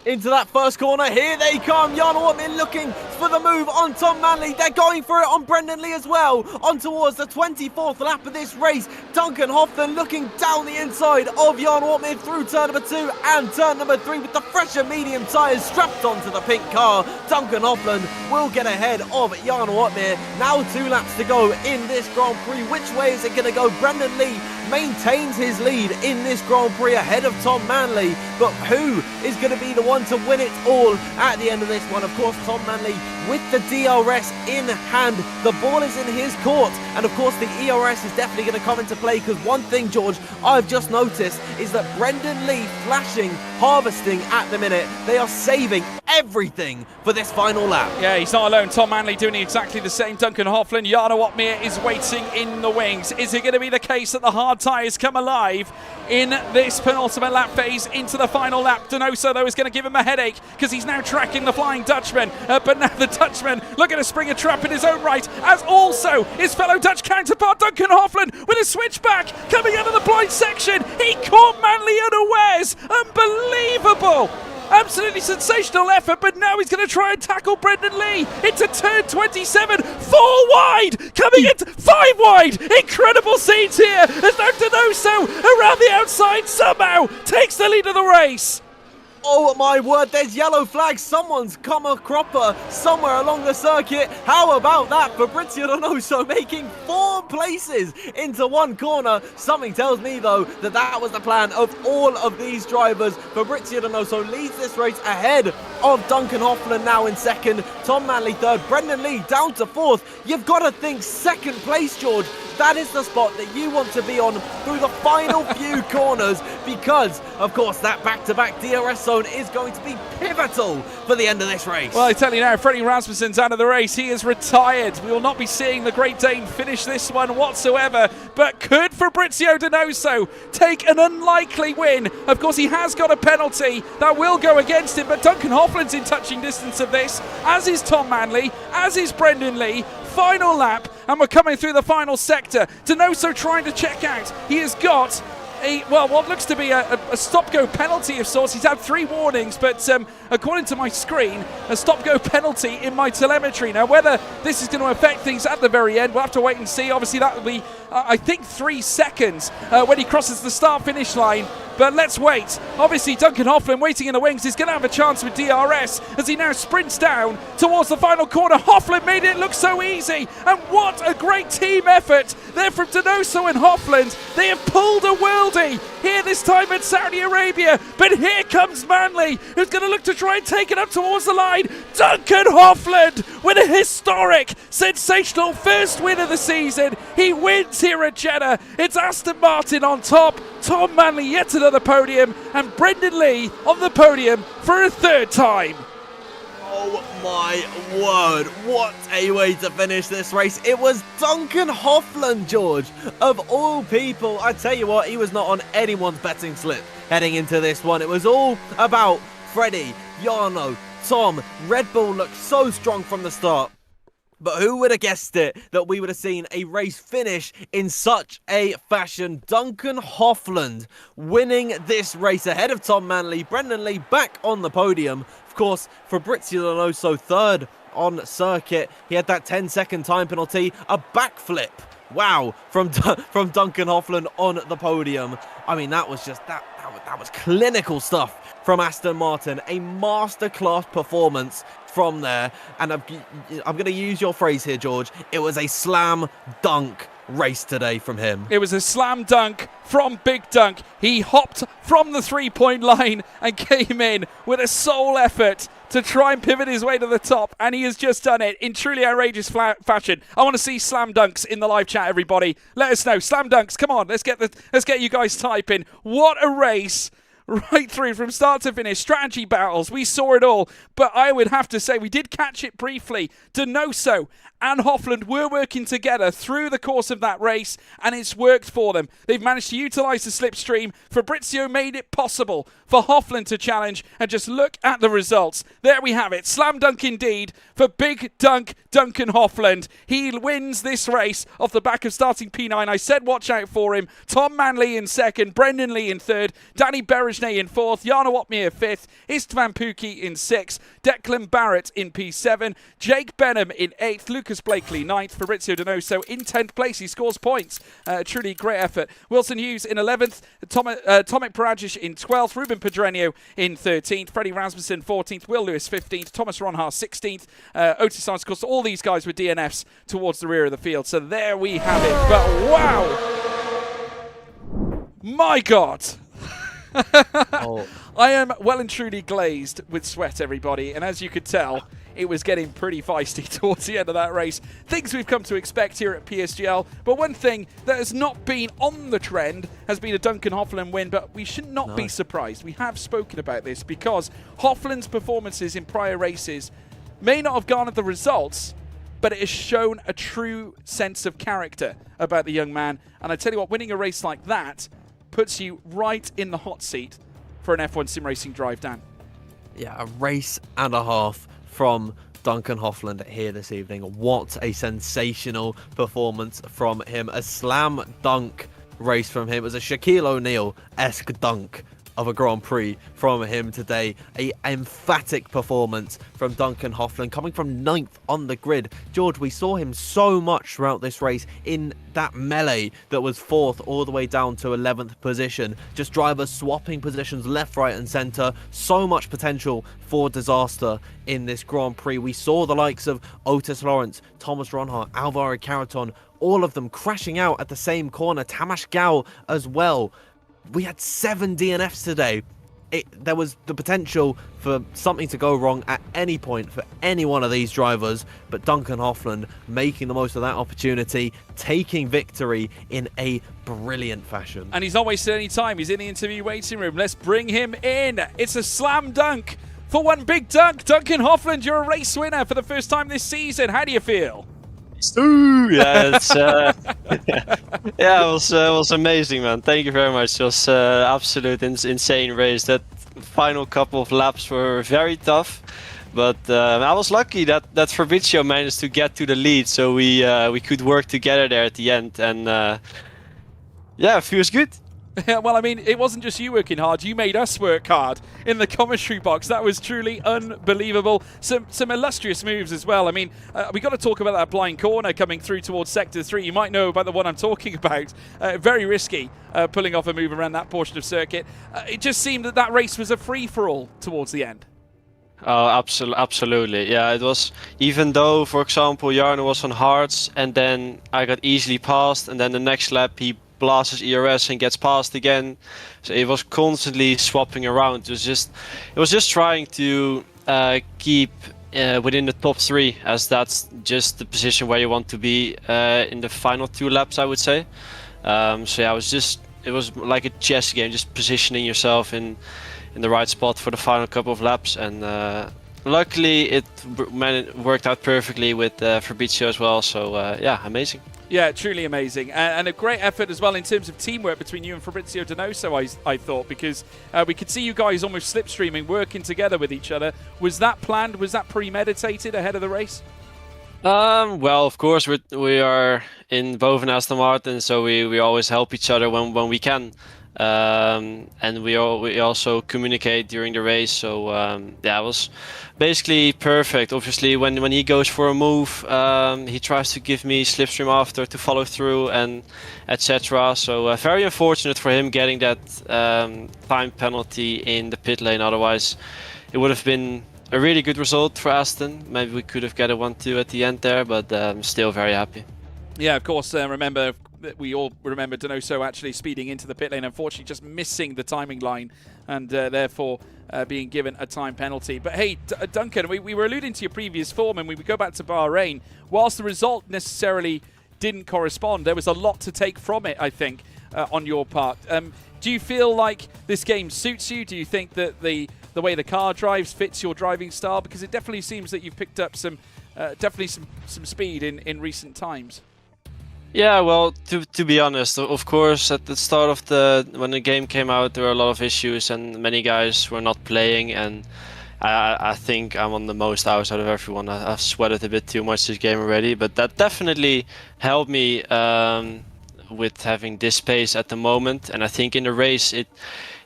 Into that first corner, here they come. Jarno Opmeer looking for the move on Tom Manley. They're going for it on Brendan Lee as well. On towards the 24th lap of this race. Duncan Hofland looking down the inside of Jarno Opmeer through turn number 2 and turn number 3 with the fresher medium tyres strapped onto the pink car. Duncan Hofland will get ahead of Jarno Opmeer. Now 2 laps to go in this Grand Prix. Which way is it going to go? Brendan Lee maintains his lead in this Grand Prix ahead of Tom Manley, but who is going to be the one to win it all at the end of this one? Of course, Tom Manley with the DRS in hand. The ball is in his court, and of course the ERS is definitely going to come into play, because one thing, George, I've just noticed is that Brendan Lee flashing, harvesting at the minute. They are saving everything for this final lap. Yeah, he's not alone. Tom Manley doing exactly the same. Duncan Hofland, Jarno Opmeer is waiting in the wings. Is it going to be the case that the hard tyres come alive in this penultimate lap phase into the final lap? Donoso, though, is going to give him a headache, because he's now tracking the Flying Dutchman. But now the Dutchman looking to spring a trap in his own right, as also his fellow Dutch counterpart Duncan Hofland with a switchback coming out of the blind section. He caught Manley unawares. Unbelievable. Absolutely sensational effort, but now he's going to try and tackle Brendan Lee into turn 27. 4 wide, coming into 5 wide. Incredible scenes here as now Donoso around the outside somehow takes the lead of the race. Oh my word, there's yellow flags. Someone's come a cropper somewhere along the circuit. How about that? Fabrizio Donoso making 4 places into 1 corner. Something tells me, though, that that was the plan of all of these drivers. Fabrizio Donoso leads this race ahead of Duncan Hofland now in 2nd. Tom Manley 3rd. Brendan Lee down to 4th. You've got to think 2nd place, George. That is the spot that you want to be on through the final few corners, because, of course, that back-to-back DRS zone is going to be pivotal for the end of this race. Well, I tell you now, Freddie Rasmussen's out of the race. He is retired. We will not be seeing the Great Dane finish this one whatsoever. But could Fabrizio Donoso take an unlikely win? Of course, he has got a penalty that will go against him, but Duncan Hofland's in touching distance of this, as is Tom Manley, as is Brendan Lee. Final lap, and we're coming through the final sector. Donoso trying to check out. He has got what looks to be a stop-go penalty of sorts. He's had 3 warnings, but according to my screen, a stop-go penalty in my telemetry. Now, whether this is going to affect things at the very end, we'll have to wait and see. Obviously, that will be, I think, 3 seconds when he crosses the start-finish line. But let's wait. Obviously, Duncan Hofland waiting in the wings is going to have a chance with DRS as he now sprints down towards the final corner. Hofland made it look so easy. And what a great team effort there from Donoso and Hofland. They have pulled a worldie here this time in Saudi Arabia. But here comes Manley, who's going to look to try and take it up towards the line. Duncan Hofland with a historic, sensational first win of the season. He wins here at Jeddah. It's Aston Martin on top. Tom Manley yet another podium, and Brendan Lee on the podium for a 3rd time. Oh my word, what a way to finish this race. It was Duncan Hoffland, George, of all people. I tell you what, he was not on anyone's betting slip heading into this one. It was all about Freddie, Jarno, Tom. Red Bull looked so strong from the start. But who would have guessed it that we would have seen a race finish in such a fashion? Duncan Hoffland winning this race ahead of Tom Manley. Brendan Lee back on the podium. Of course, Fabrizio Donoso third on circuit. He had that 10-second time penalty, a backflip. Wow, from Duncan Hoffland on the podium. I mean, that was just that was clinical stuff from Aston Martin. A masterclass performance from there, and I'm going to use your phrase here, George. It was a slam dunk race today from him. It was a slam dunk from Big Dunk. He hopped from the three-point line and came in with a sole effort to try and pivot his way to the top, and he has just done it in truly outrageous fashion. I want to see slam dunks in the live chat, everybody. Let us know. Slam dunks, come on, let's get you guys typing. What a race! Right through from start to finish, strategy battles, we saw it all, but I would have to say we did catch it briefly. Donoso and Hoffland were working together through the course of that race, and it's worked for them. They've managed to utilise the slipstream. Fabrizio made it possible for Hoffland to challenge, and just look at the results. There we have it. Slam dunk indeed for Big Dunk Duncan Hoffland. He wins this race off the back of starting P9. I said watch out for him. Tom Manley in second, Brendan Lee in third, Danny Berejnay in fourth, Jarno Opmeer fifth, Istvan Pukki in sixth, Declan Barrett in P7, Jake Benham in eighth, Lucas Blakely ninth, Fabrizio Donoso in 10th place. He scores points. Truly great effort. Wilson Hughes in 11th, Tomek Parajic in 12th, Ruben Pedreño in 13th, Freddie Rasmussen 14th, Will Lewis 15th, Thomas Ronhaar 16th, Otis Sainz, of course, all these guys were DNFs towards the rear of the field. So there we have it. But wow! My God! Oh. I am well and truly glazed with sweat, everybody, and as you could tell, it was getting pretty feisty towards the end of that race. Things we've come to expect here at PSGL, but one thing that has not been on the trend has been a Duncan Hoffland win, but we should not be surprised. We have spoken about this because Hoffland's performances in prior races may not have garnered the results, but it has shown a true sense of character about the young man, and I tell you what, winning a race like that puts you right in the hot seat for an F1 sim racing drive, Dan. Yeah, a race and a half from Duncan Hoffland here this evening. What a sensational performance from him. A slam dunk race from him. It was a Shaquille O'Neal-esque dunk of a Grand Prix from him today. A emphatic performance from Duncan Hoffland, coming from 9th on the grid. George, we saw him so much throughout this race in that melee that was 4th all the way down to 11th position. Just drivers swapping positions left, right and centre. So much potential for disaster in this Grand Prix. We saw the likes of Otis Lawrence, Thomas Ronhaar, Alvaro Carreton, all of them crashing out at the same corner. Tamas Gal as well. We had 7 DNFs today. There was the potential for something to go wrong at any point for any one of these drivers, but Duncan Hoffland making the most of that opportunity, taking victory in a brilliant fashion. And he's not wasted any time. He's in the interview waiting room. Let's bring him in. It's a slam dunk for one Big Dunk. Duncan Hoffland, you're a race winner for the first time this season. How do you feel? Yeah, it's yeah, it was amazing, man. Thank you very much. It was absolute insane race. That final couple of laps were very tough, but I was lucky that Fabrizio managed to get to the lead, so we could work together there at the end, and yeah, it feels good. Well, I mean, it wasn't just you working hard. You made us work hard in the commentary box. That was truly unbelievable. Some illustrious moves as well. I mean, we got to talk about that blind corner coming through towards Sector 3. You might know about the one I'm talking about. Very risky, pulling off a move around that portion of circuit. It just seemed that race was a free-for-all towards the end. Oh, absolutely. Yeah, it was, even though, for example, Jarno was on hards, and then I got easily passed, and then the next lap he blasts his ERS and gets passed again. So it was constantly swapping around. It was just trying to keep within the top 3, as that's just the position where you want to be in the final 2 laps, I would say. So yeah, it was like a chess game, just positioning yourself in the right spot for the final couple of laps, and luckily it worked out perfectly with Fabrizio as well. So yeah, amazing. Yeah, truly amazing. And a great effort as well in terms of teamwork between you and Fabrizio Donoso, I thought, because we could see you guys almost slipstreaming, working together with each other. Was that planned? Was that premeditated ahead of the race? Well, of course, we are in both in Aston Martin, so we always help each other when we can. And we also communicate during the race, so yeah, it was basically perfect. Obviously, when he goes for a move, he tries to give me slipstream after to follow through and etc. So very unfortunate for him getting that time penalty in the pit lane. Otherwise, it would have been a really good result for Aston. Maybe we could have got a 1-2 at the end there, but still very happy. Yeah, of course. We all remember Donoso actually speeding into the pit lane, unfortunately just missing the timing line and therefore being given a time penalty. But hey, Duncan, we were alluding to your previous form, and we would go back to Bahrain. Whilst the result necessarily didn't correspond, there was a lot to take from it, I think, on your part. Do you feel like this game suits you? Do you think that the way the car drives fits your driving style? Because it definitely seems that you've picked up some speed in recent times. Yeah, well, to be honest, of course, at the start of when the game came out, there were a lot of issues and many guys were not playing, and I think I'm on the most hours out of everyone. I've sweated a bit too much this game already, but that definitely helped me with having this pace at the moment. And I think in the race,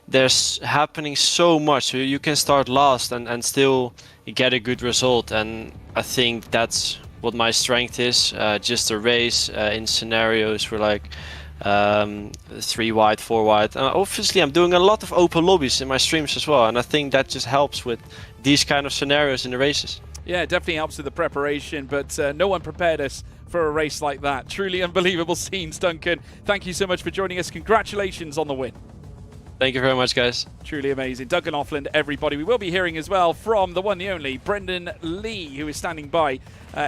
there's happening so much, so you can start last and still get a good result, and I think that's what my strength is, just a race in scenarios where like 3 wide, 4 wide. Obviously I'm doing a lot of open lobbies in my streams as well, and I think that just helps with these kind of scenarios in the races. Yeah, it definitely helps with the preparation, but no one prepared us for a race like that. Truly unbelievable scenes, Duncan. Thank you so much for joining us. Congratulations on the win. Thank you very much, guys. Truly amazing. Duncan Offland, everybody. We will be hearing as well from the one, the only, Brendan Lee, who is standing by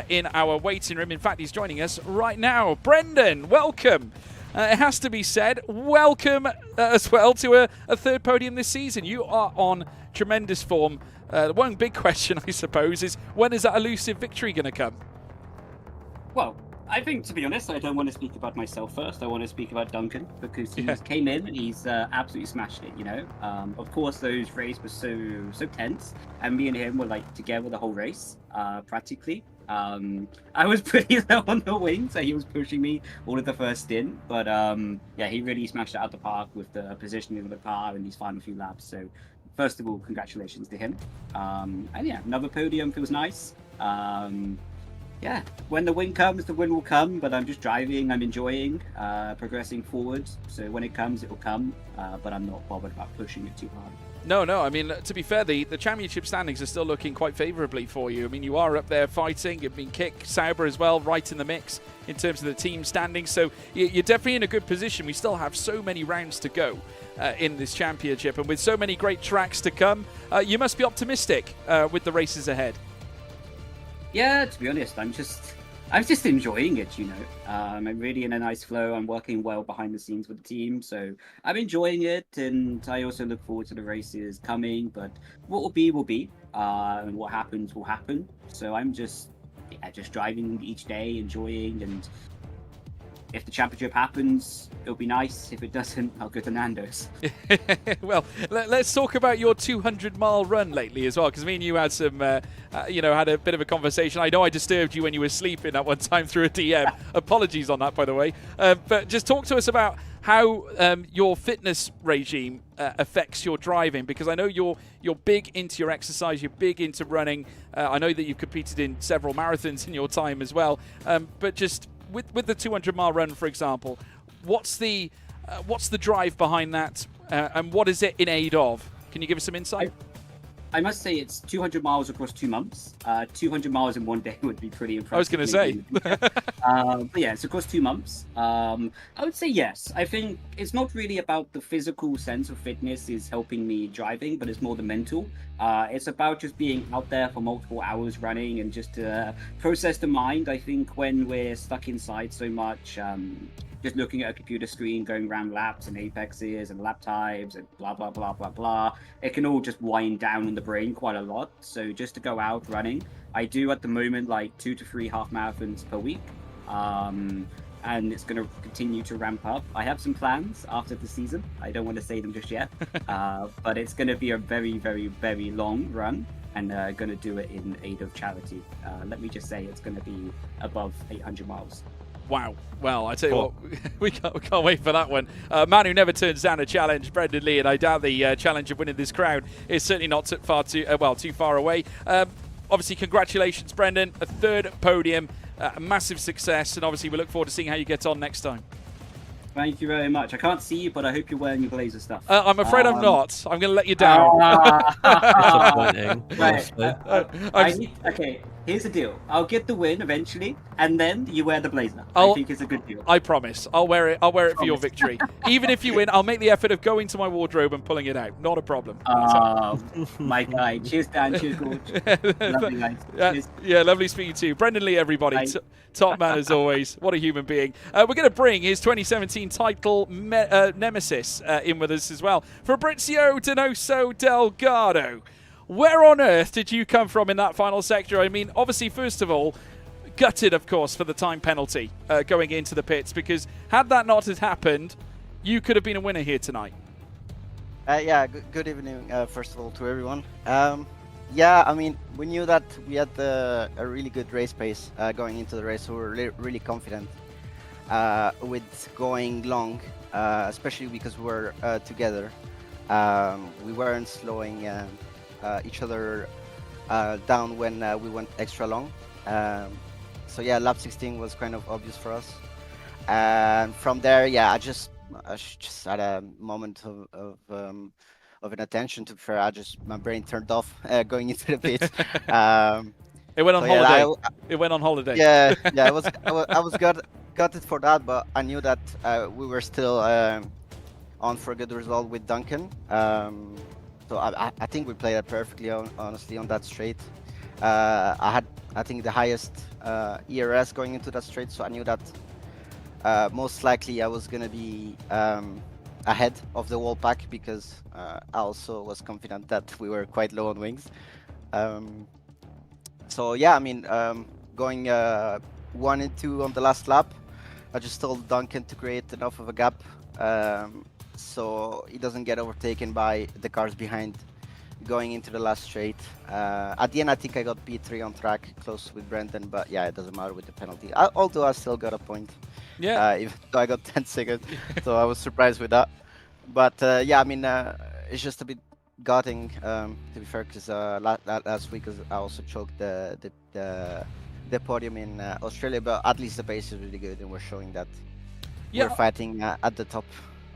in our waiting room. In fact, he's joining us right now. Brendan, welcome. It has to be said, welcome as well to a third podium this season. You are on tremendous form. One big question, I suppose, is when is that elusive victory going to come? Well, I think, to be honest, I don't want to speak about myself first. I want to speak about Duncan, because he came in and he's absolutely smashed it, you know. Of course, those races were so tense, and me and him were like together the whole race, practically. I was pretty low on the wing, so he was pushing me all of the first stint. But yeah, he really smashed it out the park with the positioning of the car and these final few laps. So first of all, congratulations to him. And yeah, another podium feels nice. Yeah, when the win comes, the win will come, but I'm just driving, I'm enjoying, progressing forward. So when it comes, it will come, but I'm not bothered about pushing it too hard. No, I mean, to be fair, the championship standings are still looking quite favourably for you. I mean, you are up there fighting. You've been Kick, Sauber as well, right in the mix in terms of the team standings. So you're definitely in a good position. We still have so many rounds to go in this championship. And with so many great tracks to come, you must be optimistic with the races ahead. Yeah, to be honest, I'm just enjoying it, you know. I'm really in a nice flow. I'm working well behind the scenes with the team, so I'm enjoying it, and I also look forward to the races coming. But what will be, and what happens will happen. So I'm just driving each day, enjoying, and if the championship happens, it'll be nice. If it doesn't, I'll go to Nando's. Well, let's talk about your 200-mile run lately as well, because me and you had some, had a bit of a conversation. I know I disturbed you when you were sleeping at one time through a DM. Apologies on that, by the way. But just talk to us about how your fitness regime affects your driving, because I know you're big into your exercise, you're big into running. I know that you've competed in several marathons in your time as well. But just with the 200-mile run, for example, what's the drive behind that, and what is it in aid of? Can you give us some insight? I must say it's 200 miles across 2 months. 200 miles in one day would be pretty impressive. I was going to say. But yeah, it's across 2 months. I would say yes. I think it's not really about the physical sense of fitness is helping me driving, but it's more the mental. It's about just being out there for multiple hours running and just to process the mind. I think when we're stuck inside so much, just looking at a computer screen, going around laps and apexes and lap times and blah, blah, blah, blah, blah, it can all just wind down in the brain quite a lot. So just to go out running, I do at the moment like 2 to 3 half marathons per week. And it's going to continue to ramp up. I have some plans after the season. I don't want to say them just yet, but it's going to be a very, very, very long run, and going to do it in aid of charity. Let me just say it's going to be above 800 miles. Wow. Well, I tell you what, we can't wait for that one. Man who never turns down a challenge, Brendan Lee, and I doubt the challenge of winning this crown is certainly not too far away. Obviously, congratulations, Brendan. A third podium, a massive success, and obviously we look forward to seeing how you get on next time. Thank you very much. I can't see you, but I hope you're wearing your blazer stuff. I'm afraid I'm not. I'm going to let you down. Disappointing. Okay, here's the deal. I'll get the win eventually, and then you wear the blazer. I think it's a good deal. I promise. I'll wear it. I'll wear it for your victory. Even if you win, I'll make the effort of going to my wardrobe and pulling it out. Not a problem. My guy. Cheers, Dan. Cheers, George. Lovely, guys. Cheers. Yeah, lovely speaking to you. Brendan Lee, everybody. Top man as always. What a human being. We're going to bring his 2017 title nemesis in with us as well. Fabrizio Donoso Delgado. Where on earth did you come from in that final sector? I mean, obviously, first of all, gutted, of course, for the time penalty going into the pits, because had that not had happened, you could have been a winner here tonight. Good evening, first of all, to everyone. Yeah, I mean, we knew that we had a really good race pace going into the race. We were really confident with going long, especially because we were together. We weren't slowing each other down when we went extra long. So yeah, lap 16 was kind of obvious for us. And from there, yeah, I just had a moment of inattention. To be fair, my brain turned off going into the pit. It went on holiday. It went on holiday. Yeah, I was gutted for that, but I knew that we were still on for a good result with Duncan. So I think we played it perfectly, honestly, on that straight. I had, I think, the highest ERS going into that straight, so I knew that most likely I was going to be ahead of the wall pack, because I also was confident that we were quite low on wings. So yeah, I mean, going 1 and 2 on the last lap, I just told Duncan to create enough of a gap so he doesn't get overtaken by the cars behind going into the last straight. At the end, I think I got P3 on track, close with Brendan, but yeah, it doesn't matter with the penalty. Although I still got a point. Yeah. Even though I got 10 seconds, so I was surprised with that. But yeah, I mean, it's just a bit gutting, to be fair, because last week I also choked the podium in Australia, but at least the pace is really good, and we're showing that we're fighting at the top.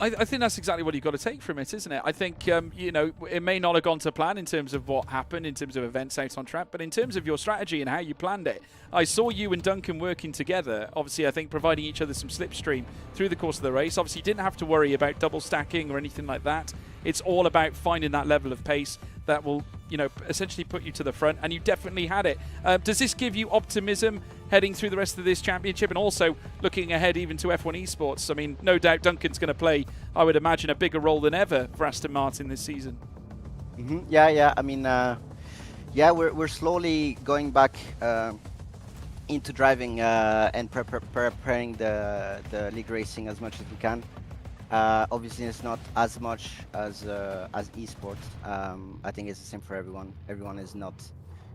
I think that's exactly what you've got to take from it, isn't it? I think, you know, it may not have gone to plan in terms of what happened, in terms of events out on track, but in terms of your strategy and how you planned it, I saw you and Duncan working together. Obviously, I think providing each other some slipstream through the course of the race. Obviously, you didn't have to worry about double stacking or anything like that. It's all about finding that level of pace that will, you know, essentially put you to the front, and you definitely had it. Does this give you optimism heading through the rest of this championship, and also looking ahead even to F1 Esports? I mean, no doubt Duncan's going to play, I would imagine, a bigger role than ever for Aston Martin this season. Yeah. I mean, yeah, we're slowly going back into driving and preparing the league racing as much as we can. Obviously, it's not as much as esports. I think it's the same for everyone. Everyone is not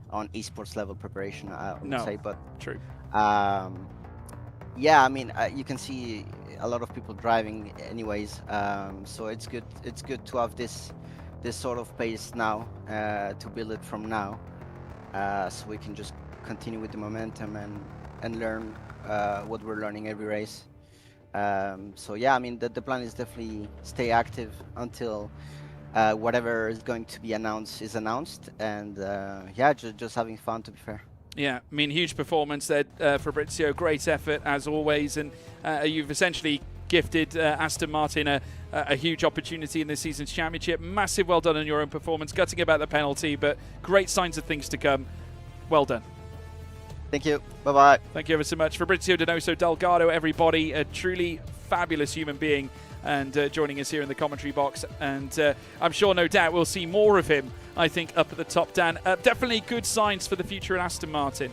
on esports level preparation, I would say, but true. Yeah, I mean, you can see a lot of people driving anyways, so it's good. It's good to have this sort of pace now, to build it from now, so we can just continue with the momentum and learn what we're learning every race. So yeah, I mean, the plan is definitely stay active until whatever is going to be announced is announced, and yeah, just having fun, to be fair. Yeah, I mean, huge performance there, Fabrizio. Great effort as always, and you've essentially gifted Aston Martin a huge opportunity in this season's championship. Massive well done on your own performance. Gutting about the penalty, but great signs of things to come. Well done. Thank you. Bye-bye. Thank you ever so much. Fabrizio Donoso Delgado, everybody, a truly fabulous human being. and joining us here in the commentary box. And I'm sure, no doubt, we'll see more of him, I think, up at the top, Dan. Definitely good signs for the future at Aston Martin.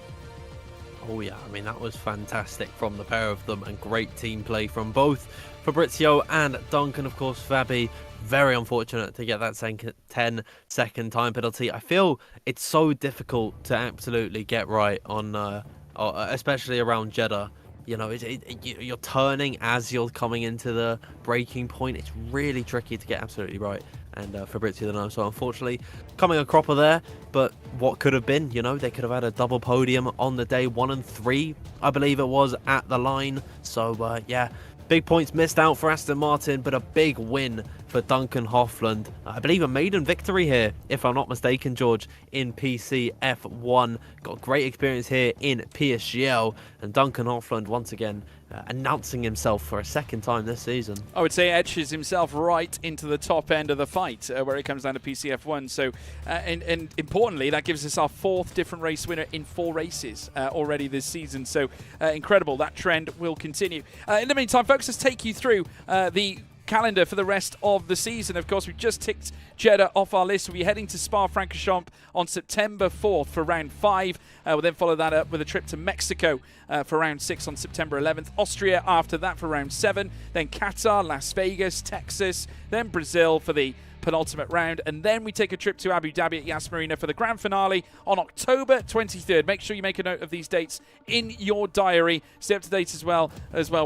Oh yeah, I mean, that was fantastic from the pair of them, and great team play from both Fabrizio and Duncan. Of course, Fabi, very unfortunate to get that 10-second time penalty. I feel it's so difficult to absolutely get right on, especially around Jeddah. You know, you're turning as you're coming into the braking point. It's really tricky to get absolutely right. And Fabrizio Denno, so unfortunately, coming a cropper there. But what could have been, you know, they could have had a double podium on the day, 1 and 3, I believe it was, at the line. So, yeah, big points missed out for Aston Martin, but a big win for Duncan Hoffland. I believe a maiden victory here, if I'm not mistaken, George, in PCF1. Got great experience here in PSGL, and Duncan Hoffland once again announcing himself for a second time this season. I would say edges himself right into the top end of the fight where it comes down to PCF1. So, and importantly, that gives us our 4th different race winner in 4 races already this season. So incredible. That trend will continue. In the meantime, folks, let's take you through the calendar for the rest of the season. Of course, we've just ticked Jeddah off our list. We'll be heading to Spa-Francorchamps on September 4th for round 5. We'll then follow that up with a trip to Mexico for round 6 on September 11th. Austria after that for round 7. Then Qatar, Las Vegas, Texas, then Brazil for the penultimate round, and then we take a trip to Abu Dhabi at Yas Marina for the grand finale on October 23rd. Make sure you make a note of these dates in your diary. Stay up to date as well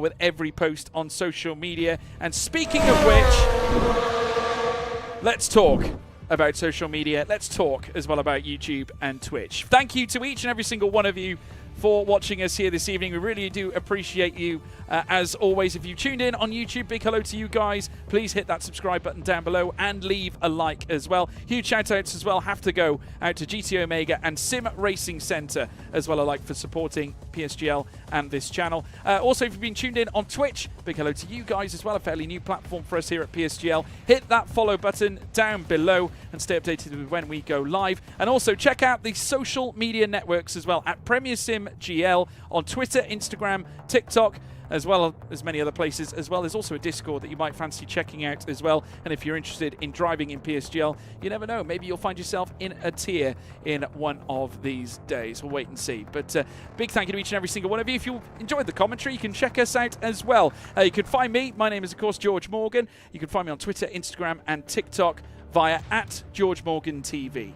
with every post on social media. And speaking of which, let's talk about social media. Let's talk as well about YouTube and Twitch. Thank you to each and every single one of you for watching us here this evening. We really do appreciate you. As always, if you tuned in on YouTube, big hello to you guys. Please hit that subscribe button down below and leave a like as well. Huge shout outs as well have to go out to GT Omega and Sim Racing Centre as well, a like for supporting PSGL and this channel. Also, if you've been tuned in on Twitch, big hello to you guys as well, a fairly new platform for us here at PSGL. Hit that follow button down below and stay updated with when we go live. And also check out the social media networks as well at Premier Sim GL on Twitter, Instagram, TikTok, as well as many other places, as well as also a Discord that you might fancy checking out as well. And if you're interested in driving in PSGL, you never know, maybe you'll find yourself in a tier in one of these days. We'll wait and see. But big thank you to each and every single one of you. If you enjoyed the commentary, you can check us out as well. You can find me. My name is, of course, George Morgan. You can find me on Twitter, Instagram, and TikTok via @GeorgeMorganTV.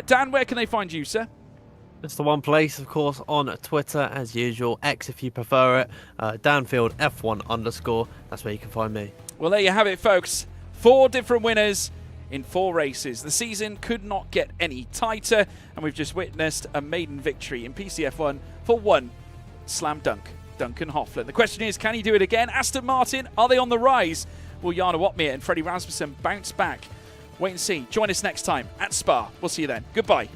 Dan, where can they find you, sir? It's the one place, of course, on Twitter, as usual. X if you prefer it. Danfield F1_. That's where you can find me. Well, there you have it, folks. 4 different winners in 4 races. The season could not get any tighter, and we've just witnessed a maiden victory in PCF1 for one slam dunk, Duncan Hoffland. The question is, can he do it again? Aston Martin, are they on the rise? Will Jarno Watmere and Freddie Rasmussen bounce back? Wait and see. Join us next time at Spa. We'll see you then. Goodbye.